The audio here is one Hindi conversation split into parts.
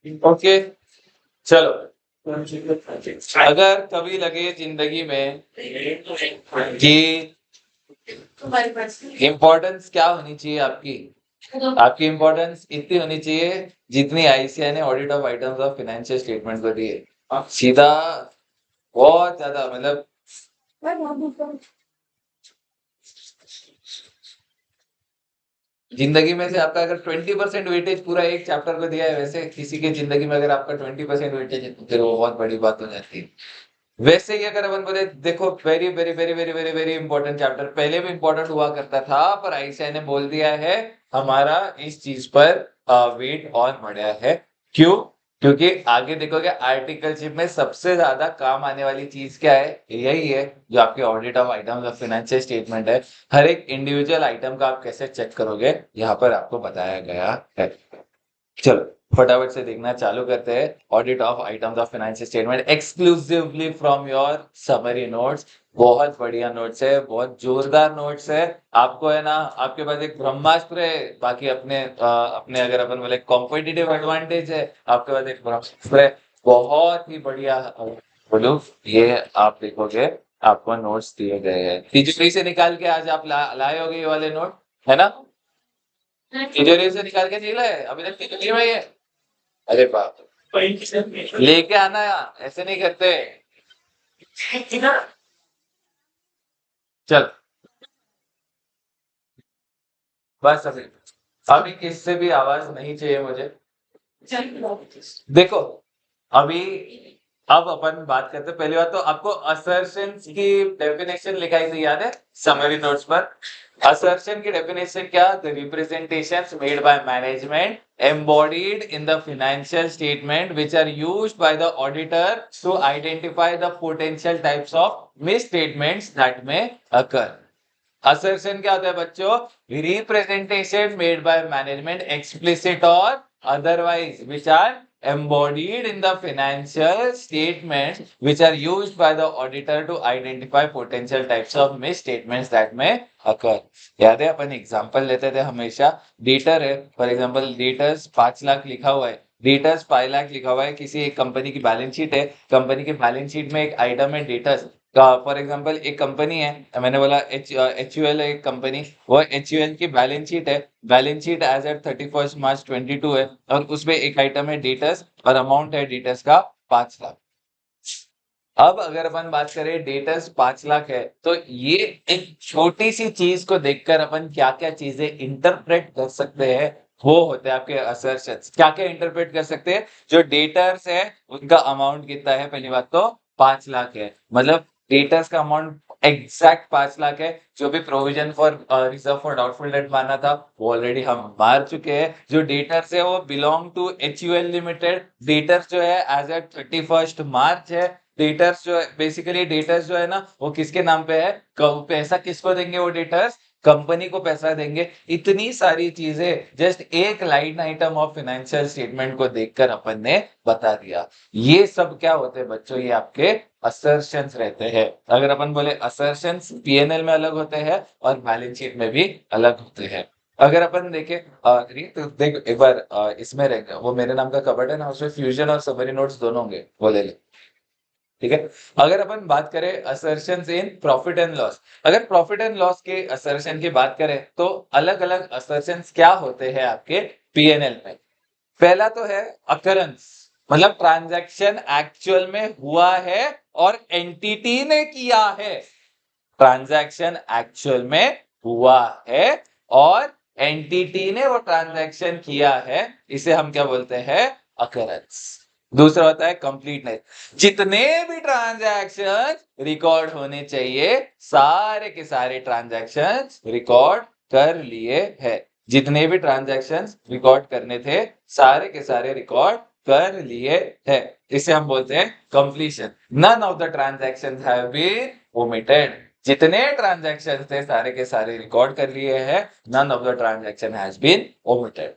ओके, चलो। अगर कभी लगे जिंदगी में कि इम्पोर्टेंस क्या होनी चाहिए आपकी इम्पोर्टेंस इतनी होनी चाहिए जितनी आईसीआई ने audit of items of financial statement को दी है। सीधा बहुत ज्यादा, मतलब जिंदगी में से आपका अगर 20% वेटेज पूरा एक चैप्टर को दिया है, वैसे किसी की जिंदगी में अगर आपका 20% वेटेज है तो फिर वो बहुत बड़ी बात हो जाती है। वैसे ही अगर अपन बोले, देखो very very very very very very important chapter, पहले भी इंपॉर्टेंट हुआ करता था पर आईसीआई ने बोल दिया है हमारा इस चीज पर वेट और बढ़ा है। क्यों? क्योंकि आगे देखोगे आर्टिकलशिप में सबसे ज्यादा काम आने वाली चीज क्या है, यही है जो आपके audit of items of financial statement है। हर एक इंडिविजुअल आइटम का आप कैसे चेक करोगे, यहाँ पर आपको बताया गया है। चलो फटाफट से देखना चालू करते हैं। Audit of items of financial statement exclusively from your summary notes. बहुत बढ़िया नोट्स है, बहुत जोरदार नोट्स है। आपको है ना, आपके पास एक ब्रह्मास्त्र है। बाकी अपने अगर अपन बोले कॉम्पिटिटिव एडवांटेज है, आपके पास एक ब्रह्मास्त्र है। बहुत ही बढ़िया बोलो, ये आप देखोगे आपको नोट्स दिए गए हैं तिजोरी से निकाल के। आज आप लाए होगे ये वाले नोट, है ना? तिजोरी से निकाल के नहीं लाए, अभी तक तिजोरी में ही है। अरे बाप, लेके आना, ऐसे नहीं करते। चल बस अभी, अभी किससे भी आवाज नहीं चाहिए मुझे। देखो अभी, अब अपन बात करते हैं। पहली बात तो आपको असर्शंस की डेफिनेशन लिखाई थी, याद है समरी नोट्स पर? असर्शन की डेफिनेशन क्या? The representations made by management embodied in the financial statement which are used by the auditor to identify the potential types of misstatements that may occur. Assertion क्या होता है बच्चों? Representation made by management explicit और otherwise which are embodied in the financial statements which are used by the auditor to identify potential types of misstatements that may occur. याद है अपन एग्जांपल लेते थे हमेशा। डेटर है, फॉर एग्जांपल डेटर्स 5 लाख लिखा हुआ है, डेटर्स 5 लाख लिखा हुआ है, किसी एक कंपनी की बैलेंस शीट है। कंपनी की बैलेंस शीट में एक आइटम है डेटर्स। फॉर एग्जांपल एक कंपनी है, मैंने बोला एचयूएल है एक कंपनी, वो एचयूएल की बैलेंस शीट है। बैलेंस शीट एज एट 31 मार्च 22 है, और उसमें एक आइटम है डेटर्स, और अमाउंट है डेटर्स का 5 लाख। अब अगर अपन बात करें डेटर्स 5 लाख है, तो ये एक छोटी सी चीज को देखकर अपन क्या क्या चीजें इंटरप्रेट कर सकते हैं, वो होते हैं आपके असर्शंस। क्या क्या इंटरप्रेट कर सकते हैं? जो डेटर्स है उनका अमाउंट कितना है, पहली बात तो 5 लाख है, मतलब डेटर्स का अमाउंट एग्जैक्ट 5 लाख है। जो भी provision for reserve for doubtful debt माना था वो ऑलरेडी हम मार चुके हैं। जो डेटर्स है वो belong to HUL limited. Debtors जो है एज एट 31 मार्च है। डेटर्स जो है, बेसिकली डेटर्स जो है ना, वो किसके नाम पे है? पैसा किसको देंगे वो डेटर्स? कंपनी को पैसा देंगे। इतनी सारी चीजें जस्ट एक line item of financial statement को देखकर अपन ने बता दिया। ये सब क्या होते हैं बच्चों? ये आपके असर्शंस रहते हैं। अगर अपन बोले असर्शंस पीएनएल में अलग होते हैं और बैलेंस शीट में भी अलग होते हैं। अगर अपन देखें तो देख एक बार, इसमें रहेगा वो मेरे नाम का कबर्ड है ना, उसमें फ्यूजन और समरी नोट्स दोनों होंगे, वो ले ले। ठीक है। अगर अपन बात करें assertions in profit and loss, अगर प्रॉफिट एंड लॉस के असर्शन की बात करें तो अलग अलग असर्शंस क्या होते हैं आपके पीएनएल में। पहला तो है अकरेंस, मतलब ट्रांजैक्शन एक्चुअल में हुआ है और एंटिटी ने किया है। ट्रांजैक्शन एक्चुअल में हुआ है और एंटिटी ने वो ट्रांजैक्शन किया है, इसे हम क्या बोलते हैं? अकरेंस। दूसरा होता है कंप्लीटनेस, जितने भी ट्रांजैक्शन रिकॉर्ड होने चाहिए सारे के सारे ट्रांजैक्शन रिकॉर्ड कर लिए हैं। जितने भी ट्रांजैक्शन रिकॉर्ड करने थे सारे के सारे रिकॉर्ड कर लिए हैं, इसे हम बोलते हैं completion. None of the transaction have been omitted. जितने ट्रांजैक्शन थे सारे के सारे रिकॉर्ड कर लिए हैं, none of the transaction has been omitted.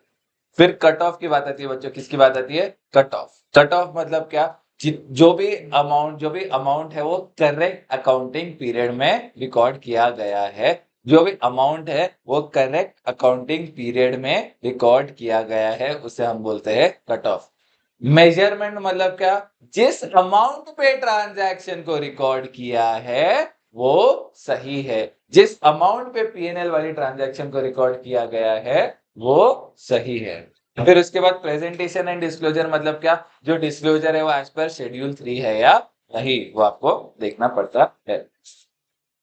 फिर कट ऑफ की बात आती है बच्चों, किसकी बात आती है? Cut off. कट ऑफ मतलब क्या? जो भी अमाउंट है वो करेक्ट अकाउंटिंग पीरियड में रिकॉर्ड किया गया है। जो भी अमाउंट है वो करेक्ट अकाउंटिंग पीरियड में रिकॉर्ड किया गया है, उसे हम बोलते हैं कट ऑफ। मेजरमेंट मतलब क्या, जिस अमाउंट पे ट्रांजैक्शन को रिकॉर्ड किया है वो सही है, जिस अमाउंट पे पीएनएल वाली ट्रांजैक्शन को रिकॉर्ड किया गया है वो सही है। फिर उसके बाद प्रेजेंटेशन एंड डिस्क्लोजर मतलब क्या, जो डिस्क्लोजर है वो एज पर शेड्यूल 3 है या नहीं वो आपको देखना पड़ता है।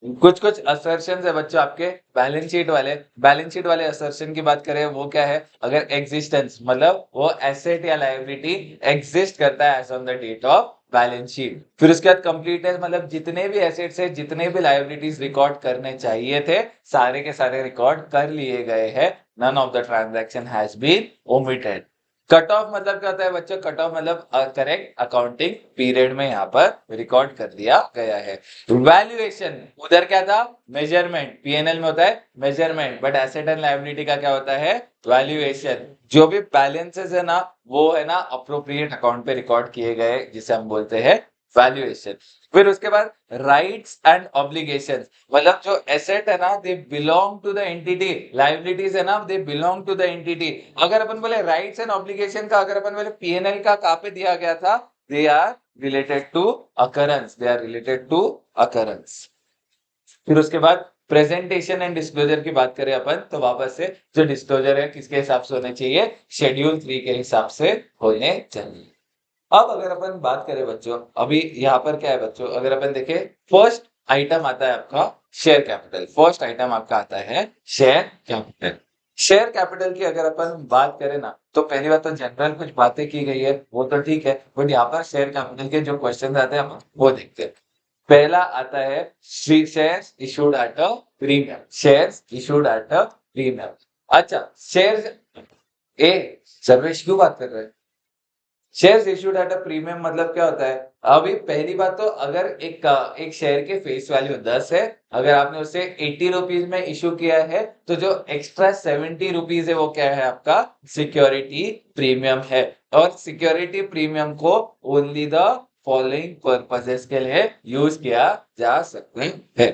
कुछ कुछ असर्शंस है बच्चों आपके बैलेंस शीट वाले असर्शन की बात करें वो क्या है, अगर एग्जिस्टेंस मतलब वो एसेट या लायबिलिटी एग्जिस्ट करता है as on the date of balance sheet. फिर उसके बाद कंप्लीटनेस मतलब जितने भी एसेट्स है जितने भी लायबिलिटीज रिकॉर्ड करने चाहिए थे सारे के सारे रिकॉर्ड कर लिए गए हैं, none of the transaction has been omitted. Cut off मतलब क्या होता है बच्चों, कट ऑफ मतलब करेक्ट अकाउंटिंग पीरियड में यहाँ पर रिकॉर्ड कर दिया गया है। वैल्यूएशन उधर क्या था, मेजरमेंट, पीएनएल में होता है measurement, but asset and liability का क्या होता है, वैल्यूएशन। जो भी बैलेंसेस है ना वो है ना अप्रोप्रिएट अकाउंट पे रिकॉर्ड किए गए जिसे हम बोलते हैं वैल्यूएशन। फिर उसके बाद राइट्स एंड ऑब्लिगेशंस मतलब जो एसेट है ना they belong to the entity, liabilities है ना they belong to the entity. अगर अपन बोले राइट्स एंड ऑब्लिगेशन का, अगर अपन बोले पीएनएल का कहां पे दिया गया था, they are related to occurrence, they are related to occurrence. फिर उसके बाद प्रेजेंटेशन एंड डिस्क्लोजर की बात करें अपन तो वापस से जो डिस्क्लोजर है किसके हिसाब से होने चाहिए, शेड्यूल 3 के हिसाब से होने चाहिए। अब अगर अपन बात करें बच्चों, अभी यहाँ पर क्या है बच्चों, अगर अपन देखें फर्स्ट आइटम आता है आपका शेयर कैपिटल, फर्स्ट आइटम आपका आता है शेयर कैपिटल। शेयर कैपिटल की अगर अपन बात करें ना तो पहली बात तो जनरल कुछ बातें की गई है वो तो ठीक है, बट यहाँ पर शेयर कैपिटल के जो क्वेश्चन आते हैं अपन वो देखते हैं। पहला आता है shares issued at a premium, shares issued at a premium. अच्छा शेयर्स ए, सर्वेश क्यों बात कर रहे हैं, shares issued at a premium मतलब क्या होता है। अभी पहली बात तो अगर एक शेयर के फेस वैल्यू 10 है, अगर आपने उसे 80 रुपीज में इशू किया है तो जो एक्स्ट्रा 70 रुपीज है वो क्या है आपका सिक्योरिटी प्रीमियम है। और सिक्योरिटी प्रीमियम को ओनली द फॉलोइंग पर्पसेस के लिए यूज किया जा सकते हैं।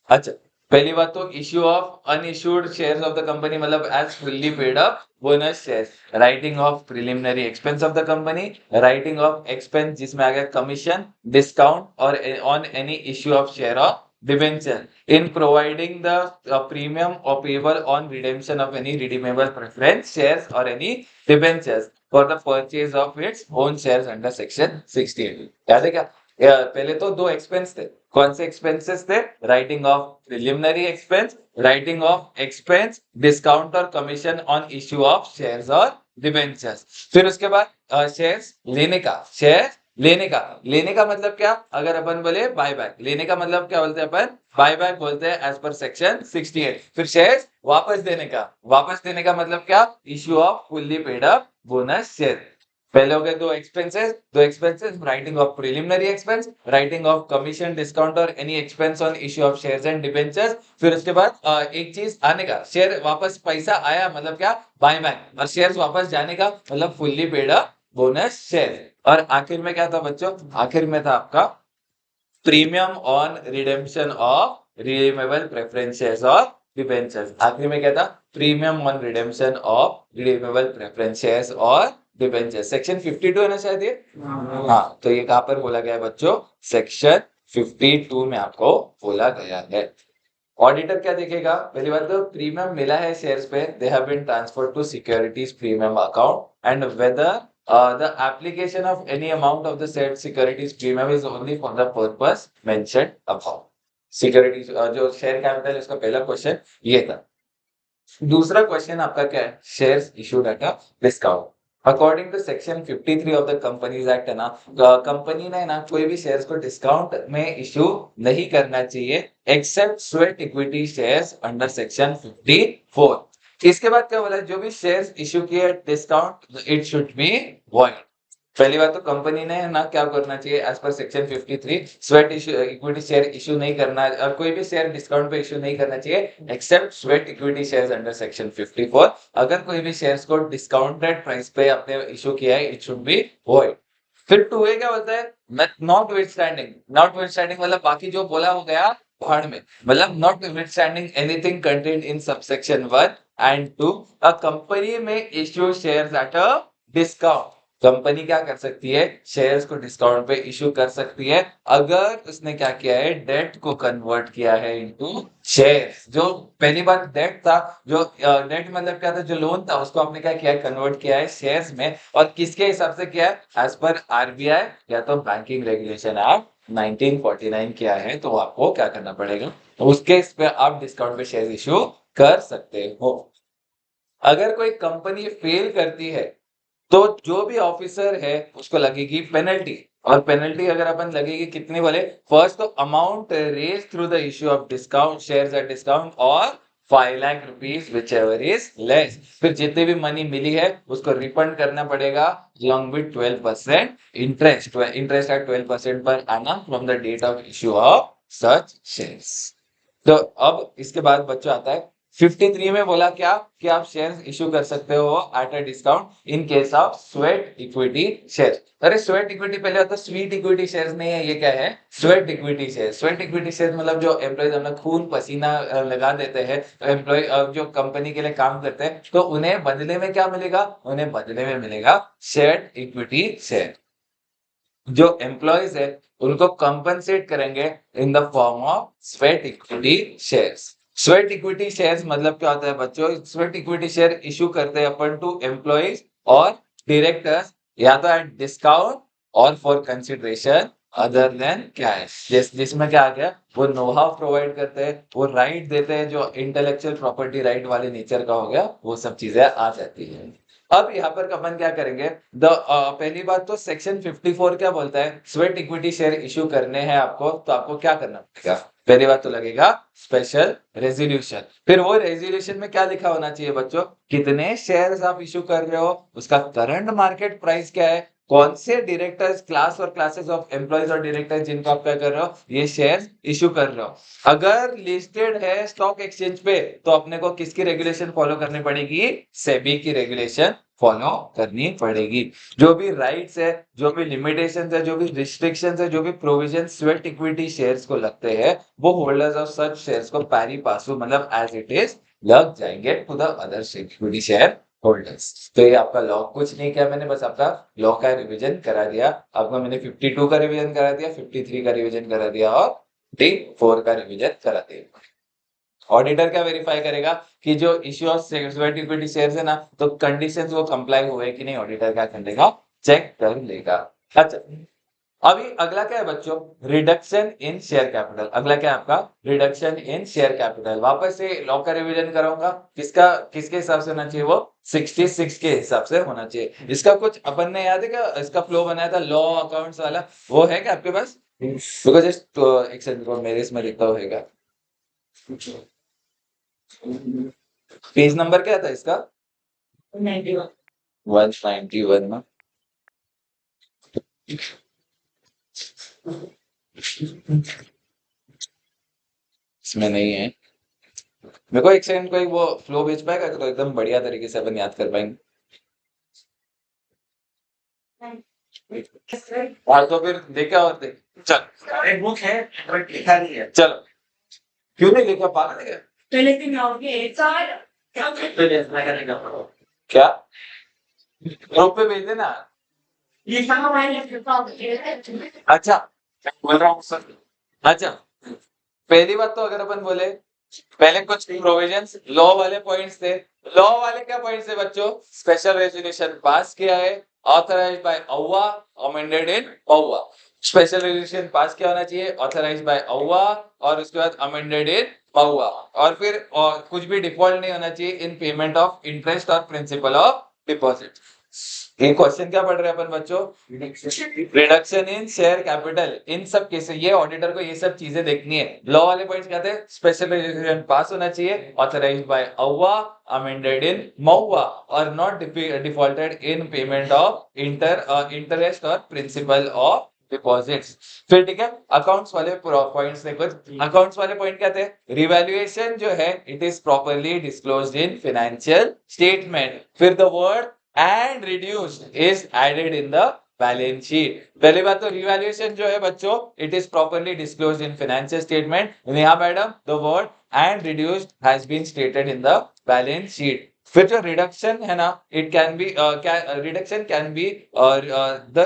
अच्छा पहली बात तो issue of unissued shares of the company मतलब as fully paid up bonus shares, writing off preliminary expense of the company, writing off expense जिसमें आ गया कमीशन डिस्काउंट और on any issue of share of debenture, in providing the premium और payable on redemption of any redeemable preference shares और any debentures for the purchase of its own shares under section 68। याद है क्या, पहले तो दो एक्सपेंस थे, कौन से एक्सपेंसेस थे, writing off preliminary expense, writing off expense discount और commission on issue of shares और डिबेंचर्स। फिर उसके बाद शेयर्स लेने का, शेयर लेने का मतलब क्या, अगर अपन बोले बाय बैक, लेने का मतलब क्या बोलते हैं अपन, बाय बैक बोलते हैं एज पर सेक्शन 68। फिर शेयर्स वापस देने का मतलब क्या, issue of fully paid up bonus share. पहले हो गए दो expenses writing off preliminary expense, writing off commission discount और any expense on issue of shares and debentures. फिर उसके बाद एक चीज आने का, शेयर वापस पैसा आया मतलब क्या, बाय बैक, और शेयर्स वापस जाने का मतलब fully paid up bonus share. और आखिर में क्या था बच्चों, आखिर में था आपका premium on redemption of redeemable preference shares और डिबेंचर्स। आखिर में क्या था, premium on redemption of redeemable preference shares और डिबेंचर्स। सेक्शन 52 है ना शायद ये, हाँ तो ये कहां पर बोला गया है बच्चों, सेक्शन 52 में आपको बोला गया है। ऑडिटर क्या देखेगा, पहली बात तो प्रीमियम मिला है शेयर्स पे, they have been transferred to securities premium account and whether the application of any amount of the said securities premium is only for the purpose mentioned above। Securities जो शेयर कैपिटल है उसका पहला क्वेश्चन ये था। दूसरा क्वेश्चन आपका क्या है, shares issued at a discount. According to section 53 of the companies act है ना, कंपनी ने ना कोई भी शेयर्स को डिस्काउंट में इशू नहीं करना चाहिए except sweat equity shares under section 54। इसके बाद क्या बोला, जो भी शेयर्स इशू किए discount it should be void. पहली बात तो कंपनी ने ना क्या करना चाहिए as per section 53 sweat equity share issue नहीं करना, और कोई भी शेयर डिस्काउंट पे इशू नहीं करना चाहिए except sweat equity shares under section 54। अगर कोई भी शेयर्स को डिस्काउंटेड प्राइस पे आपने इशू किया है इट शुड बी वॉइड। फिर टू ए क्या बोलता है, नॉट विथस्टैंडिंग मतलब बाकी जो बोला हो गया भाड़ में, मतलब notwithstanding anything contained in subsection 1 and 2 a company may issue shares at a discount. Company क्या कर सकती है, शेयर्स को डिस्काउंट पे इशू कर सकती है अगर उसने क्या किया है, डेट को कन्वर्ट किया है इनटू शेयर्स। जो पहली बार डेट था, जो डेट मतलब क्या था, जो लोन था उसको आपने क्या किया है, कन्वर्ट किया है शेयर्स में। और किसके हिसाब से किया है, एज पर आरबीआई या तो बैंकिंग रेगुलेशन एक्ट 1949 किया है, तो आपको क्या करना पड़ेगा, उसके इस पे आप डिस्काउंट पे शेयर इशू कर सकते हो। अगर कोई कंपनी फेल करती है तो जो भी ऑफिसर है उसको लगेगी पेनल्टी। और पेनल्टी अगर अपन लगेगी कितनी बोले, फर्स्ट तो amount raise through the issue of discount shares at discount और 5 lakh rupees whichever is less. फिर जितनी भी मनी मिली है उसको रिफंड करना पड़ेगा along with 12% interest eight 12% per annum from the date of issue of such shares. तो अब इसके बाद बच्चों आता है 53 में बोला क्या कि आप शेयर्स इशू कर सकते हो eight a discount in case of sweat equity share. अरे स्वेट इक्विटी पहले होता स्वीट इक्विटी शेयर्स नहीं है, ये क्या है, sweat equity share. Sweat equity share मतलब जो एम्प्लॉयज अपना खून पसीना लगा देते हैं, एम्प्लॉय जो कंपनी के लिए काम करते हैं, तो उन्हें बदले में क्या मिलेगा, उन्हें बदले में मिलेगा शेयर इक्विटी शेयर। जो एम्प्लॉयज है उनको कंपनसेट करेंगे in the form of sweat equity shares. Sweat equity shares मतलब क्या होता है बच्चों, स्वेट इक्विटी शेयर इशू करते हैं अपन टू एम्प्लॉयज और डायरेक्टर्स, या तो एट डिस्काउंट और for consideration other than cash. जिसमें क्या आ गया, वो नो हाउ प्रोवाइड करते हैं, वो राइट देते हैं जो इंटेलेक्चुअल प्रॉपर्टी राइट वाले नेचर का हो गया, वो सब चीजें आ जाती है। अब यहाँ पर अपन क्या करेंगे, पहली बात तो सेक्शन 54 क्या बोलता है, स्वेट इक्विटी शेयर इशू करने हैं आपको, तो आपको क्या करना पड़ेगा, पहली बात तो लगेगा स्पेशल रेजोल्यूशन। फिर वो रेजोल्यूशन में क्या लिखा होना चाहिए बच्चों, कितने शेयर्स आप इशू कर रहे हो, उसका करंट मार्केट प्राइस क्या है, कौन से डायरेक्टर्स क्लास और क्लासेस ऑफ एम्प्लॉयज और डायरेक्टर्स जिनको आप क्या कर रहे हो, ये शेयर इशू कर रहे हो। अगर लिस्टेड है स्टॉक एक्सचेंज पे तो अपने को किसकी रेगुलेशन फॉलो करनी पड़ेगी, सेबी की रेगुलेशन फॉलो करनी पड़ेगी। जो भी राइट्स है, जो भी लिमिटेशंस है, जो भी रिस्ट्रिक्शंस है, जो भी प्रोविजन स्वेट इक्विटी शेयर्स को लगते हैं, वो होल्डर्स ऑफ सच शेयर्स को पैरी पासु मतलब एज इट इज लग जाएंगे to the other equity shareholders. तो ये आपका लॉ कुछ नहीं किया मैंने, बस आपका लॉ का रिवीजन करा दिया आपको। मैंने 52 का रिवीजन करा दिया, 53 का रिवीजन करा दिया और D4 का रिवीजन करा दिया। ऑडिटर क्या वेरीफाई करेगा कि जो issue of sweat equity shares है ना, तो कंडीशंस वो कंप्लाई हुए कि नहीं, ऑडिटर क्या कर लेगा, चेक कर लेगा। अच्छा, अभी अगला क्या है बच्चों, रिडक्शन इन शेयर कैपिटल। अगला क्या है आपका, रिडक्शन इन शेयर कैपिटल। वापस से लॉ का रिवीजन कराऊंगा, किसका किसके हिसाब से होना चाहिए, वो 66 के हिसाब से होना चाहिए। इसका कुछ अपन ने याद है क्या, इसका फ्लो बनाया था लॉ अकाउंट्स वाला, वो है क्या आपके पास, बिकॉज एक सेकंड मेरे इसमें लिखा होगा। पेज नंबर क्या था इसका, 191 ना, इसमें नहीं है। मेरे को एक सेकंड कोई वो फ्लो भेज पाएगा तो एकदम बढ़िया तरीके से अपन याद कर पाएंगे। और तो फिर देखा और देख, चल एक बुक है बट लिखा नहीं है, चलो क्यों नहीं लिखा, पागल है क्या? क्या ग्रुप पे भेज देना। अच्छा बोल रहा हूँ सर। अच्छा, पहली बात तो अगर अपन बोले, पहले कुछ प्रोविजंस लॉ वाले पॉइंट्स थे। लॉ वाले क्या पॉइंट्स है बच्चों, स्पेशल रेजोल्यूशन पास किया है, ऑथराइज्ड बाय औवा, अमेंडेड इन औवा। स्पेशल रेजोल्यूशन पास क्या होना चाहिए, ऑथराइज्ड बाय औवा और उसके बाद अमेंडेड इन औवा। और फिर कुछ भी डिफॉल्ट नहीं होना चाहिए इन पेमेंट ऑफ इंटरेस्ट और प्रिंसिपल ऑफ डिपॉजिट। ये क्वेश्चन क्या पढ़ रहे हैं अपन बच्चों, रिडक्शन इन शेयर कैपिटल। इन सब केस ये ऑडिटर को ये सब चीजें देखनी है। लॉ वाले पॉइंट्स क्या थे, स्पेशल रेजोल्यूशन पास होना चाहिए, ऑथराइज्ड बाय औवा, अमेंडेड इन मौवा और not defaulted in payment of interest और प्रिंसिपल ऑफ डिपॉजिट्स। फिर ठीक है, अकाउंट्स वाले पॉइंट्स ने कुछ अकाउंट्स वाले पॉइंट क्या थे, रिवैल्यूएशन जो है it is properly disclosed in financial statement. फिर the word and reduced is added in the balance sheet. पहली बात तो रिवैल्यूएशन जो है बच्चों it is properly disclosed in financial statement. यहाँ madam the word and reduced has been stated in the balance sheet. फिर जो रिडक्शन है ना, it can be reduction can be the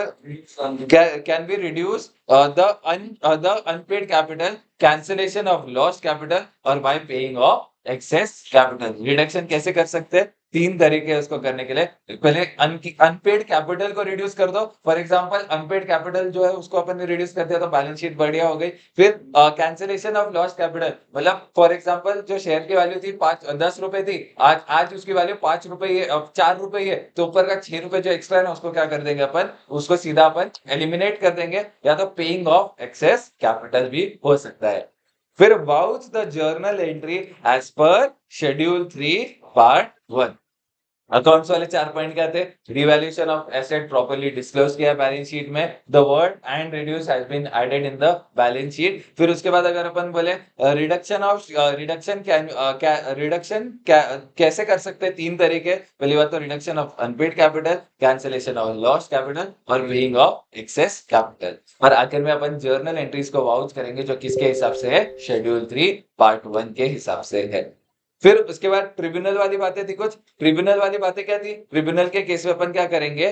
can be reduce the unpaid capital, cancellation of lost capital और by paying off excess capital. Reduction कैसे कर सकते हैं? तीन तरीके हैं उसको करने के लिए। पहले अनपेड कैपिटल को रिड्यूस कर दो। फॉर एग्जांपल अनपेड कैपिटल जो है उसको अपन ने रिड्यूस कर दिया तो बैलेंस शीट बढ़िया हो गई। फिर कैंसिलेशन ऑफ लॉस्ट कैपिटल, मतलब फॉर एग्जांपल जो शेयर की वैल्यू थी 10 रुपए थी, आज उसकी वैल्यू 5 रुपए है, अब 4 रुपए है, तो ऊपर का 6 रुपए जो एक्स्ट्रा है ना उसको क्या कर देंगे अपन, उसको सीधा अपन एलिमिनेट कर देंगे, या तो पेइंग ऑफ एक्सेस कैपिटल भी हो सकता है। फिर vouch the journal entry as per schedule 3 part 1। Accounts वाले 4 पॉइंट क्या थे? Revaluation of asset properly disclose किया बैलेंस शीट में, the word and reduce has been added in the balance sheet. फिर उसके बाद अगर अपन बोले रिडक्शन कैसे कर सकते हैं? तीन तरीके। पहली बात तो reduction of unpaired capital, cancellation of lost capital और पेइंग ऑफ एक्सेस कैपिटल। और आखिर में अपन जर्नल एंट्रीज को वाउच करेंगे जो किसके हिसाब से है? शेड्यूल 3 पार्ट 1 के हिसाब से है। फिर उसके बाद ट्रिब्यूनल वाली बातें थी कुछ। ट्रिब्यूनल वाली बातें क्या थी? ट्रिब्यूनल के केस में अपन क्या करेंगे?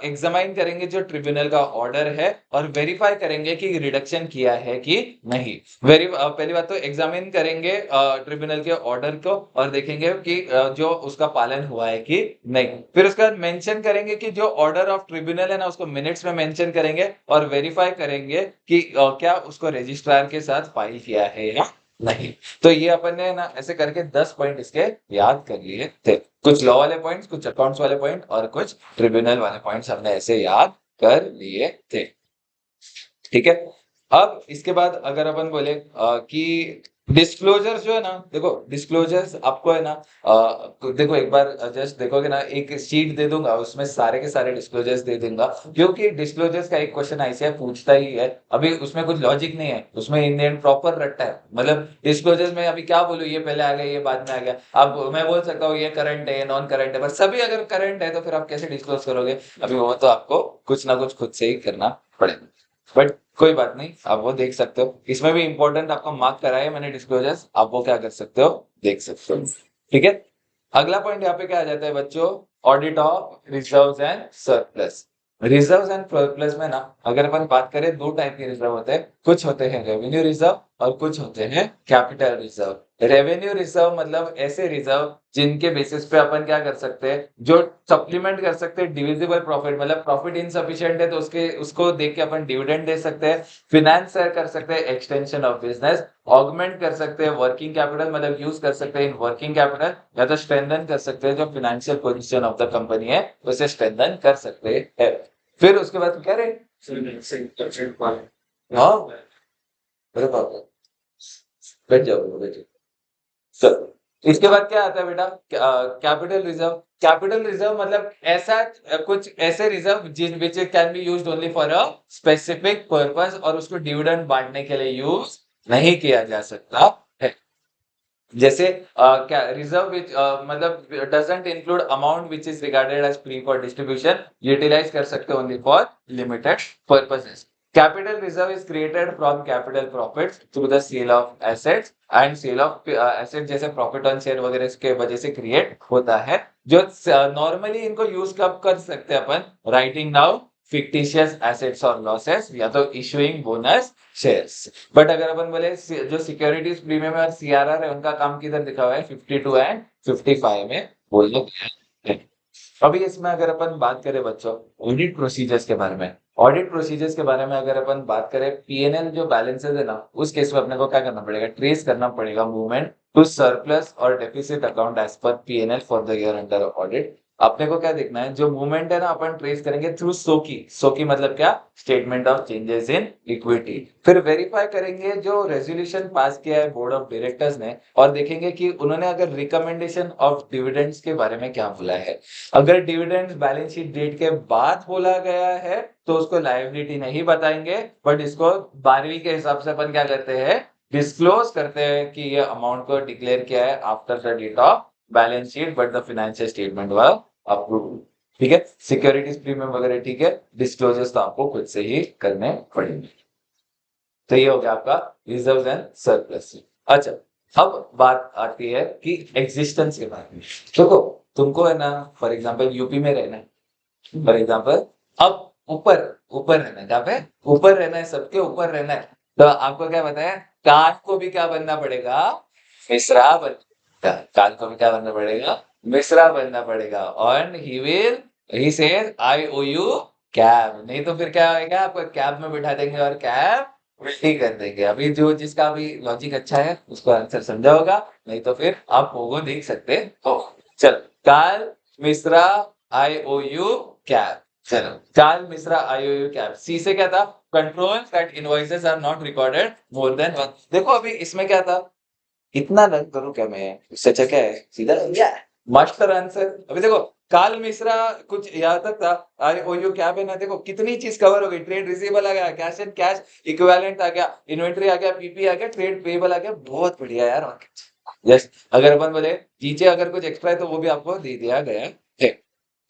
एग्जामाइन करेंगे जो ट्रिब्यूनल का ऑर्डर है और वेरीफाई करेंगे कि रिडक्शन किया है कि नहीं। पहली बात तो एग्जामिन करेंगे ट्रिब्यूनल के ऑर्डर को और देखेंगे कि जो उसका पालन हुआ है कि नहीं। फिर उसके बाद मेंशन करेंगे कि जो ऑर्डर ऑफ ट्रिब्यूनल है ना उसको मिनट्स में मेंशन करेंगे और वेरीफाई करेंगे कि क्या उसको रजिस्ट्रार के साथ फाइल किया है या नहीं। तो ये अपन ने ना ऐसे करके 10 पॉइंट इसके याद कर लिए थे। कुछ लॉ वाले पॉइंट्स, कुछ अकाउंट्स वाले पॉइंट और कुछ ट्रिब्यूनल वाले पॉइंट्स हमने ऐसे याद कर लिए थे। ठीक है। अब इसके बाद अगर अपन बोले कि डिस्क्लोजर्स जो है ना, देखो डिस्क्लोजर्स आपको है ना तो देखो एक बार जस्ट देखोगे ना, एक शीट दे दूंगा उसमें सारे के सारे डिस्क्लोजर्स दे दूंगा, क्योंकि डिस्क्लोजर्स का एक क्वेश्चन आईसीआई पूछता ही है। अभी उसमें कुछ लॉजिक नहीं है, उसमें इन एंड प्रॉपर रट्टा है। मतलब डिस्क्लोजर्स में अभी क्या बोलूं, ये पहले आ गया ये बाद में आ गया। अब मैं बोल सकता हूँ ये करंट है ये नॉन करंट है, पर सभी अगर करंट है तो फिर आप कैसे डिस्क्लोज करोगे? अभी वो तो आपको कुछ ना कुछ खुद से ही करना पड़ेगा। बट कोई बात नहीं, आप वो देख सकते हो। इसमें भी इंपॉर्टेंट आपको मार्क कराया है मैंने डिस्क्लोजर्स, आप वो क्या कर सकते हो? देख सकते हो। ठीक है। अगला पॉइंट यहाँ पे क्या आ जाता है बच्चों? Audit of reserves and surplus. Reserves and surplus में ना अगर अपन बात करें, दो टाइप के रिजर्व होते हैं। कुछ होते हैं रेवेन्यू रिजर्व और कुछ होते हैं कैपिटल रिजर्व। रेवेन्यू रिजर्व मतलब ऐसे रिजर्व जिनके बेसिस पे अपन क्या कर सकते हैं, जो सप्लीमेंट कर सकते हैं डिविजिबल प्रॉफिट, मतलब प्रॉफिट इनसफिशिएंट है तो उसको देख के अपन डिविडेंड दे सकते हैं। फिनेंस कर सकते हैं एक्सटेंशन ऑफ बिजनेस, ऑगमेंट कर सकते हैं वर्किंग कैपिटल, मतलब यूज कर सकते हैं इन वर्किंग कैपिटल, या तो स्ट्रेंथन कर सकते हैं जो financial position of the company है उसे स्ट्रेंथन कर सकते हैं। फिर उसके बाद क्या रहे? हाँ, अरे बाप रे, बैठ जाओ बैठ जाओ। सर इसके बाद क्या आता है बेटा? Capital reserve. कैपिटल रिजर्व मतलब ऐसा कुछ ऐसे रिजर्व जिन which can be used only for a specific purpose और उसको डिविडेंड बांटने के लिए यूज नहीं किया जा सकता है। जैसे क्या रिजर्व विच मतलब doesn't include amount which is regarded as free for distribution, utilise कर सकते हैं only for limited purposes. Capital reserve is created from capital profits through the sale of assets and sale of asset, जैसे प्रॉफिट ऑन शेयर वगैरह के वजह से क्रिएट होता है। जो नॉर्मली इनको यूज कब कर सकते हैं अपन? राइटिंग डाउन फिक्टिशियस एसेट्स और लॉसेस, या तो इशूइंग बोनस शेयर्स। बट अगर अपन बोले जो सिक्योरिटीज प्रीमियम और सीआरआर है उनका काम किधर दिखा हुआ है? 52 एंड 55 में बोला गया है। अभी इसमें अगर अपन बात करें बच्चों ऑडिट प्रोसीजर्स के बारे में, ऑडिट प्रोसीजर्स के बारे में अगर अपन बात करें, पीएनएल जो बैलेंसेस है ना उस केस में अपने को क्या करना पड़ेगा? ट्रेस करना पड़ेगा मूवमेंट टू सरप्लस और deficit account as per PNL for the year under audit. अपने को क्या देखना है? जो मूवमेंट है ना अपन ट्रेस करेंगे थ्रू सोकी। सोकी मतलब क्या? Statement of changes in equity. फिर वेरीफाई करेंगे जो रेजोल्यूशन पास किया है बोर्ड ऑफ डायरेक्टर्स ने और देखेंगे कि उन्होंने अगर रिकमेंडेशन ऑफ डिविडेंड्स के बारे में क्या बोला है। अगर डिविडेंड्स बैलेंस शीट डेट के बाद बोला गया है तो उसको लायबिलिटी नहीं बताएंगे, बट इसको 12वीं के हिसाब से अपन क्या करते हैं? डिस्क्लोज करते हैं कि ये अमाउंट को डिक्लेयर किया है after the date of balance sheet but the financial statement was approved. ठीक है। सिक्योरिटीज प्रीमियम वगैरह ठीक है, डिस्क्लोजर्स तो आपको खुद से ही करने पड़ेंगे। तो ये हो गया आपका रिजर्व एंड सरप्लस। अच्छा, अब बात आती है कि एग्जिस्टेंस के बारे में। देखो तुमको है ना फॉर एग्जाम्पल यूपी में रहना है, फॉर एग्जाम्पल अब ऊपर ऊपर रहना है, जहाँ पे ऊपर रहना है, सबके ऊपर रहना है, तो आपको क्या बताया, काल को भी क्या बनना पड़ेगा, मिश्रा बनना, काल को भी क्या बनना पड़ेगा, मिश्रा बनना पड़ेगा। और he says I O U cab, नहीं तो फिर क्या होगा, आपको कैब में बिठा देंगे और कैब उल्टी कर देंगे। अभी जो जिसका भी लॉजिक अच्छा है उसको आंसर समझा होगा, नहीं तो फिर आप लोगो देख सकते हो। चलो, call Mishra I O U cab, चलो call Mishra I O U cab. C से क्या था, control that invoices are not recorded more than one. देखो अभी इसमें क्या था, इतना लर्न करूं क्या मैं, इससे अच्छा क्या है, सीधा मास्टर आंसर। अभी देखो काल मिश्रा कुछ यहाँ तक था, अरे ओ यू क्या है ना, देखो कितनी चीज कवर हो गई, ट्रेड रिसीवेबल आ गया, कैश एंड कैश इक्विवेलेंट आ गया, इन्वेंटरी आ गया, पीपी आ गया, ट्रेड पेएबल आ गया, बहुत बढ़िया यार। यस, अगर अपन बोले नीचे अगर कुछ एक्स्ट्रा है तो वो भी आपको दे दिया गया है।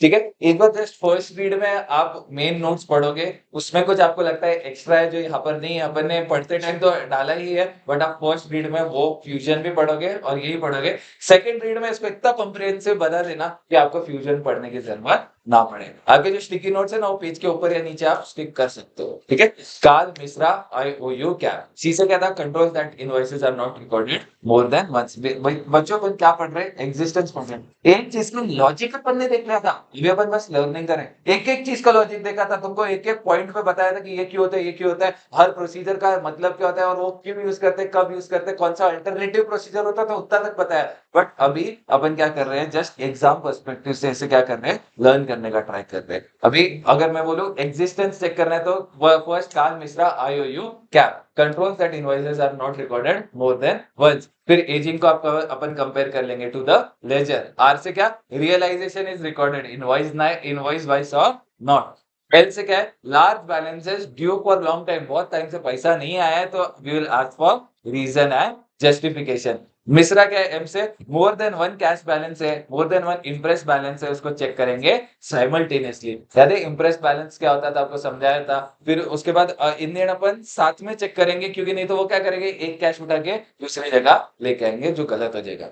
ठीक है, एक बार जस्ट फर्स्ट रीड में आप मेन नोट्स पढ़ोगे, उसमें कुछ आपको लगता है एक्स्ट्रा है जो यहाँ पर नहीं है, अपन ने पढ़ते टाइम तो डाला ही है, बट आप फर्स्ट रीड में वो फ्यूजन भी पढ़ोगे और यही पढ़ोगे। सेकंड रीड में इसको इतना कॉम्प्रिहेंसिव बना देना कि आपको फ्यूजन पढ़ने की जरूरत ना पड़े। आपके जो स्टिकी नोट्स है ना, वो पेज के ऊपर या नीचे आप स्टिक कर सकते हो। ठीक है, call Mishra I O U cab. C से क्या था, control that invoices are not recorded more than once. बच्चों अपन क्या पढ़ रहे हैं, एग्जिस्टेंस पढ़ रहे हैं। एक चीज का लॉजिक अपन ने देख लिया था, ये अपन बस लर्निंग करें। एक एक चीज का लॉजिक देखा था, तुमको एक एक पॉइंट पे बताया था कि ये क्यों होता है, ये क्यों होता है, हर प्रोसीजर का मतलब क्या होता है और वो क्यों यूज करते हैं, कब यूज करते हैं, कौन सा अल्टरनेटिव प्रोसीजर होता था, उतना तक बताया। बट अभी अपन क्या कर रहे हैं, जस्ट एग्जाम पर्सपेक्टिव से ऐसे क्या कर रहे हैं, लर्न करने का ट्राई कर रहे हैं। अभी अगर मैं बोलूं एग्जिस्टेंस चेक करना है तो फर्स्ट काल Mishra I O U cab, controls that invoices are not recorded more than once. फिर एजिंग को आपका अपन कंपेयर कर लेंगे टू द लेजर। आर से क्या, realisation is recorded, invoice wise और नॉट। एल से क्या है, large balances due for long time, बहुत टाइम से पैसा नहीं आया है तो we will ask for reason and justification. Mishra क्या है, एम से more than one cash balance है, more than one imprest balance है, उसको चेक करेंगे साइमल्टेनियसली। याद है इंप्रेस बैलेंस क्या होता था, आपको समझाया था। फिर उसके बाद इंडियन अपन साथ में चेक करेंगे, क्योंकि नहीं तो वो क्या करेंगे, एक कैश उठा के दूसरी जगह लेके आएंगे जो गलत हो जाएगा।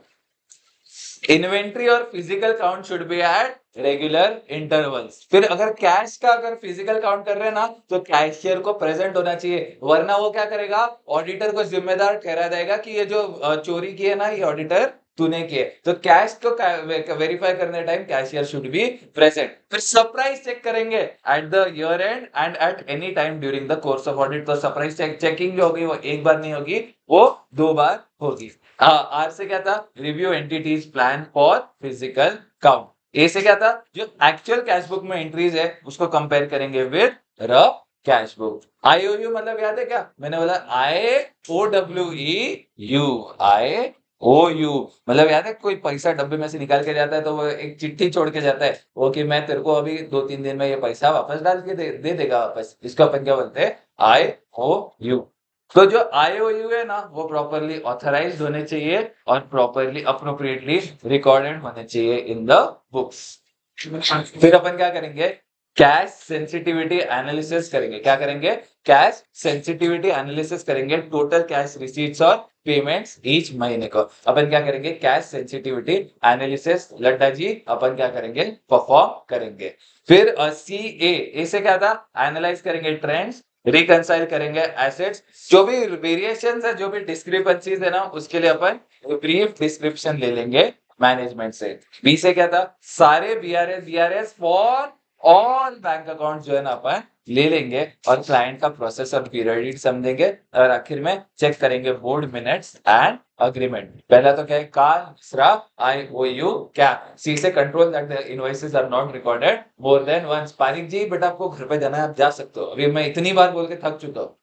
इन्वेंट्री और physical count should be eight regular intervals. फिर अगर कैश का अगर फिजिकल काउंट कर रहे हैं ना, तो कैशियर को प्रेजेंट होना चाहिए, वरना वो क्या करेगा, ऑडिटर को जिम्मेदार ठहरा देगा कि ये जो चोरी की है ना, ये ऑडिटर तूने किए। तो कैश को वेरीफाई करने time cashier should be present. फिर सरप्राइज चेक करेंगे at the year and and at any time during the course of audit. तो सरप्राइज चेकिंग जो होगी वो एक बार नहीं होगी, वो 2 बार होगी। आर से क्या था, review entity's plan for physical count. A से क्या था, जो एक्चुअल कैश बुक में एंट्रीज है उसको कंपेयर करेंगे with rough cash book. IOU मतलब याद है क्या, मैंने बोला IOWEU, IOU मतलब याद है, कोई पैसा डब्बे में से निकाल के जाता है तो वो एक चिट्ठी छोड़ के जाता है, वो कि मैं तेरे को अभी 2-3 दिन में ये पैसा वापस डाल के दे देगा वापस। इसको अपन क्या बोलते हैं, IOU। तो जो IOU है ना, वो प्रॉपरली ऑथराइज्ड होने चाहिए और प्रॉपरली अप्रोप्रिएटली रिकॉर्डेड होने चाहिए इन द बुक्स। फिर अपन क्या करेंगे, कैश सेंसिटिविटी एनालिसिस करेंगे। क्या करेंगे, कैश सेंसिटिविटी एनालिसिस करेंगे, टोटल कैश रिसीट्स और पेमेंट्स ईच महीने को। अपन क्या करेंगे, कैश सेंसिटिविटी एनालिसिस लड्डा जी अपन क्या करेंगे, परफॉर्म करेंगे। फिर ए से क्या था, एनालाइज करेंगे ट्रेंड्स, रिकंसाइल करेंगे एसेट्स, जो भी वेरिएशंस है, जो भी डिस्क्रिपेंसीज है ना, उसके लिए अपन ब्रीफ डिस्क्रिप्शन ले लेंगे मैनेजमेंट से। बी से क्या था, सारे BRS for all bank account जो है ना अपन ले लेंगे और क्लाइंट का प्रोसेस और पीरियड समझेंगे और आखिर में चेक करेंगे बोर्ड मिनट्स एंड अग्रीमेंट। पहला तो क्या है, काल मिश्रा IOU क्या। सी से control that the invoices are not recorded more than once. Pareek ji बेटा आपको घर पे जाना है, आप जा सकते हो, अभी मैं इतनी बार बोल के थक चुका हूँ।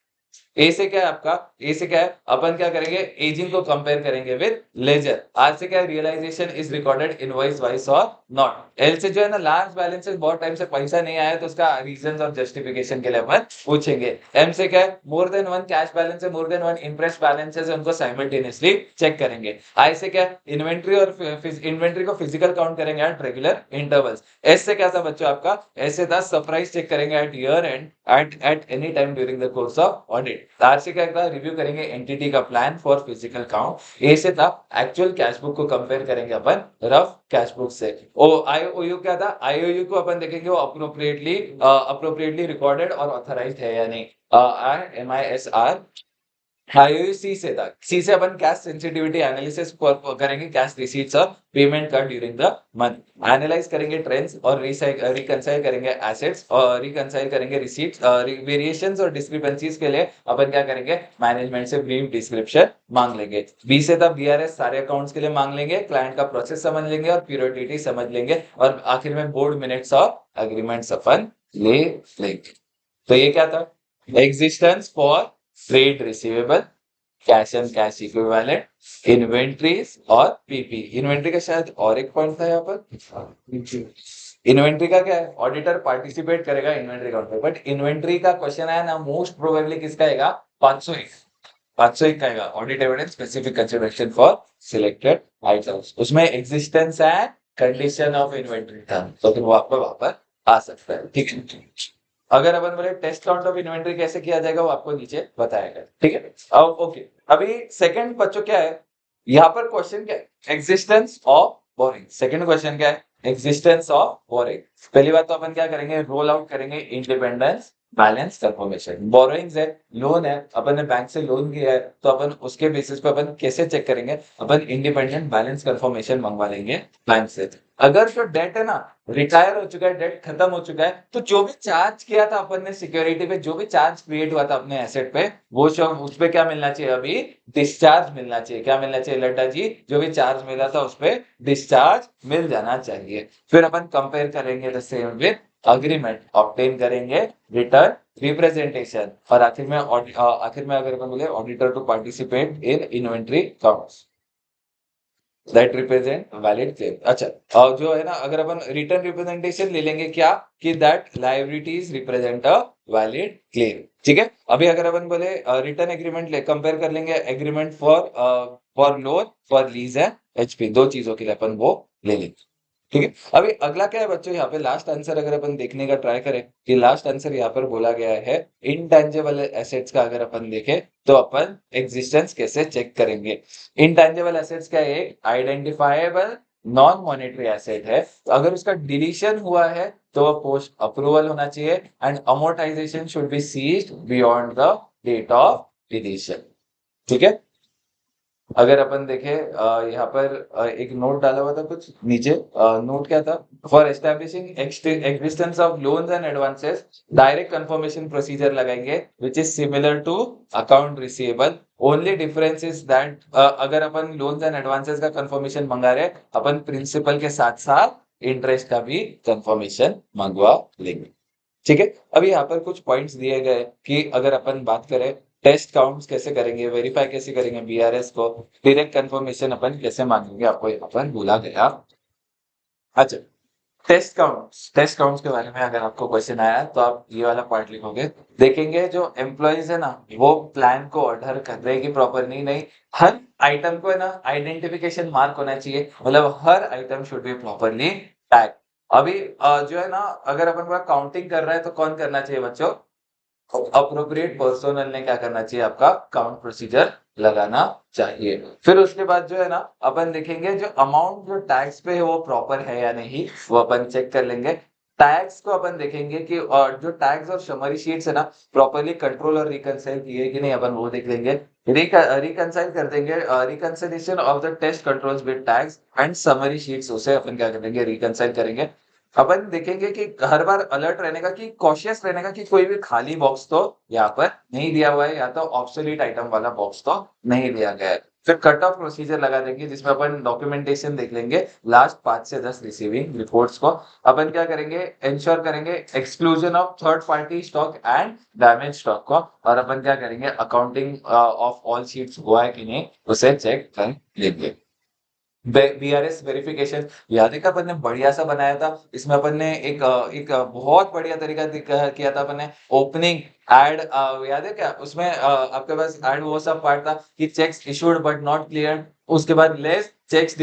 ए से क्या है आपका, ए से क्या है, अपन क्या करेंगे, एजिंग को कंपेयर करेंगे विद लेजर। आर से क्या है, realisation is recorded invoice wise और नॉट। एल से जो है ना, लार्ज बैलेंसेस, बहुत टाइम से पैसा नहीं आया तो उसका रीजन और जस्टिफिकेशन के लिए अपन पूछेंगे। एम से क्या है, more than one cash balance है, more than one imprest balances है, उनको साइमल्टेनियसली चेक करेंगे। आई से क्या है, इन्वेंट्री और इन्वेंट्री को फिजिकल काउंट करेंगे एट रेगुलर इंटरवल्स। एस से क्या था बच्चों आपका, ऐसे था सरप्राइज चेक करेंगे at year end at any time during the course of audit. R से क्या था, रिव्यू करेंगे एंटिटी का plan for physical count. A से था एक्चुअल कैश बुक को कंपेयर करेंगे अपन रफ कैश बुक से। ओ आईओयू क्या था, आईओयू को अपन देखेंगे वो अप्रोप्रिएटली रिकॉर्डेड और ऑथराइज्ड है या नहीं। MISR। आईओयू सी से था, सी से अपन कैश सेंसिटिविटी एनालिसिस करेंगे कैश रिसीट्स और पेमेंट का ड्यूरिंग द मंथ। एनालाइज करेंगे ट्रेंड्स और रिकंसाइल करेंगे एसेट्स और रिकंसाइल करेंगे रिसीट्स। वेरिएशंस और डिस्क्रिपेंसीज के लिए अपन क्या करेंगे, मैनेजमेंट से ब्रीफ डिस्क्रिप्शन मांग लेंगे। बी से था बीआरएस, सारे अकाउंट्स के लिए मांग लेंगे, क्लाइंट का प्रोसेस समझ लेंगे और पीरियडिटी समझ लेंगे, और आखिर में बोर्ड मिनट्स और अग्रीमेंट्स अपन ले लेंगे। तो ये क्या था, existence for trade receivable, cash and cash equivalent, inventories और पीपी। इन्वेंट्री का शायद और एक पॉइंट था यहाँ पर, इन्वेंट्री का क्या है, ऑडिटर पार्टिसिपेट करेगा इन्वेंट्री काउंट में, बट इन्वेंट्री का क्वेश्चन आया ना, मोस्ट प्रोबेबली किसका आएगा, 501 का आएगा, audit evidence specific consideration for selected items. उसमें existence and condition of inventory था, तो फिर वो आपको वहां पर आ सकता है, ठीक है। अगर अपन बोले टेस्ट काउंट ऑफ इन्वेंट्री कैसे किया जाएगा, वो आपको नीचे बताएगा, ठीक है। अब ओके, अभी सेकंड बच्चों क्या है, यहाँ पर क्वेश्चन क्या है, existence of boring. Second question क्या है, एग्जिस्टेंस ऑफ बोरिंग। पहली बात तो अपन क्या करेंगे, रोल आउट करेंगे इंडिपेंडेंस बैलेंस कंफर्मेशन। बोरोइंग्स है, लोन है, अपन ने बैंक से लोन किया है, तो अपन उसके बेसिस पे अपन कैसे चेक करेंगे, अपन इंडिपेंडेंट बैलेंस कंफर्मेशन मंगवा लेंगे बैंक से। अगर जो डेट है ना, रिटायर हो चुका है, डेट खत्म हो चुका है, तो जो भी चार्ज किया था अपन ने सिक्योरिटी पे, जो भी चार्ज क्रिएट हुआ था अपने एसेट पे, वो उस पे क्या मिलना चाहिए, अभी डिस्चार्ज मिलना चाहिए। क्या मिलना चाहिए लड्डा जी, जो भी चार्ज मिला था उस पे डिस्चार्ज मिल जाना चाहिए। फिर अपन कंपेयर करेंगे the same with agreement, obtain करेंगे रिटर्न रिप्रेजेंटेशन, और आखिर में अगर अपन बोले auditor to participate in inventory counts that represent valid claim. अच्छा, और जो है ना, अगर अपन रिटर्न रिप्रेजेंटेशन ले लेंगे क्या, कि that liabilities represent a valid claim, ठीक है। अभी अगर अपन बोले रिटर्न एग्रीमेंट ले कंपेयर कर लेंगे agreement for loan for lease है एचपी, दो चीजों के लिए अपन वो ले लेंगे, ठीक है। अभी अगला क्या है बच्चों, यहाँ पे लास्ट आंसर अगर अपन देखने का ट्राई करें, कि लास्ट आंसर यहाँ पर बोला गया है इनटेंजिबल एसेट्स का। अगर अपन देखें तो अपन एग्जिस्टेंस कैसे चेक करेंगे। इनटेंजिबल एसेट्स क्या है, आइडेंटिफाइबल नॉन मॉनेटरी एसेट है, तो अगर उसका डिलीशन हुआ है तो वह पोस्ट अप्रूवल होना चाहिए, and amortisation should be ceased beyond the date of deletion, ठीक है। अगर अपन देखें यहाँ पर एक नोट डाला हुआ था कुछ नीचे, नोट क्या था, for establishing existence of loans and advances direct confirmation procedure लगाएंगे which is similar to account receivable. Only difference is that अगर अपन लोन्स एंड एडवांसेस का कंफर्मेशन मंगा रहे, अपन प्रिंसिपल के साथ साथ इंटरेस्ट का भी कंफर्मेशन मंगवा लेंगे, ठीक है। अभी यहाँ पर कुछ पॉइंट्स दिए गए कि अगर अपन बात करें टेस्ट काउंट्स कैसे करेंगे, वेरीफाई कैसे करेंगे बीआरएस को, डायरेक्ट कंफर्मेशन अपन कैसे मांगेंगे, आपको यहाँ पर बोला गया। अच्छा, टेस्ट काउंट्स के बारे में अगर आपको क्वेश्चन आया तो आप ये वाला पार्ट लिखोगे, देखेंगे जो एम्प्लॉइज है ना, वो प्लान को ऑर्डर कर रहे हैं कि प्रॉपर नहीं, हर आइटम को है ना आइडेंटिफिकेशन मार्क होना चाहिए, मतलब हर item should be properly tag. अभी जो है ना, अगर अपन पूरा काउंटिंग कर रहा है तो कौन करना चाहिए बच्चों, अप्रोप्रिएट पर्सोनल ने क्या करना चाहिए, आपका काउंट प्रोसीजर लगाना चाहिए। फिर उसके बाद जो है ना, अपन देखेंगे जो अमाउंट जो टैक्स पे है वो प्रॉपर है या नहीं, वो अपन चेक कर लेंगे। टैक्स को अपन देखेंगे कि और जो टैक्स और समरी शीट्स है ना, प्रॉपरली कंट्रोल और रिकंसाइल किए कि नहीं, अपन वो देख लेंगे। रिकंसाइल कर देंगे, reconciliation of the test controls with tax and summary sheets, उसे अपन क्या करेंगे, रिकंसाइल करेंगे। अपन देखेंगे कि हर बार अलर्ट रहने का, कि कॉशियस रहने का, कि कोई भी खाली बॉक्स तो यहाँ पर नहीं दिया हुआ है, या तो ऑब्सोलीट आइटम वाला बॉक्स तो नहीं दिया गया है। फिर कट ऑफ प्रोसीजर लगा देंगे, जिसमें अपन डॉक्यूमेंटेशन देख लेंगे लास्ट 5 से 10 रिसीविंग रिपोर्ट्स को। अपन क्या करेंगे, इंश्योर करेंगे exclusion of third party stock and damage stock को, और अपन क्या करेंगे, अकाउंटिंग ऑफ ऑल शीट्स हुआ है कि नहीं उसे चेक कर लेंगे। बीआरएस वेरिफिकेशन याद है, अपन ने बढ़िया सा बनाया था, इसमें अपन ने एक बहुत बढ़िया तरीका किया था अपन ने, ओपनिंग एड, याद है क्या, उसमें आपके पास एड वो सब पार्ट था कि cheques issued but not clear, उसके बाद less cheques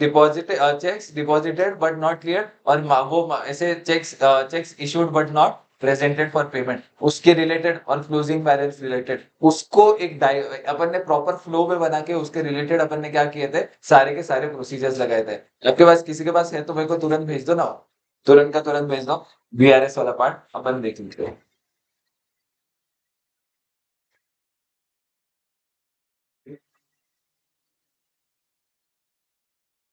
deposited but not clear, और वो ऐसे cheques issued but not presented for payment, उसके रिलेटेड और क्लोजिंग बैलेंस रिलेटेड, उसको एक अपन ने प्रॉपर फ्लो में बना के उसके रिलेटेड अपन ने क्या किए थे, सारे के सारे प्रोसीजर्स लगाए थे। आपके पास किसी के पास है तो मेरे को तुरंत भेज दो ना, तुरंत का तुरंत भेज दो। बीआरएस वाला पार्ट अपन देख लेते हैं।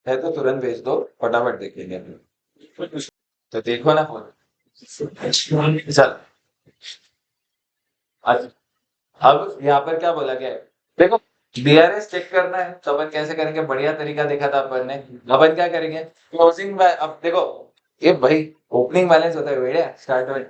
है तो तुरंत भेज दो, फटाफट देखेंगे अपन। तो देखो ना फोन। चल, अब यहाँ पर क्या बोला गया है, देखो बीआरएस चेक करना है तो अपन कैसे करेंगे, बढ़िया तरीका देखा था अपन ने। अपन क्या करेंगे, क्लोजिंग, अब देखो ये भाई ओपनिंग बैलेंस होता है बेटा स्टार्ट में,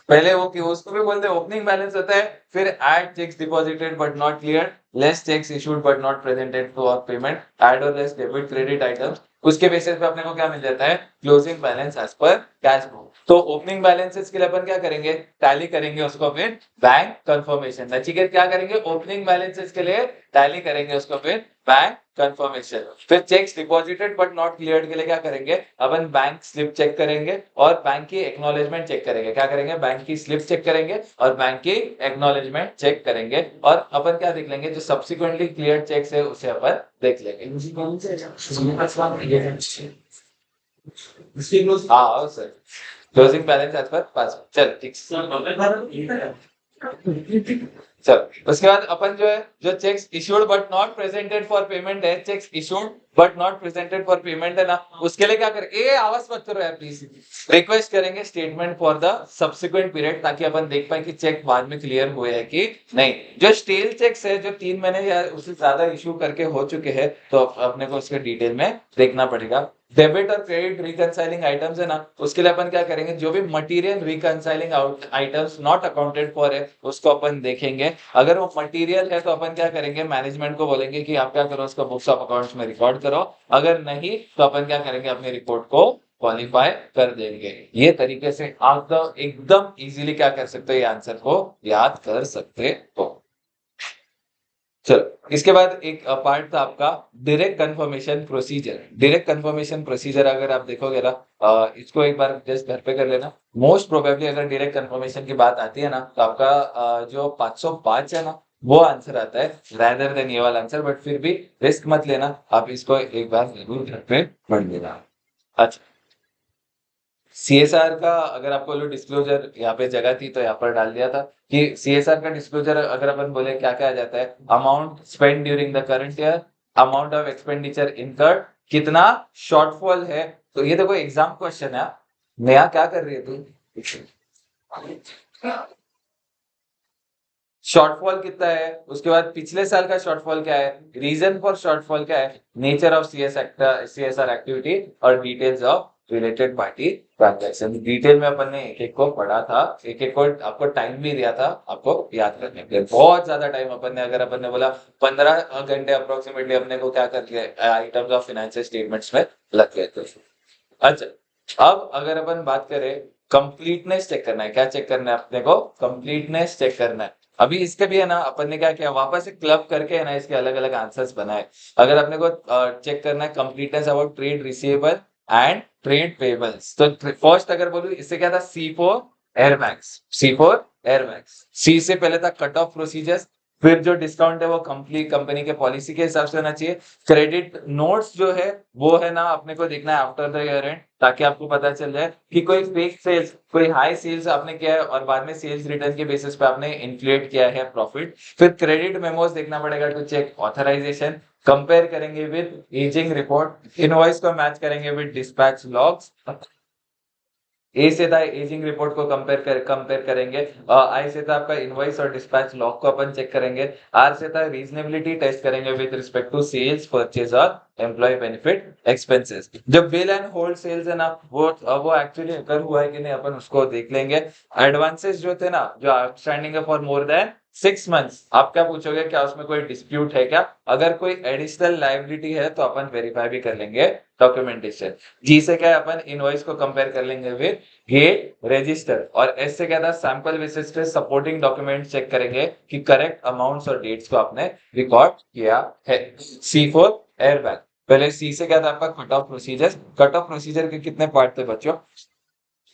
पहले वो कि उसको भी बोलते हैं ओपनिंग बैलेंस होता है, फिर add cheques deposited but not clear, less cheques issued but not presented for payment, add और लेस डेबिट क्रेडिट आइटम्स, उसके बेसिस पे अपने को क्या मिल जाता है, closing balance as per cash flow. तो ओपनिंग बैलेंसेस के लिए अपन क्या करेंगे, टैली करेंगे उसको, फिर बैंक कंफर्मेशन। नचिकेत क्या करेंगे, ओपनिंग बैलेंसेस के लिए टैली करेंगे उसको, फिर बैंक कंफर्मेशन। फिर checks deposited but not cleared के लिए क्या करेंगे, अपन बैंक स्लिप चेक करेंगे और बैंक की एक्नॉलेजमेंट चेक करेंगे। क्या करेंगे, बैंक की स्लिप चेक करेंगे और बैंक की एक्नॉलेजमेंट चेक करेंगे, और अपन क्या देख लेंगे, जो सब्सिक्वेंटली क्लियर चेक्स है उसे अपन देख लेंगे। हाँ सर, क्लोजिंग बैलेंस एज पर पास, चल ठीक। चल उसके बाद अपन जो है, जो cheques issued but not presented for payment है, cheques issued but not presented for payment है ना, उसके लिए क्या करें, ए आवाज मत करो यार प्लीज, रिक्वेस्ट करेंगे statement for the subsequent period, ताकि अपन देख पाए कि चेक बाद में क्लियर हुए है कि नहीं। जो स्टेल चेक्स है जो 3 महीने या उससे ज्यादा इशू करके हो चुके हैं, तो अपने को उसके डिटेल में देखना पड़ेगा। डेबिट और क्रेडिट रिकंसाइलिंग आइटम्स है ना, उसके लिए अपन क्या करेंगे, जो भी material reconciling items not accounted for है उसको अपन देखेंगे। अगर वो मटेरियल है तो अपन क्या करेंगे, मैनेजमेंट को बोलेंगे कि आप क्या करो, उसको बुक्स ऑफ अकाउंट्स में रिकॉर्ड करो। अगर नहीं तो अपन क्या करेंगे, अपनी रिपोर्ट को क्वालिफाई कर देंगे। ये तरीके से आप तो एकदम इजीली क्या कर सकते हो, ये आंसर को याद कर सकते हो। चलो इसके बाद एक पार्ट था आपका direct confirmation procedure. Direct confirmation procedure अगर आप देखोगे ना, इसको एक बार जस्ट घर पे कर लेना। मोस्ट प्रोबेबली अगर डायरेक्ट कंफर्मेशन की बात आती है ना, तो आपका जो 505 है ना, वो आंसर आता है रादर देन ये वाला आंसर, बट फिर भी रिस्क मत लेना, आप इसको एक बार जरूर घर पे पढ़ लेना। अच्छा, सीएसआर का अगर आपको जो डिस्क्लोजर यहाँ पे जगह थी तो यहाँ पर डाल दिया था कि सीएसआर का डिस्क्लोजर अगर अपन बोले क्या क्या आ जाता है, amount spend during the current year, amount of expenditure incurred, कितना शॉर्टफॉल है। तो ये देखो एग्जाम क्वेश्चन है, नया क्या कर रही है तू, शॉर्टफॉल कितना है, उसके बाद पिछले साल का शॉर्टफॉल क्या है, रीजन फॉर शॉर्टफॉल क्या है, नेचर ऑफ सीएसआर एक्टिविटी, और details of related party transaction. Detail में अपन ने एक एक को पढ़ा था, एक एक को आपको टाइम भी दिया था आपको याद करने के लिए, बहुत ज्यादा टाइम अपन ने, अगर अपन ने बोला 15 घंटे अप्रोक्सीमेटली अपने को क्या कर लिया, आइटम्स ऑफ फाइनेंशियल स्टेटमेंट्स में लग गए थे। अच्छा, अब अगर अपन बात करें, कंप्लीटनेस चेक करना है, क्या चेक करना है अपने को, कंप्लीटनेस चेक करना है। अभी इसके भी है ना, अपन ने क्या किया, वापस से क्लब करके है ना, इसके अलग अलग आंसर्स बनाए। अगर अपने को चेक करना है completeness about trade receivable and trade payables, तो फर्स्ट अगर बोलूं इससे क्या था, C4 एयरबैग्स, C4 एयरबैग्स। सी से पहले था कट ऑफ प्रोसीजर्स, फिर जो डिस्काउंट है वो कंप्लीट कंपनी के पॉलिसी के हिसाब से होना चाहिए। क्रेडिट नोट्स जो है वो है ना, अपने को देखना है आफ्टर द ईयर एंड, ताकि आपको पता चल जाए कि कोई फेक सेल्स, कोई हाई सेल्स आपने किया है और बाद में सेल्स रिटर्न के बेसिस पे आपने इन्फ्लेट किया है प्रॉफिट। फिर क्रेडिट मेमोस देखना पड़ेगा टू चेक ऑथराइजेशन, कंपेयर करेंगे विद एजिंग रिपोर्ट, इनवॉइस को मैच करेंगे विद डिस्पैच लॉग्स। ए से था एजिंग रिपोर्ट को कंपेयर करेंगे, आई से था आपका इनवॉइस और डिस्पैच लॉग को अपन चेक करेंगे, आर से था रीजनेबिलिटी टेस्ट करेंगे with respect to sales, purchase और एम्प्लॉय बेनिफिट एक्सपेंसेस। जो बिल एंड होल्ड सेल्स है ना, वो एक्चुअली अगर हुआ है कि नहीं अपन उसको देख लेंगे। एडवांसेस जो थे ना, जो आउटस्टैंडिंग है फॉर मोर देन 6 मंथ्स, आप क्या पूछोगे, क्या उसमें कोई डिस्प्यूट है क्या, अगर कोई एडिशनल लायबिलिटी है तो अपन वेरीफाई भी कर लेंगे डॉक्यूमेंटेशन। जी से क्या है, अपन इनवॉइस को कंपेयर कर लेंगे विद गेट रजिस्टर, और एस से क्या था, सैंपल बेसिस पे सपोर्टिंग डॉक्यूमेंट चेक करेंगे कि करेक्ट अमाउंट्स और डेट्स को आपने रिकॉर्ड किया है। C4 एयरबैग, पहले सी से क्या था आपका, cut off procedure. Cut off procedure के कितने पार्ट थे बच्चों,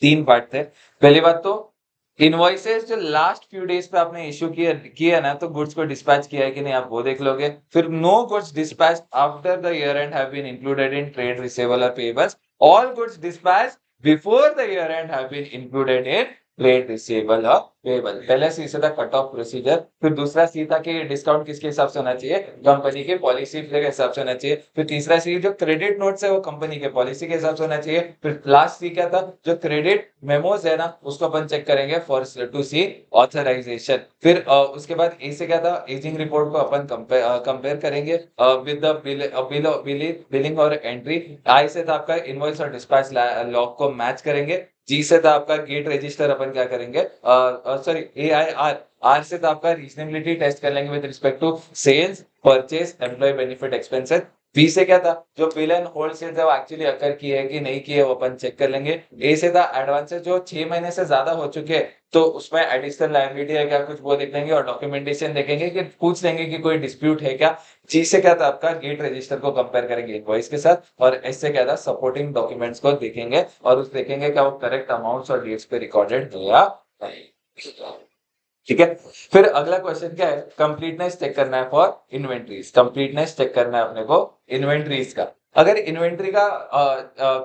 तीन पार्ट थे। पहली बात तो इनवॉइसेस जो लास्ट फ्यू डेज पे आपने इश्यू किया ना, तो गुड्स को डिस्पैच किया है कि नहीं आप वो देख लोगे। फिर no goods dispatch after the year end have been included in trade receivable और payables. All goods dispatch before the year end have been included in trade receivable और पेबल। पहले सी था कट ऑफ प्रोसीजर, फिर दूसरा सी था कि डिस्काउंट किसके हिसाब से होना चाहिए, कंपनी की पॉलिसी के हिसाब से होना चाहिए। फिर तीसरा सी जो क्रेडिट नोट्स है वो कंपनी के पॉलिसी के हिसाब से होना चाहिए। फिर लास्ट सी क्या था, जो क्रेडिट मेमोज है ना उसको अपन चेक करेंगे फॉर टू सी ऑथराइजेशन। फिर उसके बाद ए से क्या था, एजिंग रिपोर्ट को अपन कंपेयर करेंगे विद द बिलिंग और एंट्री। आई से था आपका इनवॉइस और डिस्पैच लॉग को मैच करेंगे। जी से था आपका गेट रजिस्टर अपन क्या करेंगे, सॉरी AIR। आर से था आपका रीजनेबिलिटी टेस्ट कर लेंगे with respect to sales, purchase, employee benefit expenses. B से क्या था, जो बिल एंड होल्ड से जो एक्चुअली अकर की है कि नहीं की है वो अपन चेक कर लेंगे। ए से था एडवांसेस जो 6 महीने से ज्यादा हो चुके हैं तो उसमें एडिशनल लायबिलिटी है क्या कुछ वो देख लेंगे और डॉक्यूमेंटेशन देखेंगे कि पूछ लेंगे कि कोई डिस्प्यूट है क्या। जी से क्या था आपका गेट रजिस्टर को कंपेयर करेंगे इनवॉइस के साथ। और एस से क्या था सपोर्टिंग डॉक्यूमेंट्स को देखेंगे और उस देखेंगे क्या वो करेक्ट अमाउंट्स और डेट्स पे रिकॉर्डेड है या नहीं। ठीक है। फिर अगला क्वेश्चन क्या है, कंप्लीटनेस चेक करना है फॉर इन्वेंट्रीज। कंप्लीटनेस चेक करना है अपने को इन्वेंट्रीज का। अगर इन्वेंट्री का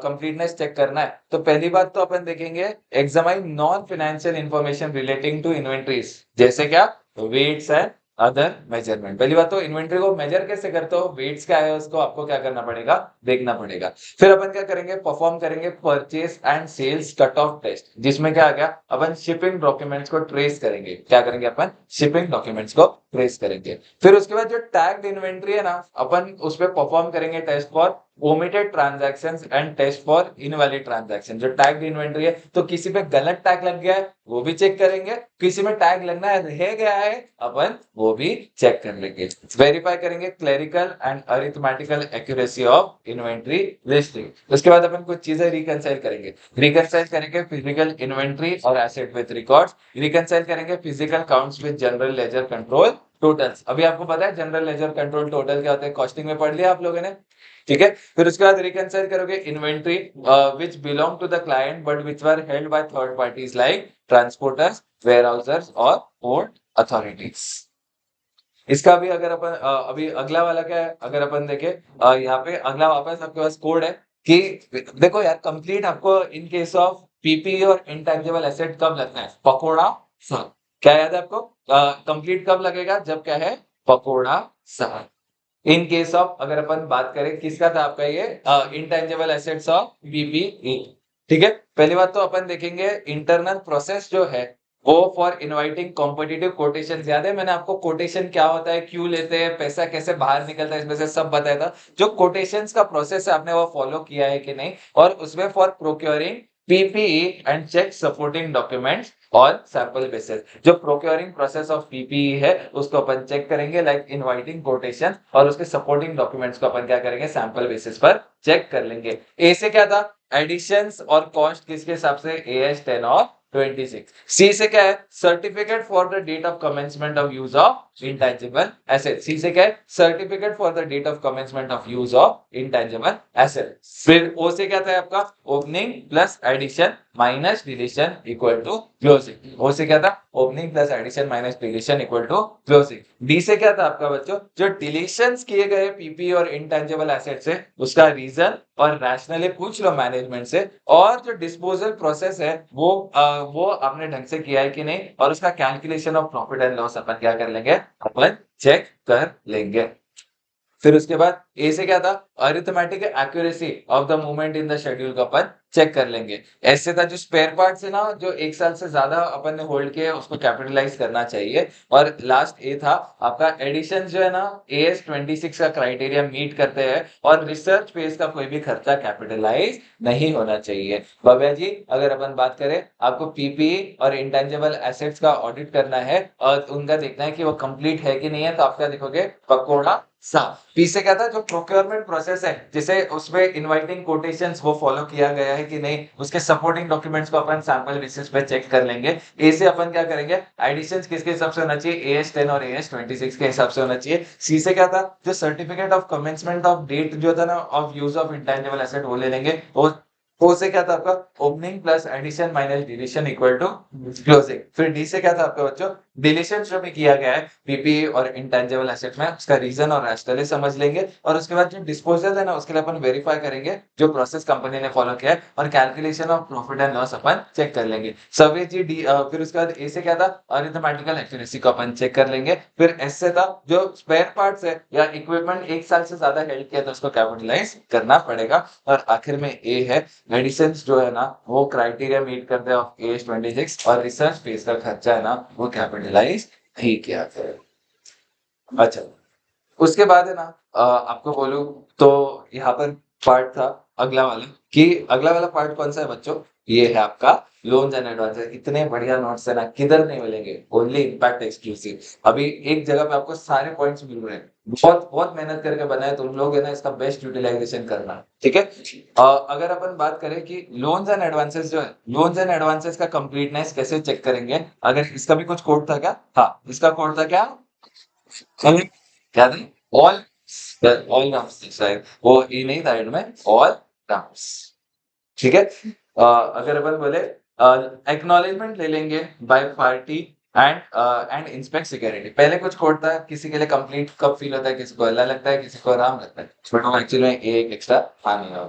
कंप्लीटनेस चेक करना है तो पहली बात तो अपन देखेंगे examine non financial information relating to inventories, जैसे क्या वेट्स एंड अदर मेजरमेंट। पहली बात तो इन्वेंट्री को मेजर कैसे करते हो, वेट्स क्या है उसको आपको क्या करना पड़ेगा, देखना पड़ेगा। फिर अपन क्या करेंगे, परफॉर्म करेंगे purchase and sales cut off test, जिसमें क्या आ गया अपन शिपिंग डॉक्यूमेंट्स को ट्रेस करेंगे। क्या करेंगे अपन, शिपिंग डॉक्यूमेंट्स को ट्रेस करेंगे। फिर उसके बाद जो टैग्ड इन्वेंट्री है ना अपन उस पर परफॉर्म करेंगे test for omitted transactions and test for invalid transaction. जो टैग्ड इन्वेंट्री है तो किसी पे गलत टैग लग गया है वो भी चेक करेंगे, किसी में टैग लगना है रह गया है अपन वो भी चेक कर लेंगे। वेरीफाई करेंगे clerical and arithmetical accuracy of inventory listing. उसके बाद अपन कुछ चीजें रिकंसाइल करेंगे। रिकंसाइल करेंगे फिजिकल इन्वेंट्री और एसेट विद रिकॉर्ड्स। रिकंसाइल करेंगे physical counts with general ledger control totals. अभी आपको पता है जनरल लेजर कंट्रोल टोटल क्या होता है, कॉस्टिंग में पढ़ लिया आप लोगों ने। ठीक है। फिर उसके बाद रिकंसाइल करोगे inventory which belong to the client but which were held by third parties like transporters, warehousers और पोर्ट अथॉरिटीज। इसका भी अगर अपन अभी अगला वाला क्या है, अगर अपन देखें यहाँ पे अगला वापस आपके पास कोड है कि देखो यार कंप्लीट आपको इन केस ऑफ पीपी और इंटेंजिबल एसेट कब लगना है, पकोड़ा साहब। क्या याद है आपको, कंप्लीट कब लगेगा, जब क्या है पकोड़ा साहब। इन केस ऑफ अगर अपन बात करें किसका था आपका ये इंटेंजिबल एसेट्स ऑफ पीपीई। ठीक है। पहली बात तो अपन देखेंगे इंटरनल प्रोसेस जो है वो फॉर इनवाइटिंग कॉम्पिटिटिव कोटेशन। याद है मैंने आपको कोटेशन क्या होता है, क्यों लेते हैं, पैसा कैसे बाहर निकलता है, इसमें से सब बताया था। जो कोटेशंस का प्रोसेस है आपने वो फॉलो किया है कि नहीं, और उसमें for procuring PPE and check supporting documents और सैंपल बेसिस। जो प्रोक्योरिंग प्रोसेस ऑफ पीपीई है उसको अपन चेक करेंगे लाइक इनवाइटिंग कोटेशन, और उसके सपोर्टिंग डॉक्यूमेंट्स को अपन क्या करेंगे सैंपल बेसिस पर चेक कर लेंगे। ए से क्या था, एडिशंस और कॉस्ट किसके हिसाब से, AS 10 और 26। सी से क्या है, certificate for the date of commencement of use of intangible asset. C से क्या है, certificate for the date of commencement of use of intangible asset. फिर ओ से क्या था आपका, opening plus addition minus deletion equal to closing. O से क्या था, opening plus addition minus deletion equal to closing. D से क्या था आपका बच्चों, जो डिलीशंस किए गए पीपी और इंटेंजिबल एसेट से उसका रीजन और रैशनली पूछ लो मैनेजमेंट से, और जो डिस्पोजल प्रोसेस है वो आपने ढंग से किया है कि नहीं, और उसका calculation of profit and loss अपन क्या कर लेंगे, अपन चेक कर लेंगे। फिर उसके बाद ए से क्या था, arithmetic accuracy of the movement in the schedule का अपन चेक कर लेंगे। ऐसे था जो स्पेयर पार्ट्स है ना जो 1 साल से ज्यादा अपन ने होल्ड किया उसको कैपिटलाइज करना चाहिए। और लास्ट ए था आपका एडिशन जो है ना AS 26 का क्राइटेरिया मीट करते हैं और रिसर्च फेज का कोई भी खर्चा कैपिटलाइज नहीं होना चाहिए। भव्या जी अगर अपन बात करें आपको पीपीई और इंटेंजिबल एसेट्स का ऑडिट करना है और उनका देखना है कि वो कंप्लीट है कि नहीं है, तो आप क्या देखोगे, पकोड़ा सा। पी से क्या था, जो प्रोक्योरमेंट प्रोसेस है जिसे उसमें इनवाइटिंग कोटेशंस वो फॉलो किया गया है कि नहीं, उसके सपोर्टिंग डॉक्यूमेंट्स को अपन सैंपल बेसिस पे चेक कर लेंगे। ए से अपन क्या करेंगे, एडिशंस किसके हिसाब से होना चाहिए, AS 10 और AS 26 के हिसाब से होना चाहिए। सी से क्या था, जो certificate of commencement of date जो था ना of use of intangible asset वो ले लेंगे। और ओ से क्या था आपका opening plus addition minus deletion equal to closing. फिर डी से क्या था आपका बच्चों डिलीशन जो भी किया गया है पीपी और इंटेंजिबल एसेट में उसका रीजन और रैशनली समझ लेंगे और उसके बाद जो डिस्पोजल है ना उसके लिए अपन वेरीफाई करेंगे जो प्रोसेस कंपनी ने फॉलो किया है और calculation of profit and loss अपन चेक कर लेंगे। सर्वे जी डी फिर उसके बाद ए से क्या था अरिथमेटिकल एक्यूरेसी को अपन चेक कर लेंगे। फिर एस से था जो स्पेयर पार्ट्स है या इक्विपमेंट एक साल से ज्यादा हेल्ड किया तो उसको कैपिटलाइज करना पड़ेगा। और आखिर में ए है मेडिसिन जो है ना वो क्राइटेरिया मीट करते हैं ऑफ एज 26 और रिसर्च फीस का खर्चा है ना वो कैपिटलाइज नहीं किया गया। अच्छा उसके बाद है ना आपको बोलूं तो यहाँ पर पार्ट था अगला वाला कि अगला वाला पार्ट कौन सा है बच्चों ये है आपका लोन्स एंड एडवांसेस। इतने बढ़िया नोट्स है ना किधर नहीं मिलेंगे ओनली इम्पैक्ट एक्सक्लूसिव। अभी एक जगह पे आपको सारे पॉइंट्स मिल रहे हैं बहुत बहुत मेहनत करके बनाए तुम लोग है ना इसका बेस्ट यूटिलाइजेशन करना ठीक है। अगर अपन बात करें कि लोन्स एंड एडवांसेस जो है लोन्स एंड एडवांसेस का कंप्लीटनेस कैसे चेक करेंगे अगर इसका भी कुछ कोड था क्या हाँ इसका कोड था क्या क्या था ऑल ऑल राउंड्स शायद वो ई नहीं था एंड में ऑल राउंड्स ठीक है। अगर अपन बोले एक्नॉलेजमेंट ले लेंगे by party and inspect security. पहले कुछ कोड था किसी के लिए कंप्लीट कब फील होता है किसी को अल्लाह लगता है किसी को आराम लगता है बट वो एक्चुअली में एक एक्स्ट्रा आने वाला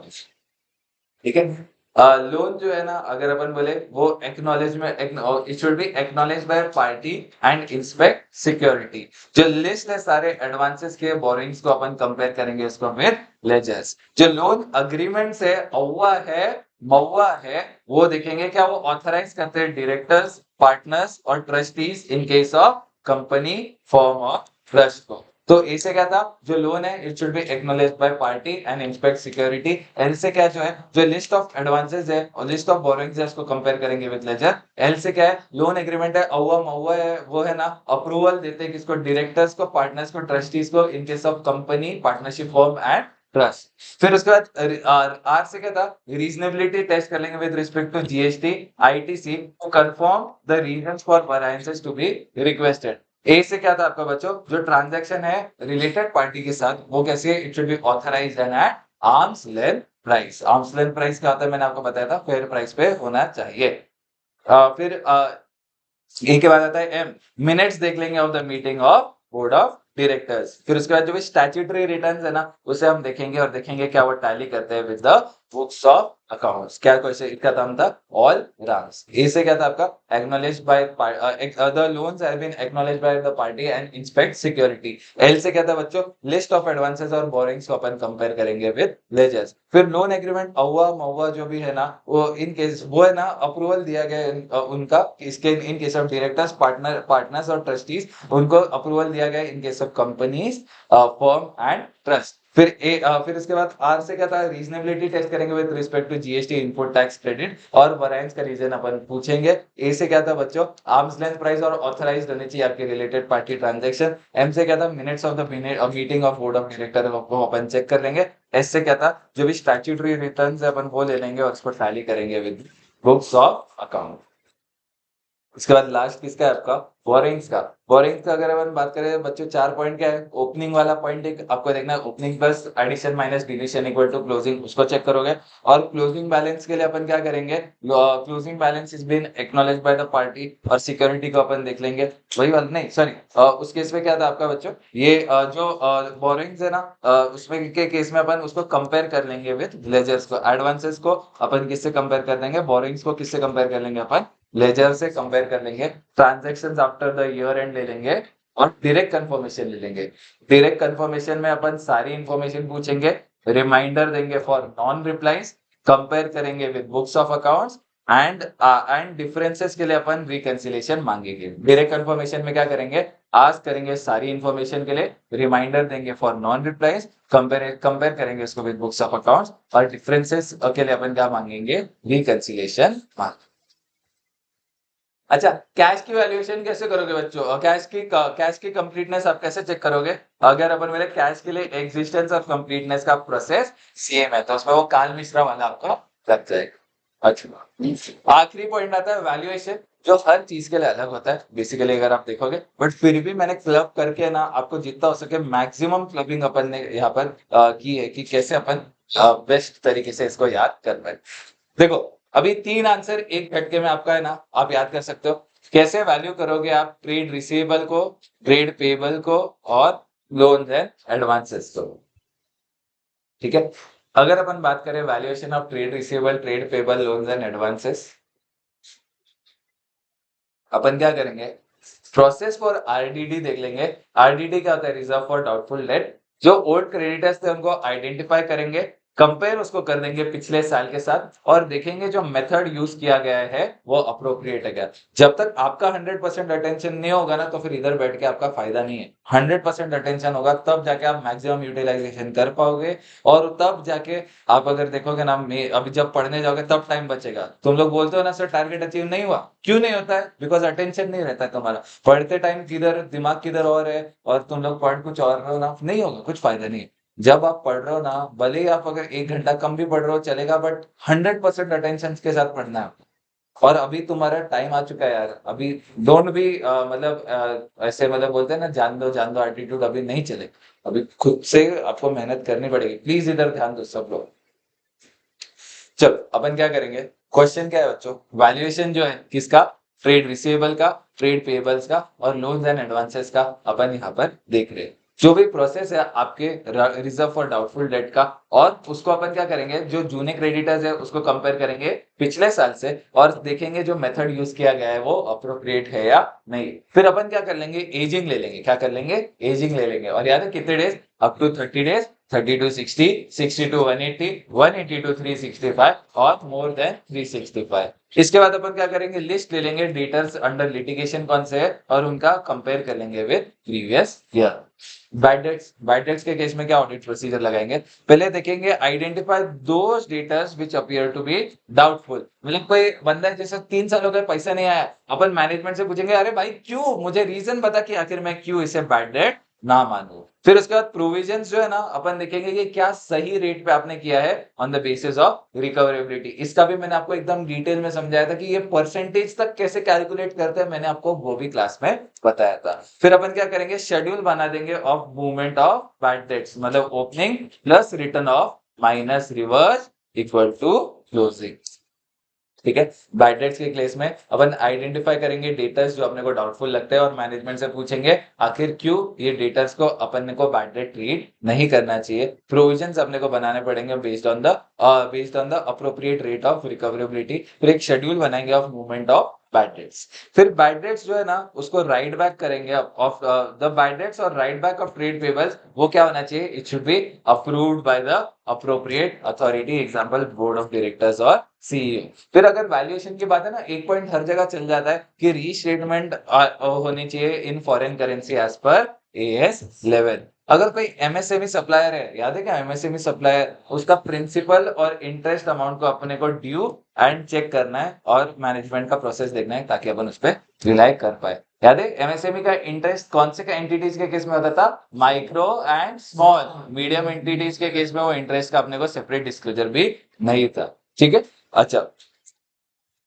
ठीक है। लोन जो है ना अगर अपन बोले वो acknowledgement it should be acknowledge by party and inspect security. जो लिस्ट है सारे एडवांसेस के बोरिंग्स को अपन कंपेयर करेंगे उसको फिर लेजर्स। जो लोन अग्रीमेंट से अव्वा है मव्वा है वो देखेंगे क्या वो ऑथराइज करते हैं डायरेक्टर्स पार्टनर्स और trustees in case of company form of trust को। तो ए से क्या था जो लोन है it should be acknowledged by party and inspect security. L से क्या जो है जो लिस्ट ऑफ एडवांसेस है और लिस्ट ऑफ बोरोइंग्स है उसको कंपेयर करेंगे विद लेजर। एल से क्या है लोन एग्रीमेंट है अव्वा मव्वा है वो है ना अप्रूवल देते हैं किसको डायरेक्टर्स को पार्टनर्स को ट्रस्टीज को इन case of company partnership form and trust. फिर उसके बाद आर से क्या था रीजनेबिलिटी टेस्ट कर लेंगे with respect to GST ITC to confirm the reasons for variances to be requested. A से क्या था आपका बच्चों जो ट्रांजैक्शन है रिलेटेड पार्टी के साथ वो कैसे it should be authorised and at arm's length price. Arm's length price क्या होता है मैंने आपको बताया था फेयर प्राइस पे होना चाहिए। फिर ए के बाद आता है एम मिनट्स देख लेंगे of the meeting of board of directors. फिर उसके बाद जो भी स्टैट्यूटरी रिटर्न्स है ना उसे हम देखेंगे और देखेंगे क्या वो टैली करते हैं with the books of accounts. क्या क्वेश्चन इसका नाम था ऑल रंस। ए से क्या था आपका acknowledged by the loans have been acknowledged by the party and inspect security. L से क्या था बच्चों लिस्ट ऑफ एडवांसेस और बोरिंग्स को अपन कंपेयर करेंगे विद लेजर्स। फिर लोन एग्रीमेंट अव्वा मव्वा जो भी है ना वो इन केस वो है ना अप्रूवल दिया गया है उनका इसके in case of directors partners और ट्रस्टीज उनको अप्रूवल दिया गया in case of companies firm and trust. फिर इसके बाद आर से क्या था रीजनेबिलिटी टेस्ट करेंगे with respect to GST input tax credit और वैरिएंस का रीजन अपन पूछेंगे। ए से क्या था बच्चों आर्म्स लेंथ प्राइस और ऑथराइज्ड होने चाहिए आपके रिलेटेड पार्टी ट्रांजैक्शन। एम से क्या था minutes of the meeting of board of director को अपन चेक कर लेंगे। एस से क्या था जो भी स्टैट्यूटरी रिटर्न्स है अपन वो ले लेंगे और उसको टैली करेंगे विद बुक्स ऑफ अकाउंट। उसके बाद लास्ट किसका है आपका बोरिंग्स का। बोरिंग्स का अगर अपन बात करें बच्चों 4 पॉइंट क्या है ओपनिंग वाला पॉइंट एक आपको देखना है opening plus addition minus deletion equal to closing उसको चेक करोगे। और क्लोजिंग बैलेंस के लिए अपन क्या करेंगे closing balance is been acknowledged by the party और सिक्योरिटी को अपन देख लेंगे वही वाला नहीं सॉरी उस केस में क्या था आपका बच्चों ये जो बोरिंग्स है ना उसमें के केस में अपन उसको कंपेयर कर लेंगे विद लेजर्स को। एडवांसेस को अपन किससे कंपेयर कर देंगे बोरिंग्स को किससे कंपेयर कर लेंगे अपन लेजर से कंपेयर कर लेंगे। Transactions after the year and ले लेंगे और डायरेक्ट कंफर्मेशन ले लेंगे। डायरेक्ट कंफर्मेशन में अपन सारी इंफॉर्मेशन पूछेंगे रिमाइंडर देंगे फॉर नॉन रिप्लाईज कंपेयर करेंगे with books of accounts and differences के लिए अपन रिकंसिलिएशन मांगेंगे। डायरेक्ट कंफर्मेशन में क्या करेंगे आस्क करेंगे सारी इंफॉर्मेशन के लिए रिमाइंडर देंगे फॉर नॉन रिप्लाईज कंपेयर करेंगे उसको विद बुक्स ऑफ अकाउंट्स और डिफरेंसेस के लिए अपन क्या मांगेंगे रिकंसिलिएशन मांगेंगे। अच्छा कैश की वैल्यूएशन कैसे करोगे बच्चों कैश की कंप्लीटनेस आप कैसे चेक करोगे अगर अपन मेरे कैश के लिए एग्जिस्टेंस और कंप्लीटनेस का प्रोसेस सेम है तो उसमें वो काल मिश्रा वाला आपको लग जाएगा। अच्छा आखिरी पॉइंट आता है वैल्यूएशन जो हर चीज के लिए अलग होता है बेसिकली अगर आप देखोगे बट फिर भी मैंने क्लब करके ना आपको जितना हो सके मैक्सिमम क्लबिंग अपन ने यहाँ पर की है कि कैसे अपन बेस्ट तरीके से इसको याद कर पाए। देखो अभी 3 आंसर एक झटके में आपका है ना, आप याद कर सकते हो। कैसे वैल्यू करोगे आप ट्रेड रिसीवेबल को, ट्रेड पेबल को और लोन्स एंड एडवांसेस को, ठीक है। अगर अपन बात करें valuation of trade receivable, trade payable, loans and advances, अपन क्या करेंगे, प्रोसेस फॉर आरडीडी देख लेंगे। आरडीडी क्या होता है, रिजर्व फॉर डाउटफुल डेट। जो ओल्ड क्रेडिटर्स थे उनको आइडेंटिफाई करेंगे, कंपेयर उसको कर देंगे पिछले साल के साथ और देखेंगे जो मेथड यूज किया गया है वो अप्रोप्रिएट है क्या। जब तक आपका 100% अटेंशन नहीं होगा ना, तो फिर इधर बैठ के आपका फायदा नहीं है। 100% अटेंशन होगा तब जाके आप मैक्सिमम यूटिलाइजेशन कर पाओगे, और तब जाके आप अगर देखोगे ना, अभी जब पढ़ने जाओगे तब टाइम बचेगा। तुम लोग बोलते हो ना सर टारगेट अचीव नहीं हुआ, क्यों नहीं होता है, बिकॉज अटेंशन नहीं रहता है तुम्हारा। पढ़ते टाइम किधर दिमाग किधर और है, और तुम लोग पढ़ कुछ और रहे हो ना, नहीं होगा, कुछ फायदा नहीं है। जब आप पढ़ रहे हो ना, भले ही आप अगर 1 घंटा कम भी पढ़ रहे हो चलेगा, बट 100% अटेंशन के साथ पढ़ना है। और अभी तुम्हारा टाइम आ चुका है यार, अभी डोंट भी मतलब ऐसे मतलब बोलते हैं ना, जान दो एटीट्यूड अभी नहीं चले। अभी खुद से आपको मेहनत करनी पड़ेगी, प्लीज इधर ध्यान दो सब लोग। चलो अपन क्या करेंगे, क्वेश्चन क्या है बच्चों, वैल्यूएशन जो है किसका, ट्रेड रिसीवेबल का, ट्रेड पेबल्स का और लोन्स एंड एडवांसेस का अपन यहाँ पर देख रहे हैं। जो भी प्रोसेस है आपके रिजर्व फॉर डाउटफुल डेट का, और उसको अपन क्या करेंगे, जो जूने क्रेडिटर्स है उसको कंपेयर करेंगे पिछले साल से, और देखेंगे जो मेथड यूज किया गया है वो अप्रोप्रिएट है या नहीं। फिर अपन क्या कर लेंगे, एजिंग ले लेंगे। क्या कर लेंगे, एजिंग ले लेंगे। और याद है कितने days, up to 30 days, 30 to 60, 60 to 180, 180 to 365 और मोर देन 365। इसके बाद अपन क्या करेंगे, लिस्ट ले लेंगे डेटर्स अंडर लिटिगेशन कौन से है, और उनका कंपेयर कर लेंगे with previous year. Bad debts के केस में क्या ऑडिट प्रोसीजर लगाएंगे, पहले देखेंगे identify those debtors which appear to be doubtful. मतलब कोई बंदा है जैसे 3 साल हो गए पैसा नहीं आया, अपन मैनेजमेंट से पूछेंगे अरे भाई क्यों, मुझे रीजन बता कि आखिर मैं क्यों इसे बैड डेट ना मानू। फिर उसके बाद प्रोविजंस जो है ना, अपन देखेंगे कि क्या सही रेट पे आपने किया है on the basis of recoverability. इसका भी मैंने आपको एकदम डिटेल में समझाया था कि ये परसेंटेज तक कैसे कैलकुलेट करते हैं, मैंने आपको वो भी क्लास में बताया था। फिर अपन क्या करेंगे, शेड्यूल बना देंगे of movement of bad debts, मतलब opening plus return of minus reverse equal to closing, ठीक है। बैड डेट्स के केस में अपन आइडेंटिफाई करेंगे डेटर्स जो अपने को डाउटफुल लगता है, और मैनेजमेंट से पूछेंगे आखिर क्यों ये डेटर्स को अपन को बैड डेट ट्रीट नहीं करना चाहिए। प्रोविजंस अपने को बनाने पड़ेंगे based on the appropriate rate of recoverability. फिर एक शेड्यूल बनाएंगे of movement of bad dates. फिर बैड डेट्स जो है ना, उसको राइट बैक करेंगे ऑफ द बैड डेट्स, और right back of trade payables वो क्या होना चाहिए, it should be approved by the appropriate authority, example board of directors और सीईओ। फिर अगर वैल्यूएशन की बात है ना, एक पॉइंट हर जगह चल जाता है कि रीस्टेटमेंट होनी चाहिए in foreign currency as per AS 11। अगर कोई एमएसएमई सप्लायर है, याद है क्या एमएसएमई सप्लायर, उसका प्रिंसिपल और इंटरेस्ट अमाउंट को अपने को ड्यू एंड चेक करना है, और मैनेजमेंट का प्रोसेस देखना है ताकि अपन उस पर रिलाई कर पाए। याद है एमएसएमई का इंटरेस्ट कौन से का एंटिटीज के केस में होता था, micro and small. Medium entities के केस में वो इंटरेस्ट का अपने को सेपरेट डिस्क्लोजर भी नहीं था, ठीक है। अच्छा,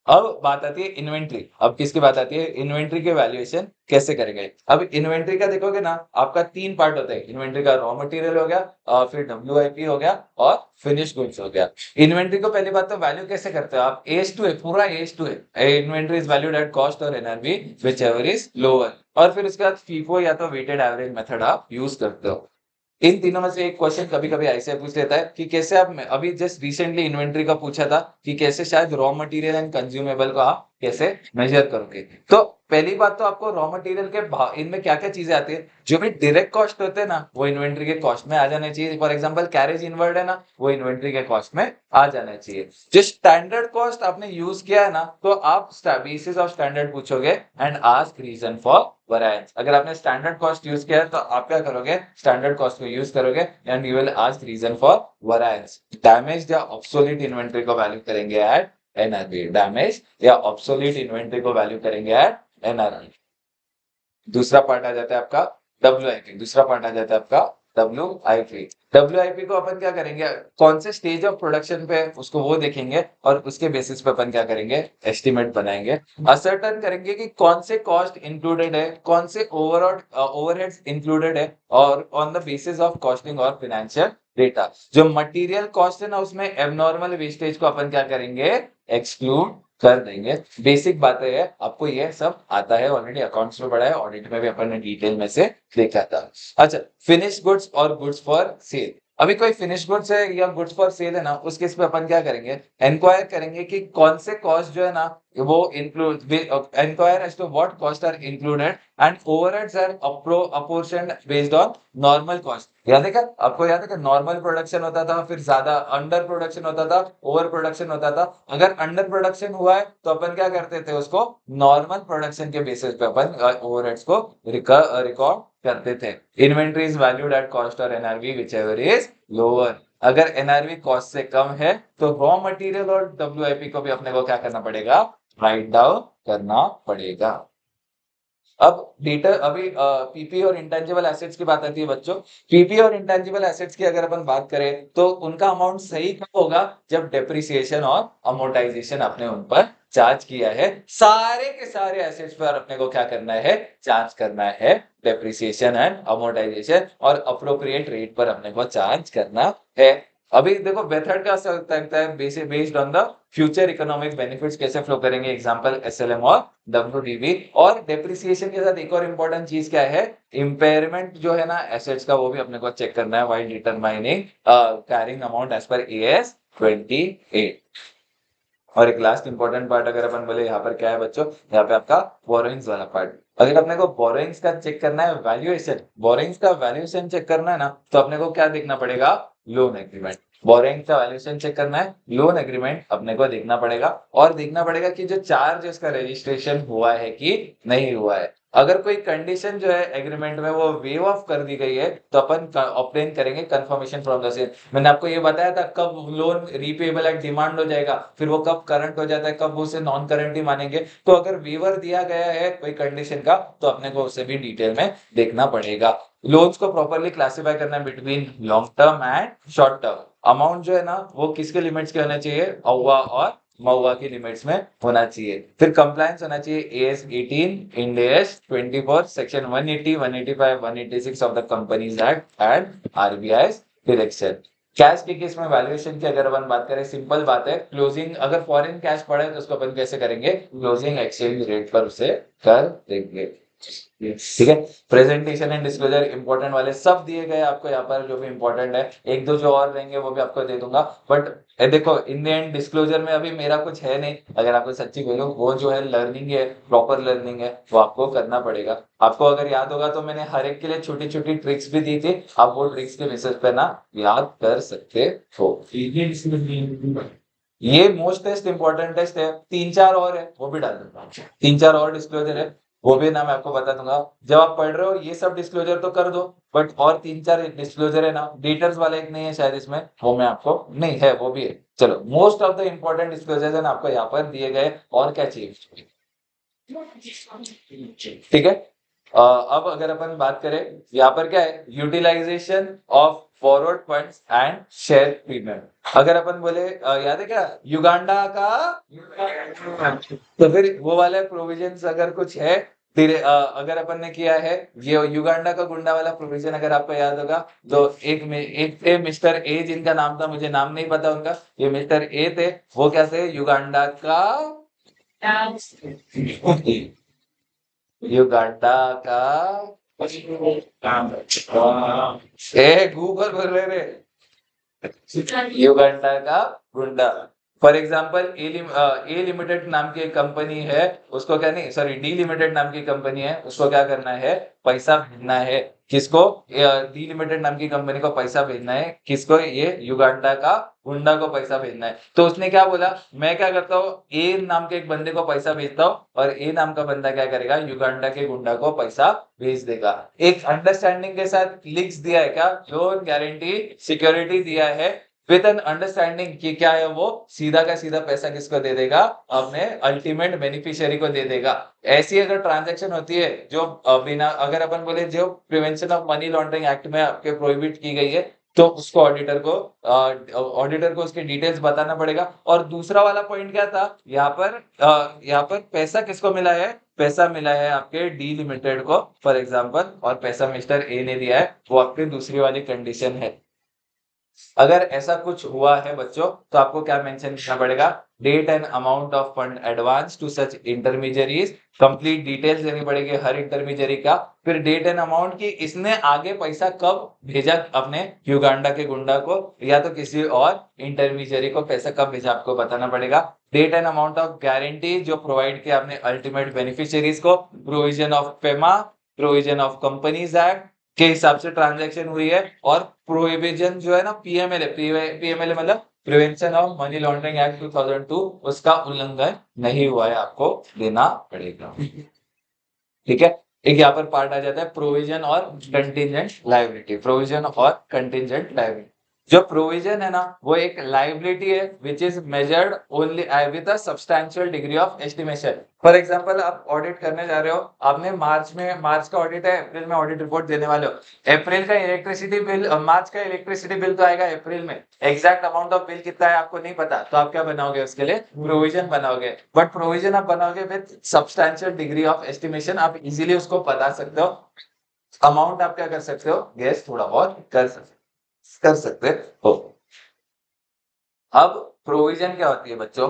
अब बात आती है इन्वेंट्री। अब किसकी बात आती है, इन्वेंट्री के वैल्यूएशन कैसे करेंगे। अब इन्वेंट्री का देखोगे ना, आपका 3 पार्ट होता है इन्वेंट्री का, रॉ मटेरियल हो गया, फिर WIP हो गया, और फिनिश गुड्स हो गया। इन्वेंट्री को पहली बात तो वैल्यू कैसे करते हो आप, AS2 है, पूरा AS2 है, inventory is valued at cost और NRV which ever is lower. और फिर उसके बाद फीफो या तो वेटेड एवरेज मेथड आप यूज करते हो। इन तीनों में से एक क्वेश्चन कभी कभी ऐसे पूछ लेता है कि कैसे आप, अभी जस्ट रिसेंटली इन्वेंट्री का पूछा था कि कैसे शायद रॉ मटेरियल एंड कंज्यूमेबल को आप कैसे मेजर करोगे। तो पहली बात तो आपको रॉ मटेरियल के इनमें क्या क्या चीजें आती है, जो भी डायरेक्ट कॉस्ट होते हैं ना वो इन्वेंट्री के कॉस्ट में आ जाने चाहिए। फॉर एग्जांपल कैरेज इनवर्ड है ना, वो इन्वेंट्री के कॉस्ट में आ जाना चाहिए। जो स्टैंडर्ड कॉस्ट आपने यूज किया है ना, तो आप बेसिस ऑफ स्टैंडर्ड पूछोगे and ask reason for variance. अगर आपने स्टैंडर्ड कॉस्ट यूज किया है तो आप क्या करोगे, स्टैंडर्ड कॉस्ट को यूज करोगे and you will ask reason for variance. Damage या ऑब्सोलीट इन्वेंट्री को वैल्यू करेंगे एट NRV। डैमेज या ऑब्सोलीट इन्वेंट्री को वैल्यू करेंगे एट NRV। दूसरा पार्ट आ जाता है आपका WIP। दूसरा पार्ट आ जाता है आपका WIP। WIP को अपन क्या करेंगे, कौन से स्टेज ऑफ प्रोडक्शन पे उसको वो देखेंगे, और उसके बेसिस पे अपन क्या करेंगे, एस्टिमेट बनाएंगे। असर्टन करेंगे कि कौन से कॉस्ट इंक्लूडेड है, कौन से ओवरहेड्स इंक्लूडेड है, और on the basis of costing और फाइनेंशियल डेटा। जो मटेरियल कॉस्ट है ना उसमें एबनॉर्मल वेस्टेज को अपन क्या करेंगे, एक्सक्लूड कर देंगे। बेसिक बातें है, आपको ये सब आता है ऑलरेडी, अकाउंट्स में पढ़ा है, ऑडिट में भी अपन ने डिटेल में से देखा था। अच्छा, फिनिश गुड्स और गुड्स फॉर सेल। अभी कोई फिनिश गुड्स है या गुड्स फॉर सेल है ना, उस केस में अपन क्या करेंगे, इंक्वायर करेंगे कि कौन से कॉस्ट जो है ना वो include, inquire as to what cost are included and overheads are apportioned based on normal cost. याद है क्या आपको, याद है कि नॉर्मल प्रोडक्शन होता था, फिर ज्यादा अंडर प्रोडक्शन होता था, ओवर प्रोडक्शन होता था। अगर अंडर प्रोडक्शन हुआ है तो अपन क्या करते थे, उसको नॉर्मल प्रोडक्शन के बेसिस पे अपन ओवरहेड्स को रिकॉर्ड करते थे। Inventory is valued at cost और NRV whichever is lower. अगर एनआरवी कॉस्ट से कम है तो रॉ मटेरियल और डब्ल्यूआईपी को भी अपने को क्या करना पड़ेगा, राइट डाउन करना पड़ेगा। अब डेटा, अभी पीपी और इंटेंजिबल एसेट्स की बात आती है बच्चों। पीपी और इंटेंजिबल एसेट्स की अगर अपन बात करें तो उनका अमाउंट सही कब होगा, जब डेप्रिसिएशन और अमोर्टाइजेशन अपने उन पर चार्ज किया है। सारे के सारे एसेट्स पर अपने को क्या करना है, चार्ज करना है डेप्रिसिएशन एंड अमोर्टाइजेशन, और अप्रोप्रिएट रेट पर अपने को चार्ज करना है। अभी देखो मेथड का सकता है based on the future economic benefits कैसे फ्लो करेंगे, एग्जांपल एसएलएम और डब्ल्यूडीवी। और डेप्रिसिएशन के साथ एक और इंपॉर्टेंट चीज क्या है, इम्पेयरमेंट जो है ना एसेट्स का, वो भी अपने को चेक करना है while determining carrying amount as per AS 28। और एक लास्ट इंपॉर्टेंट पार्ट अगर अपन बोले यहाँ पर क्या है बच्चों, यहाँ पे आपका बोरोइंग्स वाला पार्ट। अगर अपने को बोरोइंग्स का चेक करना है वैल्यूएशन, बोरोइंग्स का वैल्यूएशन चेक करना है ना, तो अपने को क्या देखना पड़ेगा, लोन एग्रीमेंट। बोरोइंग्स का वैल्यूएशन चेक करना है, लोन एग्रीमेंट अपने को देखना पड़ेगा, और देखना पड़ेगा कि जो चार्ज उसका रजिस्ट्रेशन हुआ है कि नहीं हुआ है। अगर कोई कंडीशन जो है एग्रीमेंट में वो वेव ऑफ कर दी गई है तो अपन ऑब्टेन करेंगे कंफर्मेशन फ्रॉम द सेम। मैंने आपको ये बताया था कब लोन रीपेबल एट डिमांड हो जाएगा, फिर वो कब करंट हो जाता है, कब उसे नॉन करंट ही मानेंगे। तो अगर वेवर दिया गया है कोई कंडीशन का तो अपने को उसे भी डिटेल में देखना पड़ेगा। लोन्स को प्रॉपरली क्लासिफाई करना है between long term and short term. Amount जो है ना वो किसके लिमिट्स के होना चाहिए, अव्वा और महुआ की लिमिट्स में होना चाहिए। फिर कंप्लायंस होना चाहिए as 18, Ind AS 24, section 180, 185, 186 of the companies act and RBI direction. Cash के केस में वैल्यूएशन की अगर अपन बात करें, सिंपल बात है, क्लोजिंग अगर फॉरेन कैश पड़ा है तो उसको अपन कैसे करेंगे, क्लोजिंग एक्सचेंज रेट पर उसे कर देंगे। ठीक है, प्रेजेंटेशन एंड डिस्क्लोजर इंपॉर्टेंट वाले सब दिए गए आपको यहाँ पर, जो भी इंपॉर्टेंट है। एक दो जो और रहेंगे वो भी आपको दे दूंगा, बट देखो इन द एंड डिस्क्लोजर में अभी मेरा कुछ है नहीं, अगर आपको सच्ची बोलूं, वो जो है लर्निंग है, प्रॉपर लर्निंग है, वो आपको करना पड़ेगा। आपको अगर याद होगा तो मैंने हर एक के लिए छोटी छोटी ट्रिक्स भी दी थी, आप वो ट्रिक्स के बेसिस पे ना याद कर सकते हो। ये मोस्ट टेस्ट इंपॉर्टेंट टेस्ट है, तीन चार और है वो भी डाल दूंगा, तीन चार और डिस्क्लोजर है वो भी ना मैं आपको बता दूंगा। जब आप पढ़ रहे हो ये सब डिस्क्लोजर तो कर दो, बट और तीन चार डिस्क्लोजर है ना, डिटेल्स वाला एक नहीं है शायद इसमें, वो मैं आपको, नहीं है वो भी है। चलो, most of the important disclosure है ना आपको यहाँ पर दिए गए, और क्या चाहिए, ठीक है। अब अगर अपन बात करें यहाँ पर क्या है, utilisation of forward funds and share premium. अगर अपन बोले याद है क्या युगांडा का, तो फिर वो वाले प्रोविजंस अगर कुछ है, फिर अगर अपन ने किया है ये युगांडा का गुंडा वाला प्रोविजन, अगर आपको याद होगा तो एक थे मिस्टर ए, जिनका नाम था, मुझे नाम नहीं पता उनका, ये मिस्टर ए थे, वो क्या थे, युगांडा का, युगांडा का, ए गूगल बोल रहे रे, युगांडा का गुंडा। फॉर एग्जाम्पल ए लिमिटेड नाम की एक कंपनी है, उसको क्या, नहीं सॉरी, डी लिमिटेड नाम की कंपनी है, उसको क्या करना है, पैसा भेजना है। किसको, डी लिमिटेड नाम की कंपनी को पैसा भेजना है, किसको, ये युगांडा का गुंडा को पैसा भेजना है। तो उसने क्या बोला, मैं क्या करता हूँ, ए नाम के एक बंदे को पैसा भेजता हूँ, और ए नाम का बंदा क्या करेगा, युगांडा के गुंडा को पैसा भेज देगा। एक अंडरस्टैंडिंग के साथ लिंक्स दिया है क्या, लोन गारंटी सिक्योरिटी दिया है, विद एन अंडरस्टैंडिंग कि क्या है, वो सीधा का सीधा पैसा किसको दे देगा, अपने अल्टीमेट बेनिफिशियरी को दे देगा। ऐसी अगर ट्रांजैक्शन होती है जो बिना, अगर अपन बोले जो prevention of money laundering act में आपके प्रोहिबिट की गई है, तो उसको ऑडिटर को उसके डिटेल्स बताना पड़ेगा। और दूसरा वाला पॉइंट क्या था यहाँ पर पैसा किसको मिला है, पैसा मिला है आपके डी लिमिटेड को फॉर एग्जांपल, और पैसा मिस्टर ए ने दिया है, वो आपकी दूसरी वाली कंडीशन है। अगर ऐसा कुछ हुआ है बच्चों तो आपको क्या मेंशन करना पड़ेगा, date and amount of fund advance to such intermediaries, complete details देनी पड़ेगी हर इंटरमीडियरी का, फिर डेट एंड अमाउंट की इसने आगे पैसा कब भेजा अपने युगांडा के गुंडा को या तो किसी और इंटरमीडियरी को पैसा कब भेजा आपको बताना पड़ेगा, date and amount of guarantee जो प्रोवाइड किया आपने अल्टीमेट बेनिफिशियरीज को, provision of FEMA, provision of companies act के हिसाब से ट्रांजैक्शन हुई है, और प्रोहिबिशन जो है ना पीएमएलए, पीएमएलए मतलब prevention of money laundering act 2002, उसका उल्लंघन नहीं हुआ है, आपको देना पड़ेगा। ठीक है, एक यहाँ पर पार्ट आ जाता है प्रोविजन और कंटिजेंट लायबिलिटी। प्रोविजन और कंटिजेंट लायबिलिटी, जो प्रोविजन है ना वो एक लायबिलिटी है which is measured only with a substantial degree of estimation. For example आप ऑडिट करने जा रहे हो, आपने मार्च का ऑडिट है, अप्रैल में ऑडिट रिपोर्ट देने वाले हो, अप्रैल का इलेक्ट्रिसिटी बिल, मार्च का इलेक्ट्रिसिटी बिल तो आएगा अप्रैल में, एग्जैक्ट अमाउंट ऑफ बिल कितना है आपको नहीं पता, तो आप क्या बनाओगे उसके लिए प्रोविजन बनाओगे, बट प्रोविजन आप बनाओगे with substantial degree of estimation, आप इजीली उसको बता सकते हो, अमाउंट आप क्या कर सकते हो गेस थोड़ा बहुत कर सकते हो। अब प्रोविजन क्या होती है बच्चों,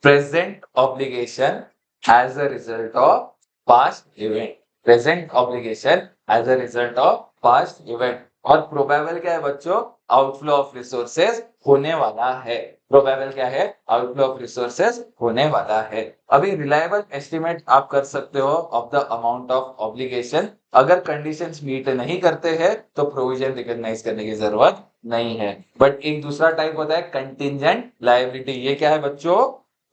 present obligation as a result of past event, present obligation as a result of past event, और प्रोबेबल क्या है बच्चों, आउटफ्लो ऑफ रिसोर्सेज होने वाला है, प्रोबेबल क्या है, आउटफ्लो ऑफ रिसोर्सेज होने वाला है। अभी रिलायबल एस्टिमेट आप कर सकते हो of the amount of obligation, अगर कंडीशंस मीट नहीं करते हैं तो प्रोविजन रिकॉग्नाइज करने की जरूरत नहीं है। बट एक दूसरा टाइप होता है कंटिजेंट लायबिलिटी, ये क्या है बच्चों,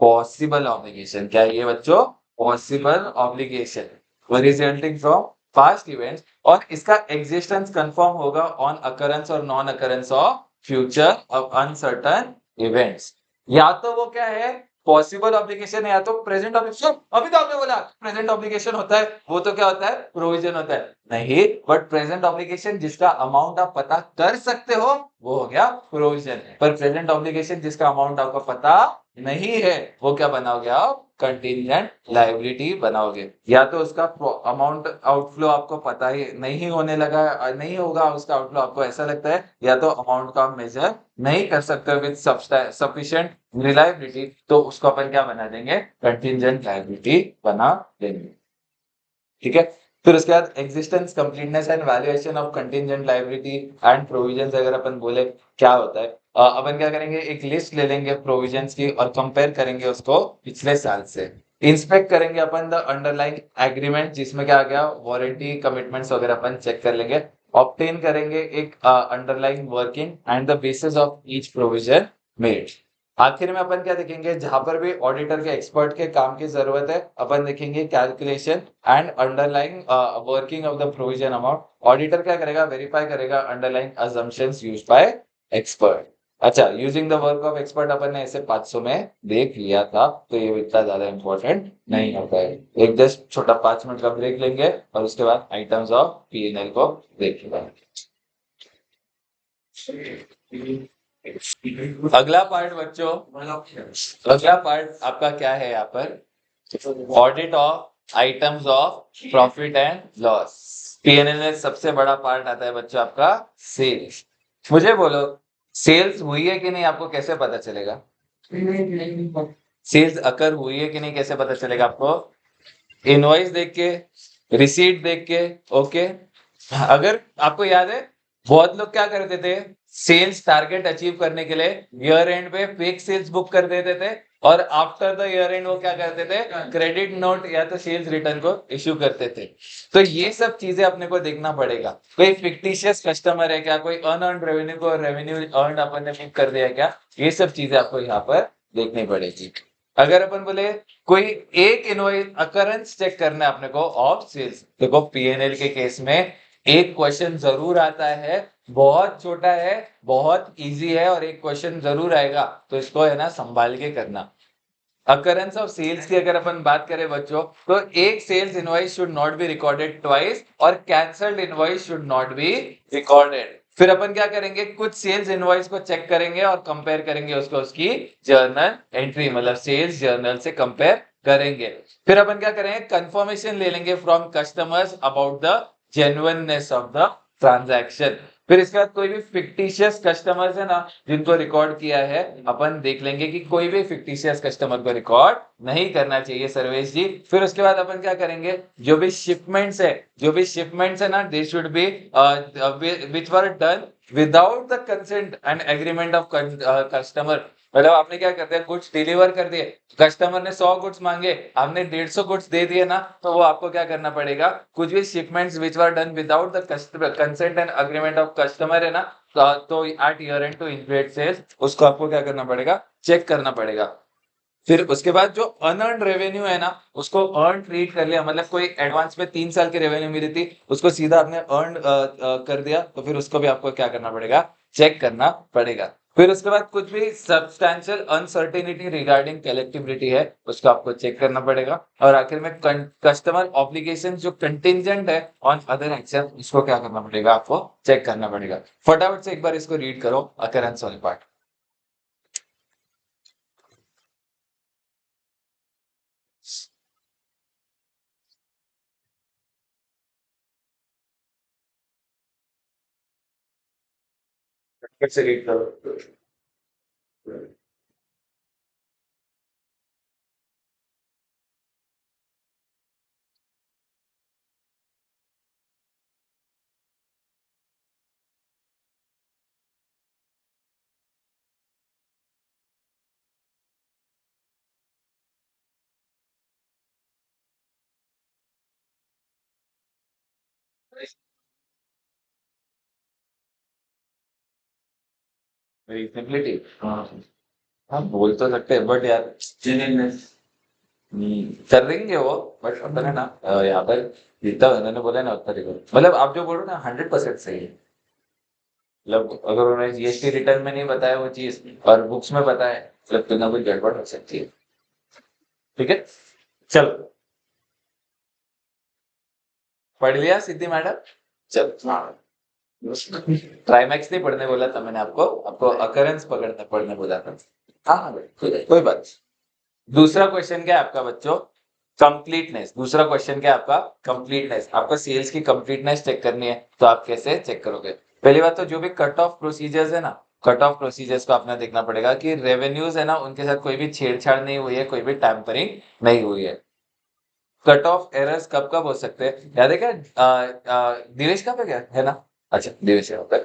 पॉसिबल ऑब्लिगेशन, क्या है ये बच्चों, possible obligation resulting from past events, और इसका एग्जिस्टेंस कंफर्म होगा ऑन अकरेंस और non occurrence of future of uncertain events. या तो वो क्या है पॉसिबल ऑब्लिगेशन है या तो प्रेजेंट ऑब्लिगेशन, अभी तो आपने बोला प्रेजेंट ऑब्लिगेशन होता है, वो तो क्या होता है प्रोविजन होता है, नहीं, बट प्रेजेंट ऑब्लिगेशन जिसका अमाउंट आप पता कर सकते हो वो हो गया प्रोविजन, पर प्रेजेंट ऑब्लिगेशन जिसका अमाउंट आपको पता नहीं है वो क्या बनाओगे आप, कंटिजेंट लायबिलिटी बनाओगे। या तो उसका अमाउंट आउटफ्लो आपको पता ही नहीं होने लगा, नहीं होगा उसका आउटफ्लो आपको ऐसा लगता है, या तो अमाउंट का मेजर नहीं कर सकते विद सफिशिएंट रिलायबिलिटी, तो उसको अपन क्या बना देंगे, कंटिजेंट लायबिलिटी बना देंगे। ठीक है, फिर उसके बाद existence, completeness and valuation of contingent liability and provisions, अगर अपन बोले क्या होता है, अपन क्या करेंगे एक लिस्ट ले लेंगे प्रोविजंस की और कंपेयर करेंगे उसको पिछले साल से, इंस्पेक्ट करेंगे अपन द अंडरलाइंग एग्रीमेंट जिसमें क्या आ गया वारंटी कमिटमेंट्स वगैरह अपन चेक कर लेंगे, ऑब्टेन करेंगे एक underlying working and the basis of each provision made. आखिर में अपन क्या देखेंगे, जहां पर भी ऑडिटर के एक्सपर्ट के काम की जरूरत है अपन देखेंगे calculation and underlying working of the provision amount, auditor क्या करेगा वेरीफाई करेगा underlying assumptions used by expert. अच्छा, using the work of expert अपन ने ऐसे 500 में देख लिया था, तो ये इतना ज्यादा इंपॉर्टेंट नहीं होता है। एक जस्ट छोटा 5 मिनट का ब्रेक लेंगे और उसके बाद आइटम्स ऑफ पीएनएल को देखेंगे। अगला पार्ट बच्चों, अगला पार्ट आपका क्या है यहाँ पर, audit of items of profit and loss. PNL में सबसे बड़ा पार्ट आता है बच्चों आपका सेल्स। मुझे बोलो सेल्स हुई है कि नहीं आपको कैसे पता चलेगा, सेल्स अकर हुई है कि नहीं कैसे पता चलेगा आपको, इनवॉइस देख के, रिसीट देख के, ओके। अगर आपको याद है बहुत लोग क्या करते थे, सेल्स टारगेट अचीव करने के लिए ईयर एंड पे फेक सेल्स बुक कर देते थे, और आफ्टर द ईयर एंड वो क्या करते थे क्रेडिट नोट या तो सेल्स रिटर्न को इश्यू करते थे। तो ये सब चीजें अपने को देखना पड़ेगा, कोई फिक्टिशियस कस्टमर है क्या, कोई अनअर्न्ड रेवेन्यू को रेवेन्यू अर्न अपन ने बुक कर दिया क्या, ये सब चीजें आपको यहाँ पर देखनी पड़ेगी। अगर अपन बोले कोई एक इनवॉइस अकरेंस चेक करना है अपने को ऑफ सेल्स, देखो पीएनएल के केस में एक क्वेश्चन जरूर आता है, बहुत छोटा है बहुत इजी है, और एक क्वेश्चन जरूर आएगा, तो इसको है ना संभाल के करना। अकरेंस ऑफ सेल्स की अगर अपन बात करें बच्चों, तो एक sales invoice should not be recorded twice, और cancelled invoice should not be recorded. फिर अपन क्या करेंगे, कुछ सेल्स इनवॉइस को चेक करेंगे और कंपेयर करेंगे उसको उसकी जर्नल एंट्री मतलब सेल्स जर्नल से कंपेयर करेंगे। फिर अपन क्या करेंगे, कंफर्मेशन ले लेंगे from customers about the genuineness of the transaction. फिर इसके बाद कोई भी फिक्टिशियस कस्टमर्स है ना जिनको रिकॉर्ड किया है, अपन देख लेंगे कि कोई भी फिक्टिशियस कस्टमर को रिकॉर्ड नहीं करना चाहिए सर्वेश जी। फिर उसके बाद अपन क्या करेंगे, जो भी शिपमेंट्स है ना, they should be which were done without the consent and agreement of customer. मतलब आपने क्या कर दिया, गुड्स डिलीवर कर दिए, कस्टमर ने 100 गुड्स मांगे, आपने 150 गुड्स दे दिए ना, तो वो आपको क्या करना पड़ेगा, कुछ भी shipments which were done without the consent and agreement of customer है ना, तो at year end to include sales, उसको आपको क्या करना पड़ेगा, चेक करना पड़ेगा। फिर उसके बाद जो अनअर्न रेवेन्यू है ना, उसको अर्न ट्रीट कर लिया, मतलब कोई एडवांस में 3 साल की रेवेन्यू मिली थी, उसको सीधा आपने अर्न कर दिया, तो फिर उसको भी आपको क्या करना पड़ेगा, चेक करना पड़ेगा। फिर उसके बाद कुछ भी सब्सटैंशियल अनसर्टेनिटी रिगार्डिंग कलेक्टिबिलिटी है, उसको आपको चेक करना पड़ेगा। और आखिर में कस्टमर ऑब्लिगेशन जो कंटिंजेंट है ऑन अदर एक्शन, इसको क्या करना पड़ेगा, आपको चेक करना पड़ेगा। फटाफट से एक बार इसको रीड करो, अकरेंस वाले पार्ट। फटाफट से रीड करो। रीजनेबिलिटी, हाँ हाँ, बोल तो सकते हैं बट यार जेन्युइननेस कर देंगे वो, बट अपन है ना यहाँ पर जितना उन्होंने बोला है ना उतना देखो, मतलब आप जो बोलो ना 100% सही है। मतलब अगर उन्होंने जीएसटी रिटर्न में नहीं बताया वो चीज और बुक्स में बताया, मतलब कुछ ना कुछ गड़बड़ हो सकती है। ठीक है, चलो पढ़ लिया सिद्धि मैडम। चलो हाँ, ट्राइमैक्स नहीं पढ़ने बोला था मैंने आपको, आपको अकरेंस पकड़ने पढ़ने बोला था। हाँ हाँ कोई बात नहीं। दूसरा क्वेश्चन क्या है आपका बच्चों, कंप्लीटनेस। दूसरा क्वेश्चन क्या है आपका, कंप्लीटनेस। आपका सेल्स की कंप्लीटनेस चेक करनी है, तो आप कैसे चेक करोगे। पहली बात तो जो भी कट ऑफ प्रोसीजर्स है ना, कट ऑफ प्रोसीजर्स को आपने देखना पड़ेगा कि रेवेन्यूज है ना उनके साथ कोई भी छेड़छाड़ नहीं हुई है, कोई भी टैंपरिंग नहीं हुई है। कट ऑफ एरर्स कब कब हो सकते हैं, याद है क्या, दिवेश कहाँ पे गया है ना, अच्छा दिवेश यहाँ पे।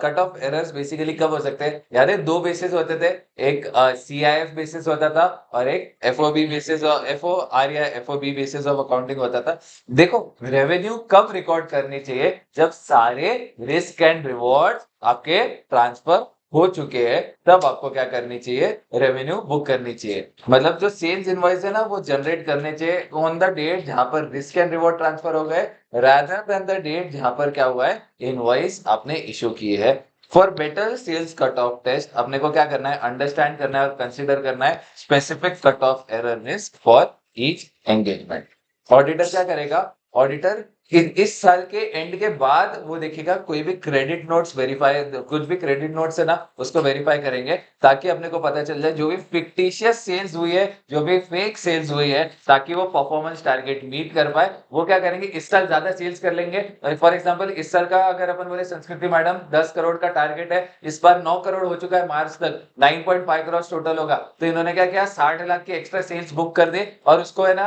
कट ऑफ एरर्स बेसिकली कब हो सकते हैं, याद है दो बेसिस होते थे, एक सीआईएफ बेसिस होता था और एक एफओबी बेसिस, एफओ आर या एफओबी बेसिस ऑफ अकाउंटिंग होता था। देखो रेवेन्यू कब रिकॉर्ड करनी चाहिए, जब सारे रिस्क एंड रिवॉर्ड आपके ट्रांसफर हो चुके हैं, तब आपको क्या करनी चाहिए, रेवेन्यू बुक करनी चाहिए। मतलब जो सेल्स इनवॉइस है ना, वो जनरेट करने चाहिए ऑन द डेट जहां पर रिस्क एंड रिवॉर्ड ट्रांसफर हो गए, रादर देन द डेट जहां पर क्या हुआ है, इनवॉइस आपने इशू की है। For better sales cut off test अपने को क्या करना है, अंडरस्टैंड करना है और कंसिडर करना है specific cut off error risk for each engagement. Auditor क्या करेगा, ऑडिटर इस साल के एंड के बाद वो देखेगा कोई भी क्रेडिट नोट्स वेरीफाई, कुछ भी क्रेडिट नोट्स है ना उसको वेरीफाई करेंगे, ताकि अपने को पता चल जाए जो भी फिक्टिशियस सेल्स हुई है, जो भी फेक सेल्स हुई है, ताकि वो परफॉर्मेंस टारगेट मीट कर पाए। वो क्या करेंगे, इस साल ज्यादा सेल्स कर लेंगे। फॉर एग्जांपल इस साल का अगर अपन बोले संस्कृति मैडम 10 करोड़ का टारगेट है, इस बार 9 करोड़ हो चुका है, मार्च तक 9.5 करोड़ टोटल होगा, तो इन्होंने क्या किया, 60 लाख की एक्स्ट्रा सेल्स बुक कर दी और उसको है ना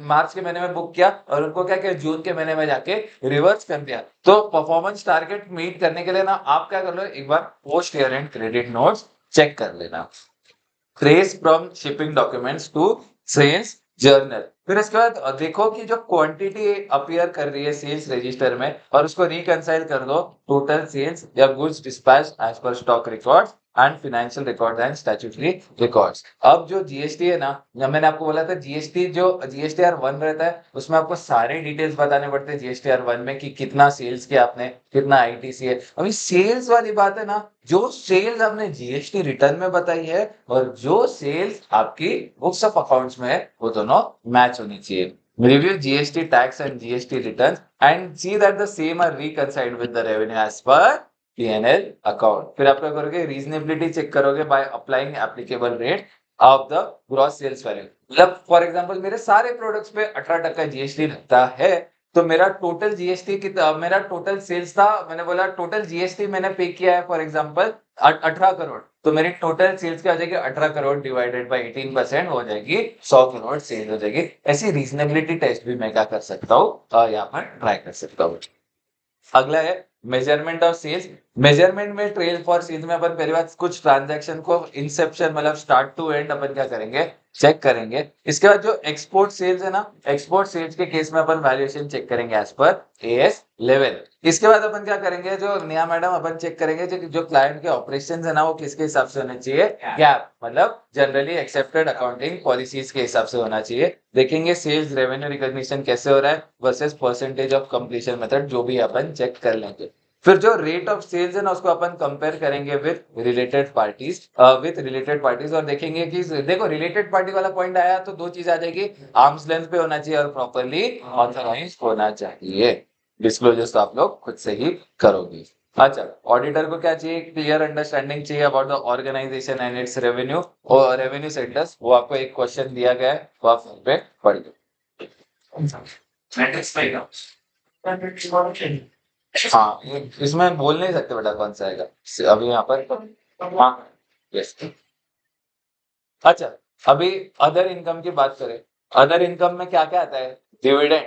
मार्च के महीने में बुक किया और उनको क्या किया, जून के महीने में जाके रिवर्स कर दिया। तो परफॉर्मेंस टारगेट मीट करने के लिए ना आप क्या कर लो, एक बार post year end credit notes check कर लेना। Trace from shipping documents to sales journal. फिर इसके बाद देखो कि जो क्वांटिटी अपीयर कर रही है सेल्स रजिस्टर में, और उसको रिकंसाइल कर दो टोटल सेल्स या goods dispatch as per stock records and financial records and statutory records. अब जो जीएसटी है ना, जब मैंने आपको बोला था जीएसटी जो जीएसटीआर 1 रहता है, उसमें आपको सारे डिटेल्स बताने पड़ते हैं जीएसटीआर 1 में कि कितना सेल्स किया आपने, कितना आईटीसी है। अभी सेल्स वाली बात है ना, जो सेल्स आपने जीएसटी रिटर्न में बताई है और जो सेल्स आपकी बुक्स ऑफ अकाउंट्स में है, वो दोनों मैच होनी चाहिए। Review GST tax and GST return and see that the same are reconciled with the revenue as per PNL account. फिर आप क्या करोगे, रीजनेबिलिटी चेक करोगे by applying applicable rate of the gross sales value. मतलब फॉर एग्जांपल मेरे सारे प्रोडक्ट्स पे 18% जीएसटी लगता है, तो मेरा टोटल जीएसटी कितना, मेरा टोटल सेल्स था, मैंने बोला टोटल जीएसटी मैंने पे किया है फॉर एग्जांपल 18 करोड़, तो मेरी टोटल सेल्स क्या हो जाएगी 18 करोड़ डिवाइडेड बाय 18% हो जाएगी 100 करोड़ सेल हो जाएगी। ऐसी रीजनेबिलिटी टेस्ट भी मैं क्या कर सकता हूँ, यहाँ पर ट्राई कर सकता हूँ। अगला है मेजरमेंट ऑफ सेल्स। मेजरमेंट में ट्रेल फॉर सेल्स में अपन पहली बात कुछ ट्रांजैक्शन को इंसेप्शन मतलब स्टार्ट टू एंड अपन क्या करेंगे, चेक करेंगे। इसके बाद जो एक्सपोर्ट सेल्स है ना, एक्सपोर्ट सेल्स के केस में अपन वैल्यूएशन चेक करेंगे एज पर एएस 11। इसके बाद अपन क्या करेंगे, जो नया मैडम अपन चेक करेंगे जो क्लाइंट के ऑपरेशंस है ना वो किसके हिसाब से होने चाहिए, गैप मतलब जनरली एक्सेप्टेड अकाउंटिंग पॉलिसीज के हिसाब से होना चाहिए। देखेंगे सेल्स रेवेन्यू रिकॉग्निशन कैसे हो रहा है versus percentage of completion method, जो भी अपन चेक कर लेंगे। फिर जो रेट ऑफ सेल्स है ना उसको अपन कंपेयर करेंगे विद रिलेटेड पार्टीज और देखेंगे कि देखो रिलेटेड पार्टी वाला पॉइंट आया तो दो चीज आ जाएगी, आर्म्स लेंथ पे होना चाहिए और प्रॉपर्ली ऑथराइज होना चाहिए। डिस्क्लोजर्स तो आप लोग खुद से ही करोगे। अच्छा, ऑडिटर को क्या चाहिए, क्लियर अंडरस्टैंडिंग चाहिए about the organisation and its revenue और रेवेन्यू सेंटर्स। वो आपको एक क्वेश्चन दिया गया है, वो आप पे पढ़ लो। हाँ, इसमें बोल नहीं सकते बेटा कौन सा आएगा अभी यहाँ पर। हाँ यस। अच्छा, अभी अदर इनकम की बात करें, अदर इनकम में क्या क्या आता है, डिविडेंड,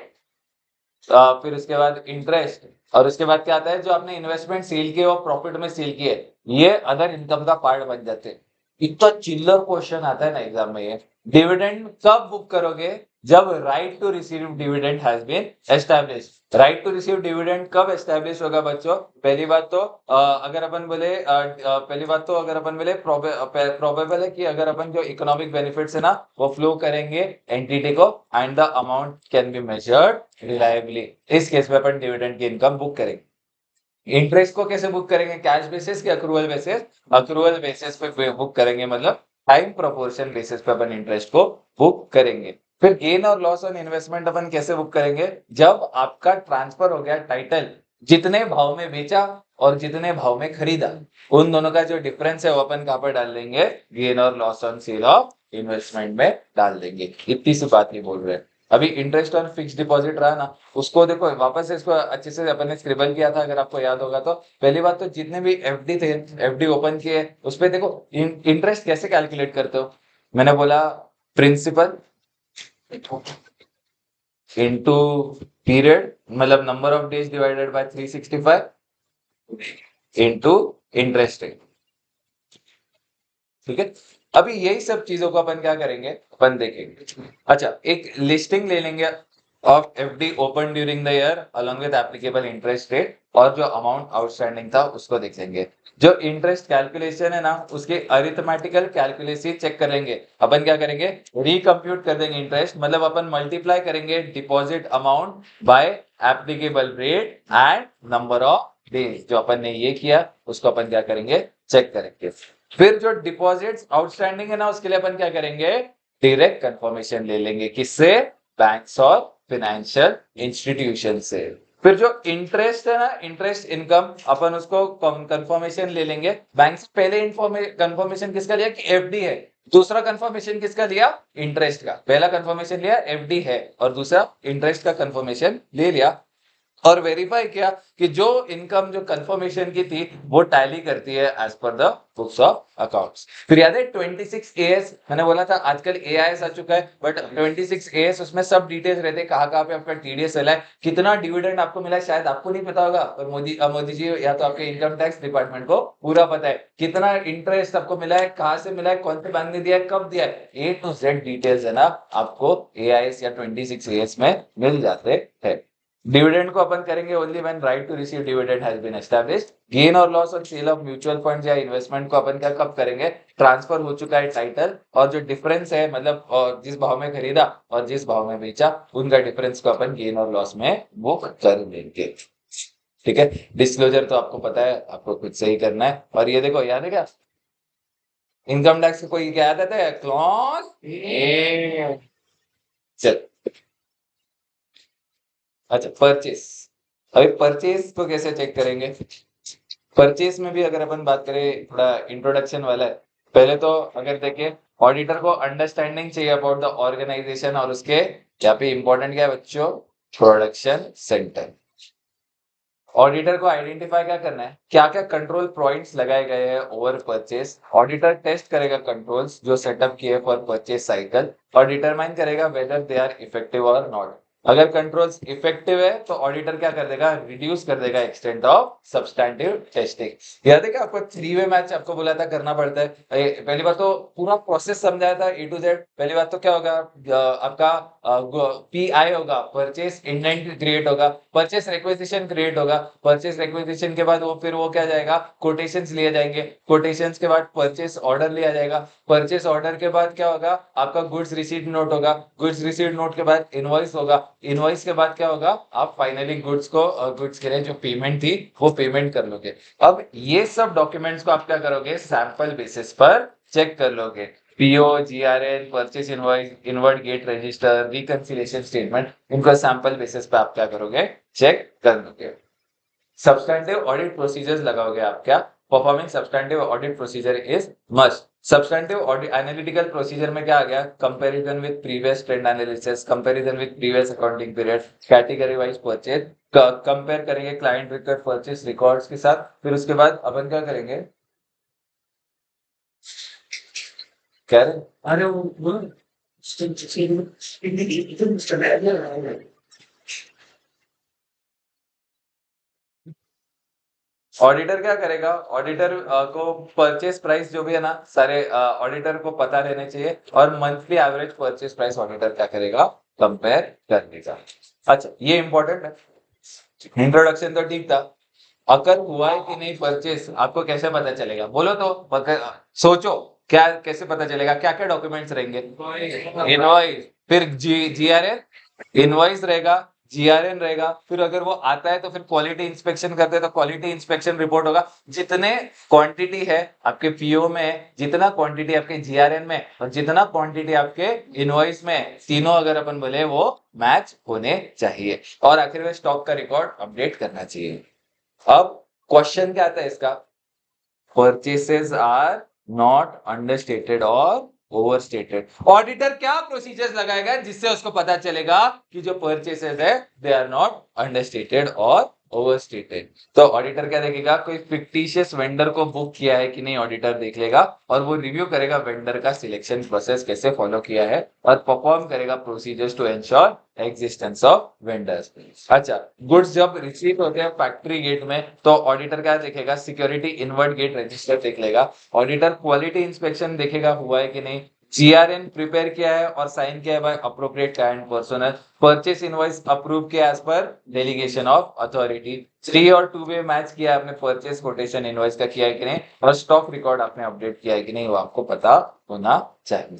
फिर उसके बाद इंटरेस्ट और उसके बाद क्या आता है जो आपने इन्वेस्टमेंट सेल किए और प्रॉफिट में सेल किए, ये अदर इनकम का पार्ट बन जाते हैं। इतना चिल्लर क्वेश्चन आता है ना एग्जाम में ये। डिविडेंड कब बुक करोगे, जब right to receive dividend has been established. Right to receive dividend कब एस्टैब्लिश होगा बच्चों, पहली बात तो अगर अपन बोले पहली बात तो अगर अपन बोले प्रोबेबल है कि अगर अपन जो इकोनॉमिक बेनिफिट्स है ना वो फ्लो करेंगे एंटिटी को and the amount can be measured reliably, इस केस में अपन डिविडेंड की इनकम बुक करेंगे। इंटरेस्ट को कैसे बुक करेंगे, कैश बेसिस की अक्रूवल बेसिस, अक्रूवल बेसिस पे बुक करेंगे, मतलब टाइम प्रोपोर्शन बेसिस पे अपन इंटरेस्ट को बुक करेंगे। फिर गेन और लॉस ऑन इन्वेस्टमेंट अपन कैसे बुक करेंगे, जब आपका ट्रांसफर हो गया टाइटल, जितने भाव में बेचा और जितने भाव में खरीदा उन दोनों का जो डिफरेंस है वो अपन कहां पर डाल देंगे, गेन और loss on sale of investment में डाल देंगे। इतनी सी बात नहीं बोल रहे। अभी इंटरेस्ट ऑन फिक्स डिपॉजिट रहा ना, उसको देखो वापस से इसको अच्छे से अपन ने स्क्रिबल किया था अगर आपको याद होगा तो। पहली बात तो जितने भी एफडी थे, एफडी ओपन किए, उस पे देखो इंटरेस्ट कैसे कैलकुलेट करते हो, मैंने बोला प्रिंसिपल इनटू पीरियड मतलब number of days divided by 365 into interest rate, ठीक है। अभी यही सब चीजों को अपन क्या करेंगे, अपन देखेंगे। अच्छा, एक लिस्टिंग ले लेंगे of FD open during the year along with applicable interest rate और जो अमाउंट आउटस्टैंडिंग था उसको देख लेंगे। जो इंटरेस्ट कैलकुलेशन है ना उसके अरिथमेटिकल कैलकुलेशन चेक कर लेंगे। अपन क्या करेंगे, रिकम्प्यूट कर देंगे इंटरेस्ट, मतलब अपन मल्टीप्लाई करेंगे deposit amount by applicable rate and number of days. जो अपन ने ये किया उसको अपन क्या करेंगे, चेक करेंगे। फिर जो डिपॉजिट्स आउटस्टैंडिंग है ना उसके लिए अपन क्या करेंगे, डायरेक्ट कंफर्मेशन ले लेंगे, किससे, बैंक्स और फाइनेंशियल इंस्टीट्यूशन से। फिर जो इंटरेस्ट है ना, इंटरेस्ट इनकम, अपन उसको कंफर्मेशन ले लेंगे बैंक से। पहले कंफर्मेशन किसका लिया कि एफडी है, दूसरा कंफर्मेशन किसका लिया, इंटरेस्ट का। पहला कंफर्मेशन लिया एफडी है और दूसरा इंटरेस्ट का कंफर्मेशन ले लिया और वेरीफाई किया कि जो इनकम जो कंफर्मेशन की थी वो टैली करती है as per the books of accounts. फिर याद है 26 एएस, मैंने बोला था आजकल एआईएस आ चुका है बट 26 एएस उसमें सब डिटेल्स रहते हैं, कहाँ पे आपका टीडीएस चला है, कितना डिविडेंड आपको मिला है शायद आपको नहीं पता होगा पर मोदी जी या तो आपके इनकम टैक्स डिपार्टमेंट को पूरा पता है, कितना इंटरेस्ट आपको मिला है, कहाँ से मिला है, कौन से बैंक ने दिया है, कब दिया है, ए टू जेड डिटेल्स है ना आपको एआईएस या 26 एएस में मिल जाते हैं। डिविडेंड को अपन करेंगे only when right to receive dividend has been established. Gain और loss on sale of mutual funds या इन्वेस्टमेंट को अपन क्या कब करेंगे, ट्रांसफर हो चुका है टाइटल और जो डिफरेंस है मतलब जिस भाव में खरीदा और जिस भाव में बेचा उनका डिफरेंस को अपन गेन और लॉस में बुक कर देंगे, ठीक है। डिस्क्लोजर तो आपको पता है, आपको खुद से ही करना है। और ये देखो याद है क्या, इनकम टैक्स का कोई क्या आता है, क्लॉज ए। चल अच्छा, परचेस। अभी परचेस को कैसे चेक करेंगे, परचेस में भी अगर अपन बात करें थोड़ा इंट्रोडक्शन वाला है। पहले तो अगर देखें ऑडिटर को अंडरस्टैंडिंग चाहिए अबाउट द ऑर्गेनाइजेशन और उसके यहाँ पे इंपॉर्टेंट क्या है बच्चों, प्रोडक्शन सेंटर। ऑडिटर को आइडेंटिफाई क्या करना है, क्या क्या कंट्रोल पॉइंट्स लगाए गए हैं ओवर परचेस। ऑडिटर टेस्ट करेगा कंट्रोल्स जो सेटअप किए फॉर परचेस साइकिल और डिटरमाइन करेगा वेदर दे आर इफेक्टिव और नॉट। अगर कंट्रोल्स इफेक्टिव है तो ऑडिटर क्या कर देगा, रिड्यूस कर देगा एक्सटेंट ऑफ सब्सटैंटिव टेस्टिंग। याद है कि आपको 3 वे मैच आपको बोला था करना पड़ता है। पहली बात तो पूरा प्रोसेस समझाया था A to Z। पहली बात तो क्या होगा, आपका PI होगा, परचेस इंडेंट क्रिएट होगा, परचेस रिक्वेजिशन क्रिएट होगा, परचेस रिक्वेजिशन के बाद वो क्या जाएगा, कोटेशंस लिए जाएंगे, कोटेशंस के बाद परचेस ऑर्डर लिया जाएगा, परचेस ऑर्डर के बाद क्या होगा, आपका गुड्स रिसीट नोट होगा, गुड्स रिसीट नोट के बाद इनवॉइस होगा, इनवॉइस के बाद क्या होगा, आप फाइनली गुड्स के लिए जो पेमेंट थी वो पेमेंट कर लोगे। अब ये सब डॉक्यूमेंट्स को आप क्या करोगे, सैंपल बेसिस पर चेक कर लोगे। PO, GRN, purchase invoice, inward gate register, reconciliation statement, इनको सैंपल बेसिस पे आप क्या करोगे, चेक कर लोगे। सब्सटैंटिव ऑडिट प्रोसीजर्स लगाओगे आप क्या, performing substantive audit procedure is must. Substantive audit analytical procedure में क्या आ गया, comparison with previous trend analysis, comparison with previous accounting period, category wise purchase, compare करेंगे क्लाइंट रिकॉर्ड परचेस रिकॉर्ड्स के साथ। फिर उसके बाद अपन क्या करेंगे, कह रहे अरे वो ऑडिटर क्या करेगा, ऑडिटर को परचेस प्राइस जो भी है ना सारे ऑडिटर को पता रहने चाहिए और monthly average purchase price auditor क्या करेगा, कंपेयर कर देगा। अच्छा ये इंपॉर्टेंट है। इंट्रोडक्शन तो ठीक था, अगर हुआ है कि नहीं परचेस आपको कैसे पता चलेगा, बोलो तो सोचो क्या कैसे पता चलेगा, क्या क्या डॉक्यूमेंट्स रहेंगे, इनवॉइस, फिर जीआरएन, इनवॉइस रहेगा, जीआरएन रहेगा, फिर अगर वो आता है तो फिर क्वालिटी इंस्पेक्शन करते हैं तो क्वालिटी इंस्पेक्शन रिपोर्ट होगा। जितने क्वांटिटी है आपके पीओ में, जितना क्वांटिटी आपके जीआरएन में और जितना क्वांटिटी आपके इनवॉइस में, तीनों अगर अपन बोले वो मैच होने चाहिए। और आखिर में स्टॉक का रिकॉर्ड अपडेट करना चाहिए। अब क्वेश्चन क्या आता है इसका, परचेसेस आर नॉट अंडरस्टेटेड और ओवरस्टेटेड। ऑडिटर क्या प्रोसीजर्स लगाएगा जिससे उसको पता चलेगा कि जो परचेसेस है दे आर नॉट अंडरस्टेटेड और ओवरस्टेटेड। तो ऑडिटर क्या देखेगा, कोई फिक्टिशियस वेंडर को बुक किया है कि नहीं, ऑडिटर देख लेगा और वो रिव्यू करेगा वेंडर का सिलेक्शन प्रोसेस कैसे फॉलो किया है और परफॉर्म करेगा procedures to ensure existence of vendors. अच्छा, गुड्स जब रिसीव होते हैं फैक्ट्री गेट में तो ऑडिटर क्या देखेगा, सिक्योरिटी इनवर्ड गेट रजिस्टर देख लेगा, ऑडिटर क्वालिटी इंस्पेक्शन देखेगा हुआ है कि नहीं, जीआरएन प्रिपेयर किया है और साइन किया है by appropriate client personal, purchase invoice approve किया as per delegation of authority, 3 और 2 वे मैच किया आपने, परचेस कोटेशन इनवॉइस का किया है कि नहीं और स्टॉक रिकॉर्ड आपने अपडेट किया है कि नहीं, वो आपको पता होना चाहिए।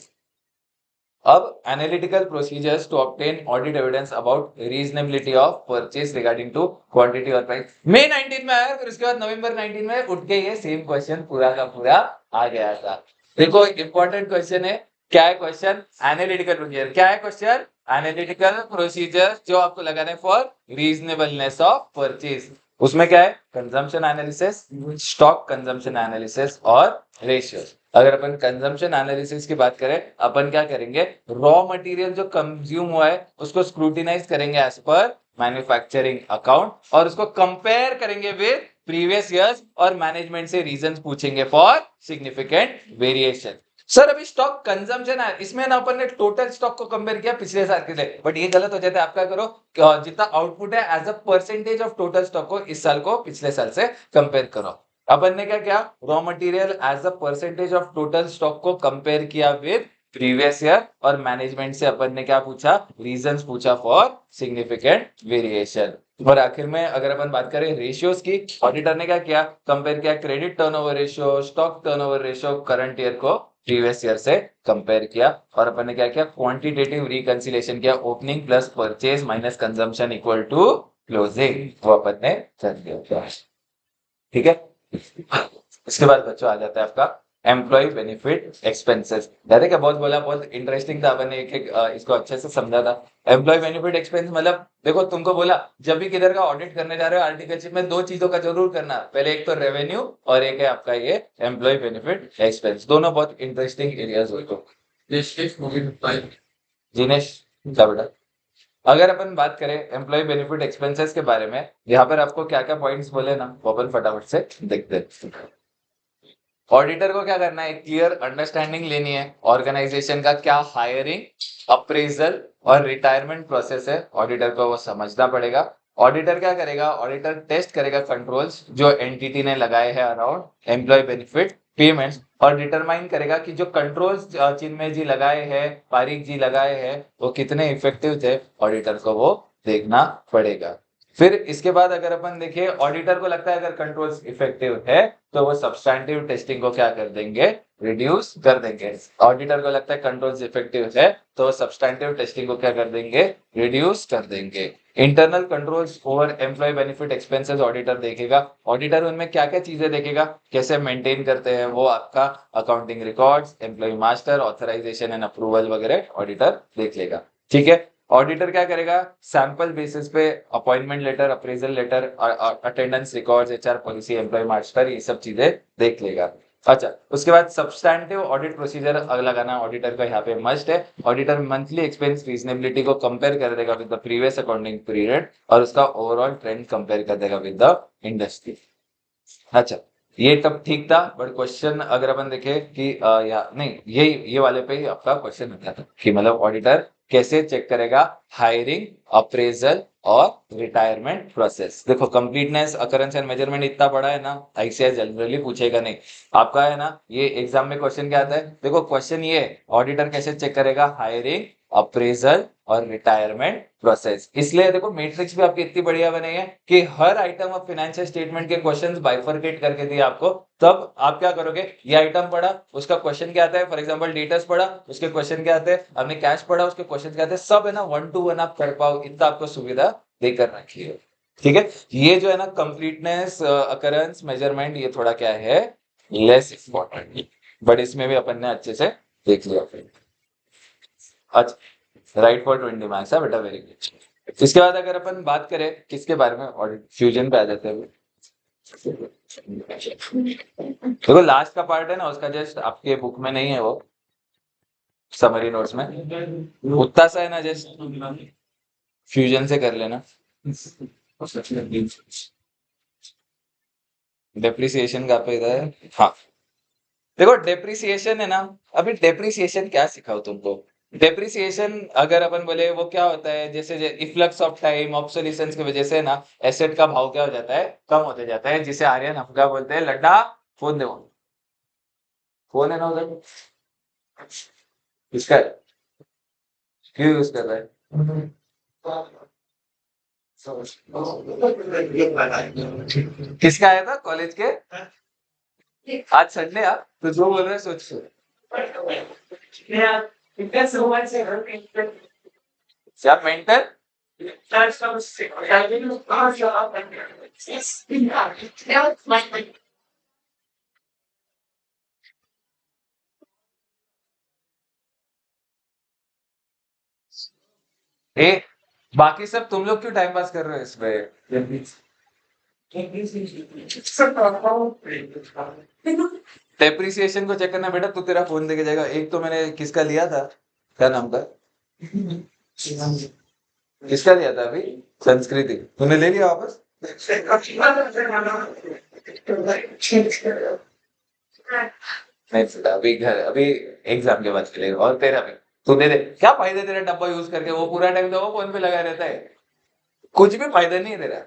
अब analytical procedures to obtain audit evidence about reasonability of purchase regarding to quantity और प्राइस। मई 19 में आया, फिर उसके बाद नवंबर 19 में उठ के ये सेम क्वेश्चन पूरा का पूरा आ गया था। देखो इंपॉर्टेंट क्वेश्चन है, क्या है क्वेश्चन, एनालिटिकल प्रोसीजर, क्या है क्वेश्चन, एनालिटिकल प्रोसीजर जो आपको लगाना है फॉर रीजनेबलनेस ऑफ परचेस। उसमें क्या है, consumption analysis, stock consumption analysis और रेशियोज। अगर अपन कंजम्पशन एनालिसिस की बात करें, अपन क्या करेंगे, रॉ मटेरियल जो कंज्यूम हुआ है उसको स्क्रूटिनाइज करेंगे एज पर मैन्युफैक्चरिंग अकाउंट और उसको कंपेयर करेंगे विद प्रीवियस ईयर्स और मैनेजमेंट से रीजंस पूछेंगे फॉर सिग्निफिकेंट वेरिएशन। सर अभी स्टॉक कंजम्पशन है, इसमें ना अपन ने टोटल स्टॉक को कंपेयर किया पिछले साल के लिए, बट ये गलत हो जाता है। आप क्या करो, जितना आउटपुट है as a percentage of total stock को इस साल को पिछले साल से कंपेयर करो। अपन ने क्या किया, raw material as a percentage of total stock को कंपेयर किया विद प्रीवियस ईयर और मैनेजमेंट से अपन ने क्या पूछा, रीजंस पूछा फॉर सिग्निफिकेंट वेरिएशन। और आखिर में अगर अपन बात करें रेशियोज की, ऑडिटर ने क्या किया, कंपेयर किया credit turnover ratio, stock turnover ratio, current year को प्रीवियस ईयर से कंपेयर किया और अपन ने क्या किया, क्वांटिटेटिव रिकंसिलिएशन किया, opening plus purchase minus consumption equal to closing, वो अपन ने कर दिया। ठीक है, इसके बाद बच्चों आ जाता है आपका एम्प्लॉय बेनिफिट एक्सपेंसेस। याद है क्या, बहुत बोला, बहुत इंटरेस्टिंग था, अपन ने एक इसको अच्छे से समझा था। एम्प्लॉय बेनिफिट एक्सपेंस मतलब देखो, तुमको बोला जब भी किधर का ऑडिट करने जा रहे हो आर्टिकलशिप में 2 चीजों का जरूर करना, पहले एक तो रेवेन्यू और एक है आपका ये एम्प्लॉय बेनिफिट एक्सपेंस, दोनों बहुत इंटरेस्टिंग एरियाज हो तो। जिनेश क्या बेटा, अगर अपन बात करें एम्प्लॉय बेनिफिट एक्सपेंसेस के बारे में, यहाँ पर आपको क्या क्या पॉइंट्स बोले ना, वो अपन फटाफट से देखते हैं। ऑडिटर को क्या करना है, क्लियर अंडरस्टैंडिंग लेनी है ऑर्गेनाइजेशन का क्या हायरिंग, अप्रेजल और रिटायरमेंट प्रोसेस है, ऑडिटर को वो समझना पड़ेगा। ऑडिटर क्या करेगा, ऑडिटर टेस्ट करेगा कंट्रोल्स जो एंटिटी ने लगाए हैं अराउंड एम्प्लॉय बेनिफिट पेमेंट्स, और डिटरमाइन करेगा कि जो कंट्रोल्स चिन्मय जी लगाए हैं, पारिक जी लगाए हैं, वो कितने इफेक्टिव थे, ऑडिटर को वो देखना पड़ेगा। फिर इसके बाद अगर अपन देखें, ऑडिटर को लगता है अगर कंट्रोल्स इफेक्टिव है तो वो सब्सटैंटिव टेस्टिंग को क्या कर देंगे, रिड्यूस कर देंगे। ऑडिटर को लगता है कंट्रोल्स इफेक्टिव है तो वो सब्सटैंटिव टेस्टिंग को क्या कर देंगे, रिड्यूस कर देंगे। Internal controls over employee benefit expenses auditor देखेगा। ऑडिटर उनमें क्या क्या चीजें देखेगा, कैसे मेंटेन करते हैं वो, आपका accounting records, employee master, authorisation and approval वगैरह ऑडिटर देख लेगा। ठीक है, ऑडिटर क्या करेगा, सैंपल बेसिस पे appointment letter, appraisal letter, attendance records, HR policy, employee master, ये सब चीजें देख लेगा। अच्छा, उसके बाद सब्सटैंटिव ऑडिट प्रोसीजर लगाना ऑडिटर का यहाँ पे मस्ट है। ऑडिटर मंथली एक्सपेंस रीजनेबिलिटी को कंपेयर कर देगा with the previous accounting period और उसका ओवरऑल ट्रेंड कंपेयर कर देगा विद द इंडस्ट्री। अच्छा, ये तब ठीक था, बट क्वेश्चन अगर अपन देखें कि या नहीं, ये वाले पे ही आपका क्वेश्चन आता था कि मतलब ऑडिटर कैसे चेक करेगा हायरिंग, अप्रेजल और रिटायरमेंट प्रोसेस। देखो कंप्लीटनेस, अकरेंस एंड मेजरमेंट इतना बड़ा है ना, आईसीएस जनरली पूछेगा नहीं आपका, है ना। ये एग्जाम में क्वेश्चन क्या आता है, देखो क्वेश्चन ये ऑडिटर कैसे चेक करेगा हायरिंग, अप्रेजल और रिटायरमेंट प्रोसेस। इसलिए देखो मैट्रिक्स भी आपकी इतनी बढ़िया बनी है कि हर आइटम ऑफ फाइनेंशियल स्टेटमेंट के क्वेश्चंस बाइफरकेट करके दिए आपको। तब आप क्या करोगे, ये आइटम पढ़ा उसका क्वेश्चन क्या आता है, फॉर एग्जांपल डेटर्स पढ़ा उसके क्वेश्चन क्या आते हैं, हमने कैश पढ़ा उसके क्वेश्चन क्या आते हैं, सब है ना 1 to 1 आप कर पाओ, इतना आपको सुविधा देकर रखी है। ठीक है, ये जो है ना कंप्लीटनेस, अकरेंस, मेजरमेंट, ये थोड़ा क्या है, लेस इंपॉर्टेंट, बट इसमें भी अपन ने अच्छे से देख लिया। अच्छा, राइट फॉर 20 मार्क्स है बेटा, वेरी गुड। इसके बाद अगर अपन बात करें किसके बारे में, ऑडिट फ्यूजन पे आ जाते हैं। देखो लास्ट का पार्ट है ना, उसका जस्ट आपके बुक में नहीं है, वो समरी नोट्स में उतना सा है ना, जस्ट फ्यूजन से कर लेना। डेप्रिसिएशन का पे इधर है, हाँ। देखो डेप्रिसिएशन है ना, अभी डेप्रिसिएशन क्या सिखाओ तुमको। डेप्रिसिएशन अगर अपन बोले वो क्या होता है, जैसे इफ्लक्स ऑफ टाइम, ऑब्सोलिसेंस की वजह से ना एसेट का भाव क्या हो जाता है, कम होते जाता है, जिसे आर्यन हमका बोलते हैं। लड्डा फोन दे, फोन है ना उधर, किसका है, क्यों यूज कर रहा है, किसका आया था कॉलेज के, आज संडे आ, तो जो बोल रहे हैं सोच सोच। क्या मेंटल, ए बाकी सब तुम लोग क्यों टाइम पास कर रहे हो इसमें। डेप्रिसिएशन को चेक करना बेटा, तू तेरा फोन देके जाएगा। एक तो मैंने किसका लिया था, क्या नाम था, किसका लिया था अभी, संस्कृति, तूने ले लिया वापस। नहीं बेटा, अभी घर, अभी एग्जाम के बाद चलेगा। और तेरा भी तू दे दे, क्या फायदा तेरा डब्बा यूज करके, वो पूरा टाइम तो वो फोन पे लगा रहता है, कुछ भी फायदा नहीं है तेरा।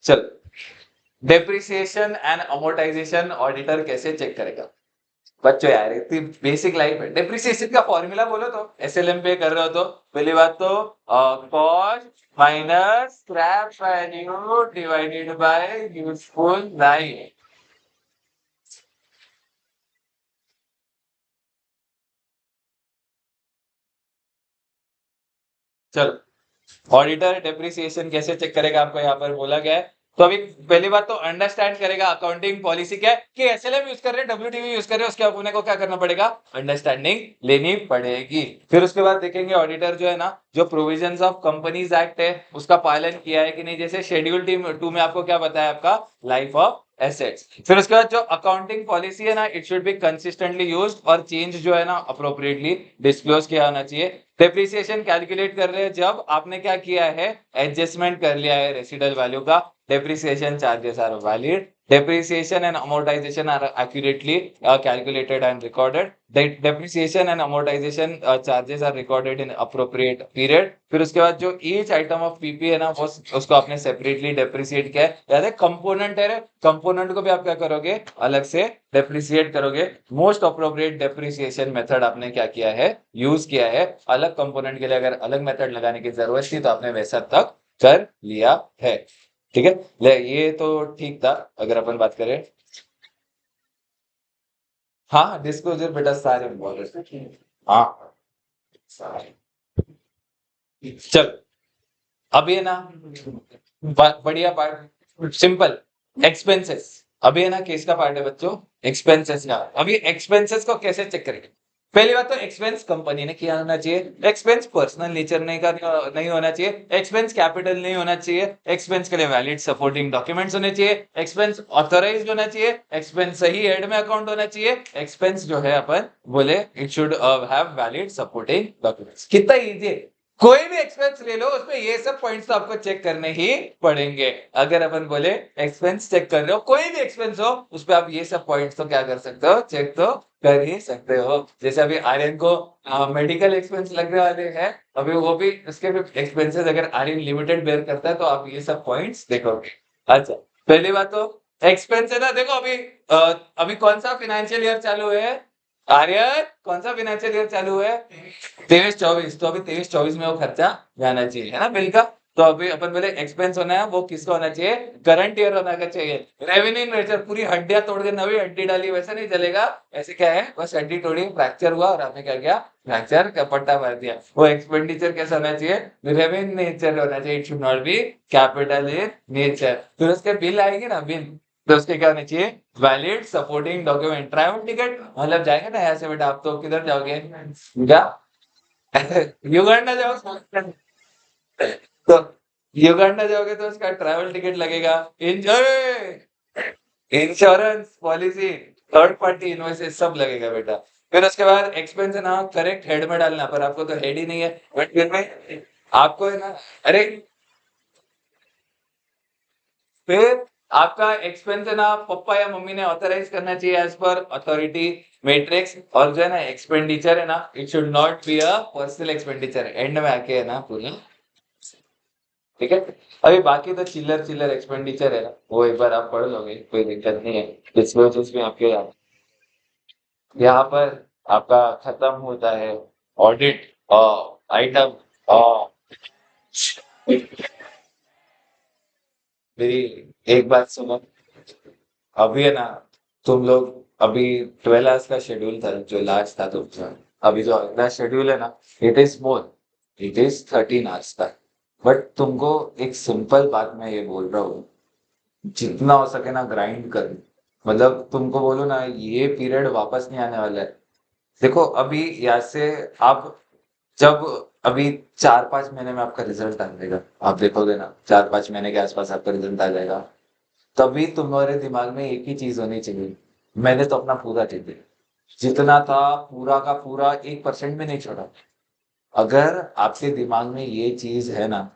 चल, डेप्रिसिएशन एंड अमोर्टाइजेशन ऑडिटर कैसे चेक करेगा। बच्चों यार इतनी बेसिक लाइफ है, डेप्रिसिएशन का फॉर्मूला बोलो तो, एसएलएम पे कर रहे हो तो पहली बात तो cost minus scrap value divided by useful life. चलो, ऑडिटर डेप्रिसिएशन कैसे चेक करेगा आपको यहाँ पर बोला गया है। तो अभी पहली बात तो अंडरस्टैंड करेगा अकाउंटिंग पॉलिसी क्या है, कि एसएलएम यूज कर रहे हैं, डब्ल्यूटीवी यूज कर रहे हैं, उसके अपने को क्या करना पड़ेगा, अंडरस्टैंडिंग लेनी पड़ेगी। फिर उसके बाद देखेंगे ऑडिटर जो है ना, जो प्रोविजंस ऑफ कंपनीज एक्ट है उसका पालन किया है कि नहीं। जैसे शेड्यूल 2 में आपको क्या बताया, आपका लाइफ ऑफ एसेट्स। फिर उसके बाद जो अकाउंटिंग पॉलिसी है ना, it should B consistently used और चेंज जो है ना अप्रोप्रिएटली डिस्क्लोज किया होना चाहिए। डेप्रिसिएशन कैलकुलेट कर रहे हैं जब आपने क्या किया है, एडजस्टमेंट कर लिया है रेसिडुअल वैल्यू का। Depreciation charges are valid. Depreciation and amortization are accurately calculated and recorded. The depreciation and amortization charges are recorded in appropriate period. फिर उसके बाद जो each item of PP है ना, वो उसको आपने separately depreciate किया है। याद है component है, component को भी आप क्या करोगे, अलग से depreciate करोगे। Most appropriate depreciation method आपने क्या किया है, use किया है। अलग component के लिए अगर अलग method लगाने की जरूरत थी तो आपने वैसा तक कर लिया है। ठीक है, ले ये तो ठीक था अगर अपन बात करें। हाँ, डिस्क्लोजर बेटा सारे इम्पोर्टेंट। हाँ, सारे। चल, अब ये ना बढ़िया पार्ट, सिंपल एक्सपेंसेस। अभी है ना केस का पार्ट है बच्चों, एक्सपेंसेस का। अभी एक्सपेंसेस को कैसे चेक करेंगे? पहली बात तो एक्सपेंस कंपनी ने किया होना चाहिए, एक्सपेंस पर्सनल नेचर नहीं होना चाहिए, एक्सपेंस कैपिटल नहीं होना चाहिए, एक्सपेंस के लिए वैलिड सपोर्टिंग डॉक्यूमेंट्स होने चाहिए, एक्सपेंस ऑथराइज्ड होना चाहिए, एक्सपेंस सही हेड में अकाउंट होना चाहिए, एक्सपेंस जो है अपन बोले it should have valid supporting documents. कितना इजी है, कोई भी एक्सपेंस ले लो उसमें ये सब पॉइंट्स तो आपको चेक करने ही पड़ेंगे। अगर अपन बोले एक्सपेंस चेक कर रहे हो, कोई भी एक्सपेंस हो उस पे आप ये सब पॉइंट्स तो क्या कर सकते हो, चेक तो कर ही सकते हो। जैसे अभी आर्यन को मेडिकल एक्सपेंस लगने वाले हैं, अभी वो भी उसके भी एक्सपेंसेस अगर आर्यन लिमिटेड बेयर करता है तो आप ये सब पॉइंट्स देखोगे। अच्छा, पहली बात तो एक्सपेंस है ना, देखो अभी अभी कौन सा फाइनेंशियल ईयर चालू है आर्यन, कौन सा फाइनेंशियल ईयर चालू है? 23-24। तो अभी 23-24 में वो खर्चा जाना चाहिए, है ना बिल का। तो अभी अपन बोले एक्सपेंस होना है, वो किसका होना चाहिए, करंट ईयर होना चाहिए। रेवेन्यू नेचर, पूरी हड्डियां तोड़ के नवी हड्डी डाली वैसे नहीं चलेगा। ऐसे क्या है, बस हड्डी तोड़ी, फ्रैक्चर हुआ और आपने क्या किया, फ्रैक्चर का पट्टा मार दिया। वो एक्सपेंडिचर कैसा होना चाहिए, रेवेन्यू नेचर होना चाहिए, it should not B capital in nature. फिर उसके बिल आएगी ना, बिल, तो उसके क्या होना चाहिए, valid supporting document. Travel ticket मतलब जाएंगे ना यहाँ से बेटा, आप तो किधर जाओगे, क्या युगांडा जाओगे? तो युगांडा जाओगे तो उसका ट्रैवल टिकट लगेगा, enjoy, insurance policy, third party invoices सब लगेगा बेटा। फिर उसके बाद एक्सपेंस है ना करेक्ट हेड में डालना, पर आपको तो हेड ही नहीं है, बट फिर में आपको है ना, अरे फिर आपका एक्सपेंस है ना पापा या मम्मी ने ऑथराइज करना चाहिए एज पर अथॉरिटी मैट्रिक्स। और जो है ना एक्सपेंडिचर है ना, it should not be a personal expenditure, and में आके है ना पूरा। ठीक है, अभी बाकी तो चिल्लर चिल्लर एक्सपेंडिचर है ना, वो एक बार आप पढ़ लोगे, कोई दिक्कत नहीं है। डिस्क्लोजर्स में आपके यहाँ पर आपका खत्म होता है ऑडिट आइटम। मेरी एक बात सुनो, अभी है ना तुम लोग, अभी 12 आवर्स का शेड्यूल था जो लास्ट था तुमका। अभी जो अगला शेड्यूल है ना, it is more, it is 13 hours का। बट तुमको एक सिंपल बात मैं ये बोल रहा हूँ, जितना हो सके ना ग्राइंड कर। मतलब तुमको बोलो ना ये पीरियड वापस नहीं आने वाला है। देखो अभी यहाँ से आप जब अभी 4-5 महीने में आपका रिजल्ट आ जाएगा, आप देखोगे ना 4-5 महीने के आसपास आपका रिजल्ट आ जाएगा। तभी तुम्हारे दिमाग में एक ही चीज होनी चाहिए, मैंने तो अपना पूरा दे दिया, जितना था पूरा का पूरा 1% भी नहीं छोड़ा। अगर आपके दिमाग में ये चीज है ना,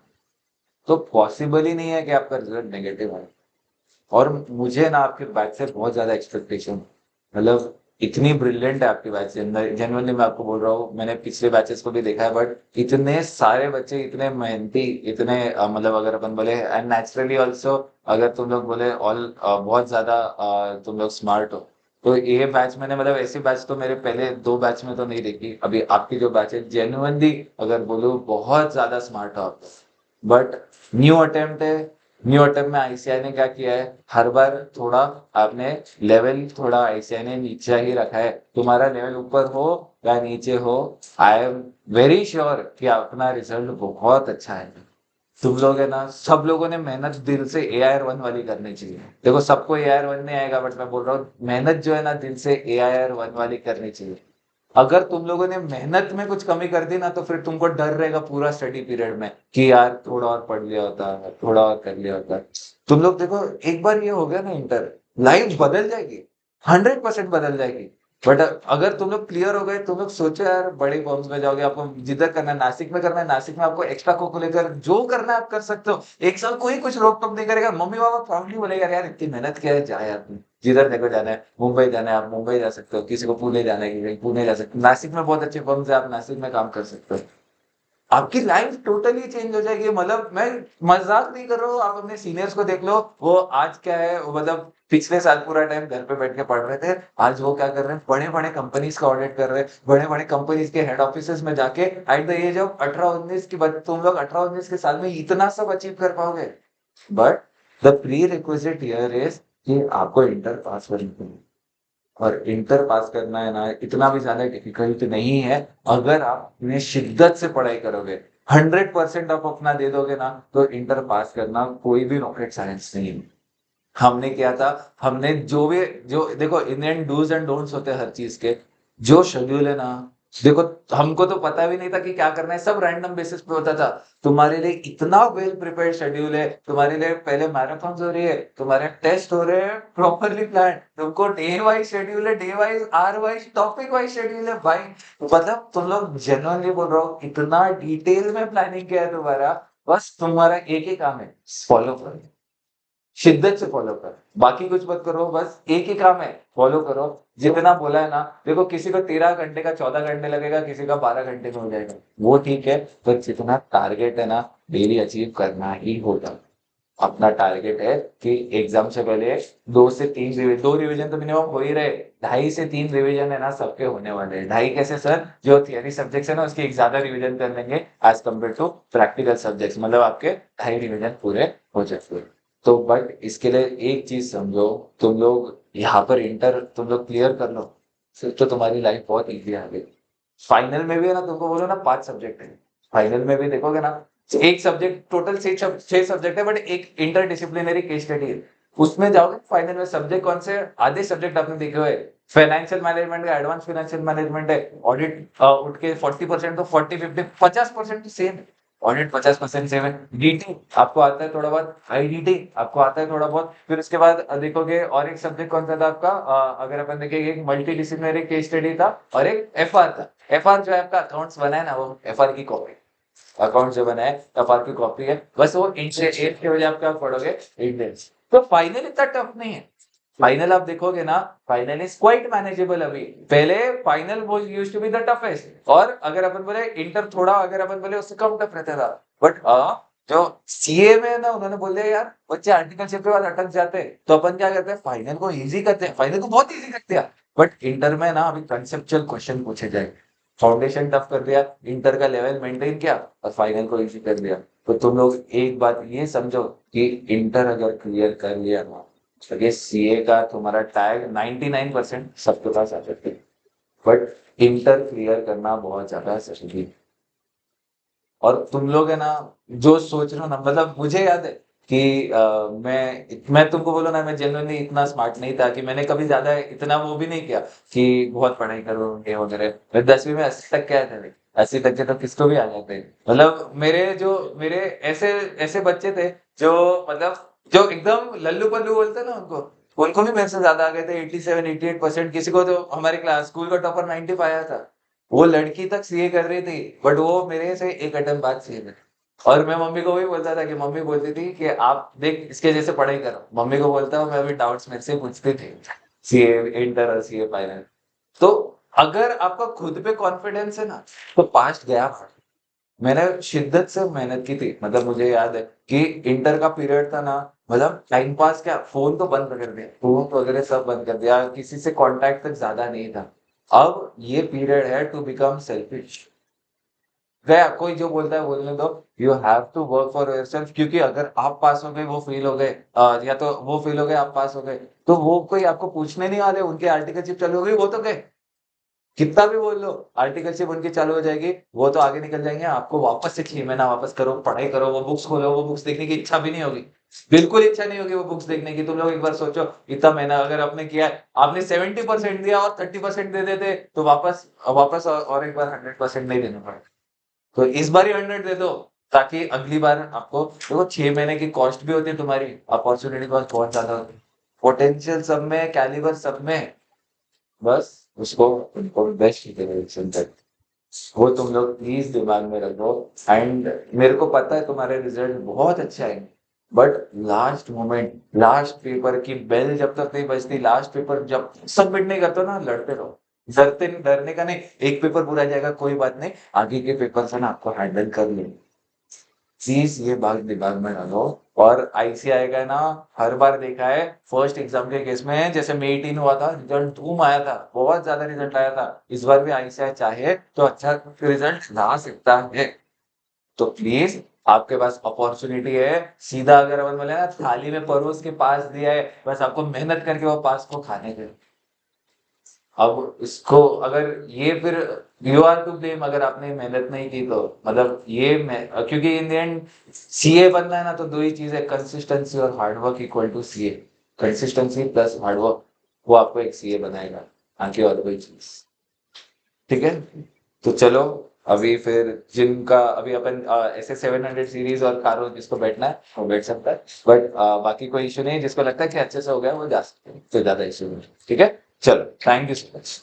तो पॉसिबल ही नहीं है कि आपका रिजल्ट नेगेटिव आए। और मुझे ना आपके बैच से बहुत ज्यादा एक्सपेक्टेशन, मतलब इतनी ब्रिलियंट है आपकी बैच जेनुअनली मैं आपको बोल रहा हूँ, मैंने पिछले बैचेस को भी देखा है, बट इतने सारे बच्चे इतने मेहनती, इतने मतलब अगर अपन बोले एंड नेचुरली ऑल्सो, अगर तुम लोग बोले ऑल बहुत ज्यादा तुम लोग स्मार्ट हो। तो ये बैच मैंने मतलब ऐसी बैच तो मेरे पहले 2 बैच में तो नहीं देखी। अभी आपकी जो बैच है जेन्युइनली अगर बोलूँ बहुत ज्यादा स्मार्ट हो आप। बट न्यू अटेम्प्ट है, न्यू अटेम्प्ट में आईसीआई ने क्या किया है, हर बार थोड़ा आपने लेवल थोड़ा आईसीआई ने नीचे ही रखा है। तुम्हारा लेवल ऊपर हो या नीचे हो, आई एम वेरी श्योर कि अपना रिजल्ट बहुत अच्छा है। तुम लोग है ना, सब लोगों ने मेहनत दिल से AIR 1 वाली करनी चाहिए। देखो सबको AIR 1 नहीं आएगा, बट मैं बोल रहा हूँ मेहनत जो है ना दिल से AIR 1 वाली करनी चाहिए। अगर तुम लोगों ने मेहनत में कुछ कमी कर दी ना, तो फिर तुमको डर रहेगा पूरा स्टडी पीरियड में कि यार थोड़ा और पढ़ लिया होता, थोड़ा और कर लिया होता। तुम लोग देखो एक बार ये हो गया ना इंटर, लाइफ बदल जाएगी, 100% बदल जाएगी। बट अगर तुम लोग क्लियर हो गए, तुम लोग सोचो यार बड़े फॉर्म्स में जाओगे, आपको जिधर करना है, नासिक में करना है, नासिक में आपको एक्स्ट्रा को लेकर जो करना है आप कर सकते हो। एक साल कोई कुछ रोक टोक नहीं करेगा, मम्मी पापा प्राउडली बोलेगा यार इतनी मेहनत क्या है, जा यार तुम जिधर देखो जाना है, मुंबई जाना है आप मुंबई जा सकते हो, किसी को पुणे जाना है कि पुणे जा सकते हो, नासिक में बहुत अच्छे फॉर्म्स है, आप नासिक में काम कर सकते हो। आपकी लाइफ टोटली चेंज हो जाएगी। मतलब मैं मजाक नहीं कर रहा हूँ, आप अपने सीनियर्स को देख लो, वो आज क्या है, वो मतलब पिछले साल पूरा टाइम घर पे बैठ के पढ़ रहे थे, आज वो क्या कर रहे हैं, बड़े बड़े कंपनीज का ऑडिट कर रहे हैं, बड़े बड़े कंपनीज के हेड ऑफिस में जाके एट द एज ऑफ 18-19 की तुम लोग 18-19 के साल में इतना सब अचीव कर पाओगे। But the pre requisite here is कि आपको इंटर पास करनी है, और इंटर पास करना है ना इतना भी ज्यादा डिफिकल्ट नहीं है। अगर आप अपने शिद्दत से पढ़ाई करोगे, 100% आप अपना दे दोगे ना, तो इंटर पास करना कोई भी रॉकेट साइंस नहीं है। हमने किया था, हमने जो भी, जो देखो इंडियन डूज एंड डोंट्स होते हैं हर चीज के, जो शेड्यूल है ना, देखो हमको तो पता भी नहीं था कि क्या करना है, सब रैंडम बेसिस पे होता था। तुम्हारे लिए इतना वेल प्रिपेयर्ड शेड्यूल है, तुम्हारे लिए पहले मैराथन हो रही है, तुम्हारे टेस्ट हो रहे हैं प्रॉपरली प्लान, तुमको डे वाइज शेड्यूल है, डे वाइज आर वाइज टॉपिक वाइज शेड्यूल है भाई। मतलब तुम लोग जेन्युइनली बोल रहा हो, इतना डिटेल में प्लानिंग किया है तुम्हारा, बस तुम्हारा एक ही काम है, फॉलो करो, शिद्दत से फॉलो कर, बाकी कुछ मत करो, बस एक ही काम है, फॉलो करो। जितना बोला है ना, देखो किसी को 13 घंटे का 14 घंटे लगेगा, किसी का 12 घंटे में हो जाएगा, वो ठीक है, पर जितना टारगेट है ना, डेली अचीव करना ही होगा। अपना टारगेट है कि एग्जाम से पहले 2 से 3 रिविजन, 2 रिविजन तो मिनिमम हो ही रहे, 2.5 से 3 रिविजन है ना सबके होने वाले हैं। ढाई कैसे सर, जो थियरी सब्जेक्ट्स है ना उसकी एक ज्यादा रिविजन कर लेंगे as compare to practical subjects, मतलब आपके 2.5 रिविजन पूरे हो जाएंगे। तो बट इसके लिए एक चीज समझो, तुम लोग यहाँ पर इंटर तुम लोग क्लियर कर लो, फिर तो तुम्हारी लाइफ बहुत इजी आ गई। फाइनल में भी है ना, तुमको बोलो ना 5 सब्जेक्ट है, फाइनल में भी देखोगे ना, एक सब्जेक्ट टोटल 6 सब्जेक्ट है, बट एक इंटर डिसिप्लिनरी केस स्टडी है, उसमें जाओगे फाइनल में सब्जेक्ट कौन से, आधे सब्जेक्ट आपने देखे हुए, फाइनेंशियल मैनेजमेंट का एडवांस फाइनेंशियल मैनेजमेंट है, ऑडिट उठ के 40%, तो 40 50 50% तो सेम है, ऑडिट 50% सेम है, डीटी आपको आता है थोड़ा बहुत, आईडीटी आपको आता है थोड़ा बहुत, फिर उसके बाद देखोगे और एक सब्जेक्ट कौन सा था आपका, अगर अपन देखेंगे एक मल्टी डिसिप्लिनरी केस स्टडी था, और एक एफआर था। एफआर जो है आपका अकाउंट्स बना है ना, वो एफआर की कॉपी, अकाउंट जो बना है एफआर की कॉपी है, बस वो इंडेक्स एट के वजह आपका पढ़ोगे इंडेक्स। तो फाइनल इतना टफ नहीं है, फाइनल आप देखोगे ना, फाइनल इज क्वाइट मैनेजेबल। अभी पहले फाइनल वो used to be the toughest, और अगर अपन बोले इंटर थोड़ा, अगर अपन बोले उससे कम टफ रहता था, बट जो सीए में है ना, उन्होंने बोल दिया यार बच्चे आर्टिकलशिप के बाद अटक जाते हैं, तो अपन क्या करते हैं, फाइनल को इजी करते हैं, फाइनल को बहुत इजी कर दिया। बट इंटर में ना अभी कंसेप्चुअल क्वेश्चन पूछे जाए, फाउंडेशन टफ कर दिया, इंटर का लेवल मेंटेन किया, और फाइनल को इजी कर दिया। तो तुम लोग एक बात ये समझो कि इंटर अगर क्लियर कर लिया ना, तो ये सीए का तुम्हारा टैग 99% सबके पास आ सकते हैं, बट इंटर क्लियर करना बहुत ज्यादा जरूरी है। और तुम लोग है ना, जो सोच रहे हो ना, मतलब मुझे याद है कि मैं तुमको बोलो ना, मैं जेनुइनली इतना स्मार्ट नहीं था कि मैंने कभी ज्यादा इतना वो भी नहीं किया कि बहुत पढ़ाई करो ये वगैरह। मैं 10वीं में 80 तक क्या थे, 80 तक के तो किसको भी आ जाते हैं। मतलब मेरे ऐसे ऐसे बच्चे थे जो, मतलब जो एकदम लल्लू पल्लू बोलते हैं ना उनको, उनको भी मेरे से ज्यादा आ गए थे, 87 88%। किसी को तो हमारे क्लास स्कूल का टॉपर 95 आया था, वो लड़की तक सीए कर रही थी, बट वो मेरे से एक अटेम्प्ट बाद सीए में। और मैं मम्मी को भी बोलता था कि, मम्मी बोलती थी कि आप देख इसके जैसे पढ़ाई करो, मम्मी को बोलता हूँ मैं अभी डाउट्स मेरे से पूछती थी, सीए इंटर और सीए फाइनल। तो अगर आपका खुद पे कॉन्फिडेंस है ना, तो पास्ट गया। मैंने शिद्दत से मेहनत की थी, मतलब मुझे याद है कि इंटर का पीरियड था ना, मतलब टाइम पास क्या, फोन तो बंद कर दिया, फोन वगैरह सब बंद कर दिया, किसी से कांटेक्ट तक ज्यादा नहीं था। अब ये पीरियड है टू बिकम सेल्फिश। गया कोई जो बोलता है बोलने दो, you have to work for yourself, क्योंकि अगर आप पास हो गए वो फेल हो गए, या तो वो फेल हो गए आप पास हो गए, तो वो कोई आपको पूछने नहीं वाले, उनकी आर्टिकलशिप चालू हो गई वो तो गए, कितना भी बोल लो आर्टिकलशिप उनकी चालू हो जाएगी, वो तो आगे निकल जाएंगे, आपको वापस से 6 महीना वापस करो, पढ़ाई करो, वो बुक्स खोलो, वो बुक्स देखने की इच्छा भी नहीं होगी, बिल्कुल इच्छा नहीं होगी वो बुक्स देखने की। तुम लोग एक बार सोचो, इतना महीना अगर आपने किया है, आपने 70% दिया और 30% दे देते, तो वापस वापस और एक बार 100% नहीं देना पड़ेगा। तो इस बार ही 100 दे दो, ताकि अगली बार आपको, देखो 6 महीने की कॉस्ट भी होती है, तुम्हारी अपॉर्चुनिटी कॉस्ट बहुत ज्यादा होती है। पोटेंशियल सब में, कैलिबर सब में, बस उसको उनको बेस्ट डायरेक्शन तक, वो तुम लोग प्लीज दिमाग में रखो। एंड मेरे को पता है तुम्हारे रिजल्ट बहुत अच्छे आएंगे, but last moment, last paper की बेल जब तक नहीं बजती, लास्ट पेपर जब सबमिट नहीं करते ना, लड़ते रहो। डरते डरने का नहीं, एक पेपर बुरा जाएगा कोई बात नहीं, आगे के पेपर से ना आपको हैंडल कर लेंगे। प्लीज ये बात दिमाग में रखो। और आईसीआई का ना, हर बार देखा है फर्स्ट एग्जाम के केस में, जैसे मे 18 हुआ था, रिजल्ट धूम आया था, बहुत ज्यादा रिजल्ट आया था। इस बार भी आईसीआई चाहे तो अच्छा रिजल्ट ला सकता है। तो प्लीज, आपके पास अपॉर्चुनिटी है, सीधा अगर अपन बोले ना थाली में परोस के पास दिया है, बस आपको मेहनत करके वो पास को खाने के। अब इसको अगर ये फिर यू आर टू ब्लेम, अगर आपने मेहनत नहीं की तो, मतलब ये मैं, क्योंकि इन द एंड सीए बनना है ना, तो दो ही चीज है, कंसिस्टेंसी और hard work equal to CA. Consistency plus hard work, वो आपको एक सीए बनाएगा, आगे और कोई चीज। ठीक है, तो चलो, अभी फिर जिनका अभी अपन ऐसे 700 सीरीज और कारो जिसको बैठना है वो बैठ सकता है, बट बाकी कोई इशू नहीं है, जिसको लगता है कि अच्छे से हो गया वो जा सकते हैं, तो ज्यादा इशू नहीं। ठीक है, चलो, थैंक यू सो मच।